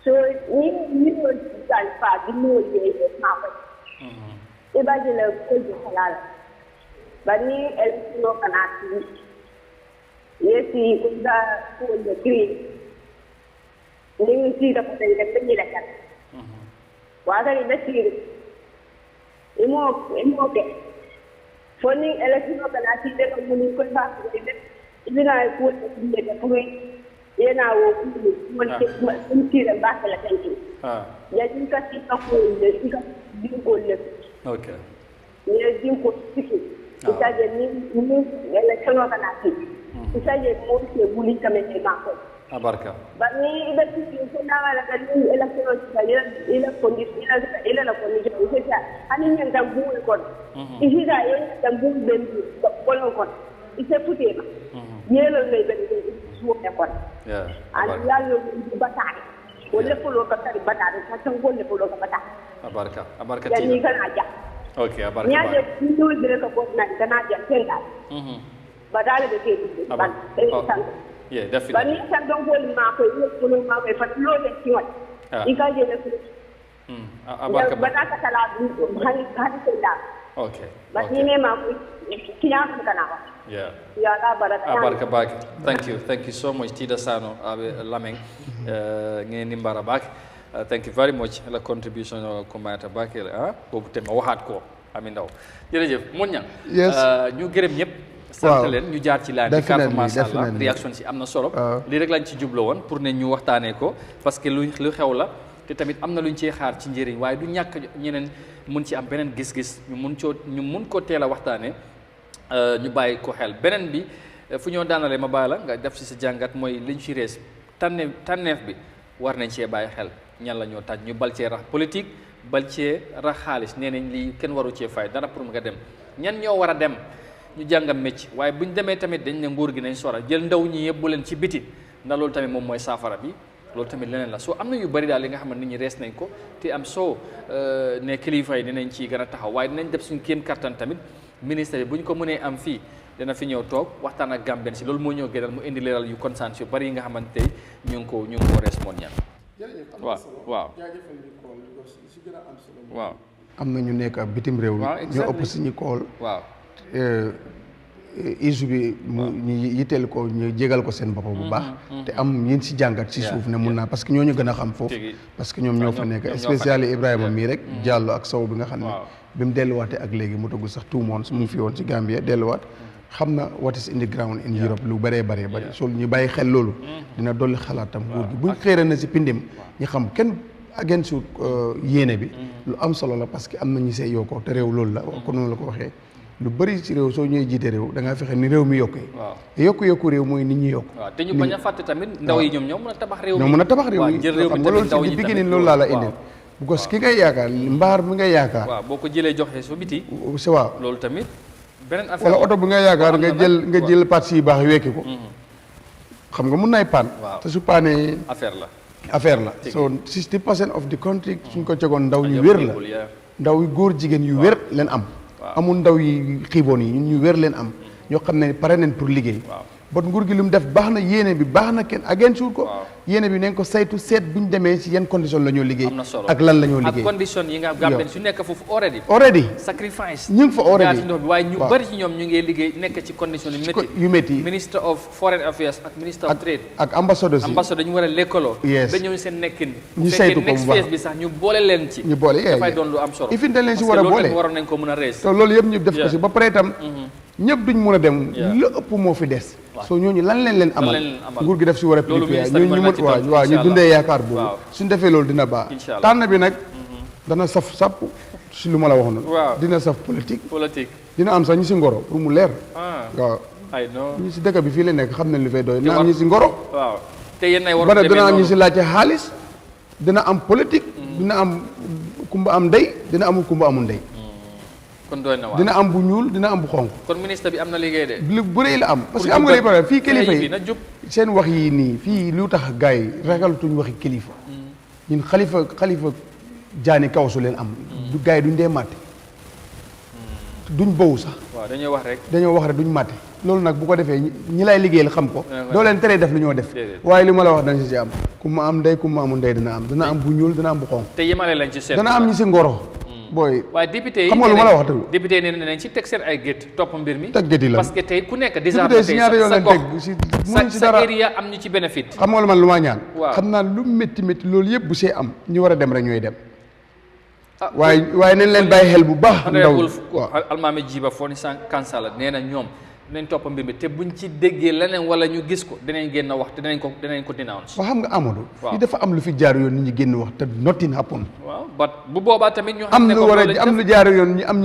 so ni ko dal pa dinno ye ma ko iba je le ko je halal bani el no kanati yesi unda ko le kri ni si da ko de ni la kan waga ni besiri imo ke foni elektro kanati de ko ni ko ba de ibina ko de de ko yana wo ko ke mun ti da ba la kan ki ya din ka ti ka ko de ka din ko le okay ni din ko tiki ita je ni elektro kanati ita je mo ke buli kame ma ko abarka bani ibe ko na wala kan elektro ila condition ila la condition ita ani nyen da bu ko ihida ye da bu ben ko ko ite futema yelo le ben suo ne ko yeah ani yalo batari wala polo ka tari batari ka tan golle polo ka batari abarka ya ni kana ja okay abarka ya je ni dire ko ko na kana ja tenda badale de ke ban yeah definitely bani tan don gol ma ko ko ma ko fa lo de ki wat ika je le abarka bataka tala hani tenda okay bani ne ma ko kiya kana wa yeah ya la baraka abarka bak thank you so much Tida Sano abe lameng ngeni mbara bak thank you very much la contribution ko mayata bakele bobu tema waxat ko ami ndaw jërëjëf mon ñang ñu gërëm ñep sant leen ñu jaar ci laan carte mashallah réaction ci amna solo li rek lañ ci jublo won pour ne ñu waxtané ko parce que lu xew la te tamit amna luñ ci xaar ci njëriñ waye du ñak ñeneen mën ci am benen gis-gis ñu mën ko téla waxtané ñu bayyi ko xel benen bi fu ñoo daanale ma bala nga def ci sa jangat moy liñ ci rees tanef bi war nañ ci bayyi xel ñan la ñoo taj ñu bal ci rax politique bal ci rax xaliss nenañ li kenn waru ci fay dara pour nga dem ñan ñoo wara dem ñu jangam mecc waye buñ démé tamit dañ ne nguur gi nañ sora jël ndaw ñi yebbu len ci biti ndax lool tamit mom moy safara bi lool tamit leneen la so amna yu bari dal li nga xam nit ñi rees nañ ko te am so ne kilifa yi dinañ ci gëna taxaw waye dinañ def suñu kéem kartan tamit ministre bi buñ ko mëne am fi dina fi ñew tok waxtaan ak Gambien ci lool mo ñoo gënal mu indi leral yu conscience yu bari yi nga xamante ñu ko rees mon ñaan waaw am na ñu nekk ab bitim réew ñu ëpp si ñu kool waaw issue bi ñu yitteel ko ñu jégal ko seen bopp bu baax te am ñin si jàngat si suuf ne mun naa parce que ñooñu gën a xam foofu parce que ñoom ñoo fa nekk spécial Ibrahima mii rek Diallo ak Sow bi nga xam ne bi mu delluwaatee ak léegi mu tagul sax 2 months mu ngi fi woon si Gambia delluwaat xam na what is in the ground in Europe lu bëree bari so ñu bàyyi xel loolu dina dolli xalaatam nguur gi buñ xëyra na si pindim ñu xam kenn against yéene bi lu am solo la parce que am na ñu see yokkoo te réew loolu la ko noonu la ko waxee lu bari ci réew soo ñëwee jiite réew da ngaa fexe ni réew mi yokkee yokku réew mooy nit ñi yokk waaw te ñu bañ a fàtte tamit ndaw yi ñoom ñoo mën a tabax réew mi ñoo mën a tabax réew mi jël réew mi tamit ndaw yi tamit loolu laa la indil because ki ngay yaakaar mbaar bi ngay yaakaar waaw boo ko jëlee joxe su biti c'est waaw loolu tamit beneen affaire wala oto bi ngay yaakaar nga jël parties yi baax wekki ko xam nga mun nay paan te su paanee affaire la so 60% of the country suñ ko cegoon ndaw ñu wér la ndaw yu góor jigéen yu wér leen am amul ndaw yi xiiboon yi ñun ñu wér leen am ñoo xam ne pare nañ pour liggéey bot nguur gi lu mu def baax na yéene bi baax na kenn again suur ko yéene bi nañ ko saytu seet bu ñu demee si yan condition la ñoo liggéey ak lan la ñoo liggéey ak condition yi nga Gambien su nekk foofu already sacrifice ñu ngi fa already waaye ñu bari ci ñoom ñu ngi liggéey nekk ci condition yu métti minister of foreign affairs ak minister of trade ak ambassadeur dañu war a lekkaloo yes ba ñëw seen nekkin ñu saytu ko bu baax bi sax ñu boole leen ci dafay doon lu am solo ifin dañ leen si war a boole waroon nañ ko mën a rees te loolu yëpp ñu def ko si ba pare itam ñëpp duñ mën a dem la ëpp moo fi des soo ñooñu lan leen amal nguur gi def si war a préparé ñu mën waaw ñu dundee yaakaar boobu suñ defee loolu dina baax tànn bi nag dana saf sàpp si lu ma la wax noonu dina saf politique dina am sax ñu si ngoro pour mu leer waaw ñi si dëkk bi fii la nekk xam nañ lu fay doy dina am ñi si ngoro ba dina am ñi si laajte xaalis dina am politique dina am kumba am ndey dina amul kumba amul ndey kon doy na waar dina am bu ñuul dina am bu xonk kon ministre bi am na liggéey de lu bëri la am parce que am nga lay problème fii kilifa yi seen wax yi nii fii lu tax gars yi ragalatuñ waxi kilifa ñun xalifa jaani kaw su leen am du gars yi duñ dee màtte duñ bow sax waaw dañoo wax rek duñ màtte loolu nag bu ko defee ñi lay liggéeyal xam ko doo leen teree def lu ñoo def waaye li ma la wax dana si am ku ma am ndey ku ma amul ndey dina am bu ñuul dina am bu xonk te yemale lañ ci seet dana am ñi si ngoro booy waaye député yi xam nga lu ma la wax tamit député yi nee nañ ci teg seen ay gét topp mbir mi teg gét yi la parce que tey ku nekk déjà si ñaari yoon lañ teg si sa area am ñu ci bénéfice xam nga lu man lu maa ñaan xam naa lu métti loolu yëpp bu see am ñu war a dem rek ñooy dem waaye nañ leen bàyyi xel bu baax ndaw almaami jiba foo ni san kansala nee na ñoom dinañ topp mbir mi te buñ ci déggee leneen wala ñu gis ko dinañ génn wax te dinañ ko denounce waaw xam nga Amadou li dafa am lu fi jaar yoon nit ñi génn wax te nothing happen waaw but bu boobaa tamit ñu am lu war a am lu jaar yoon ñu am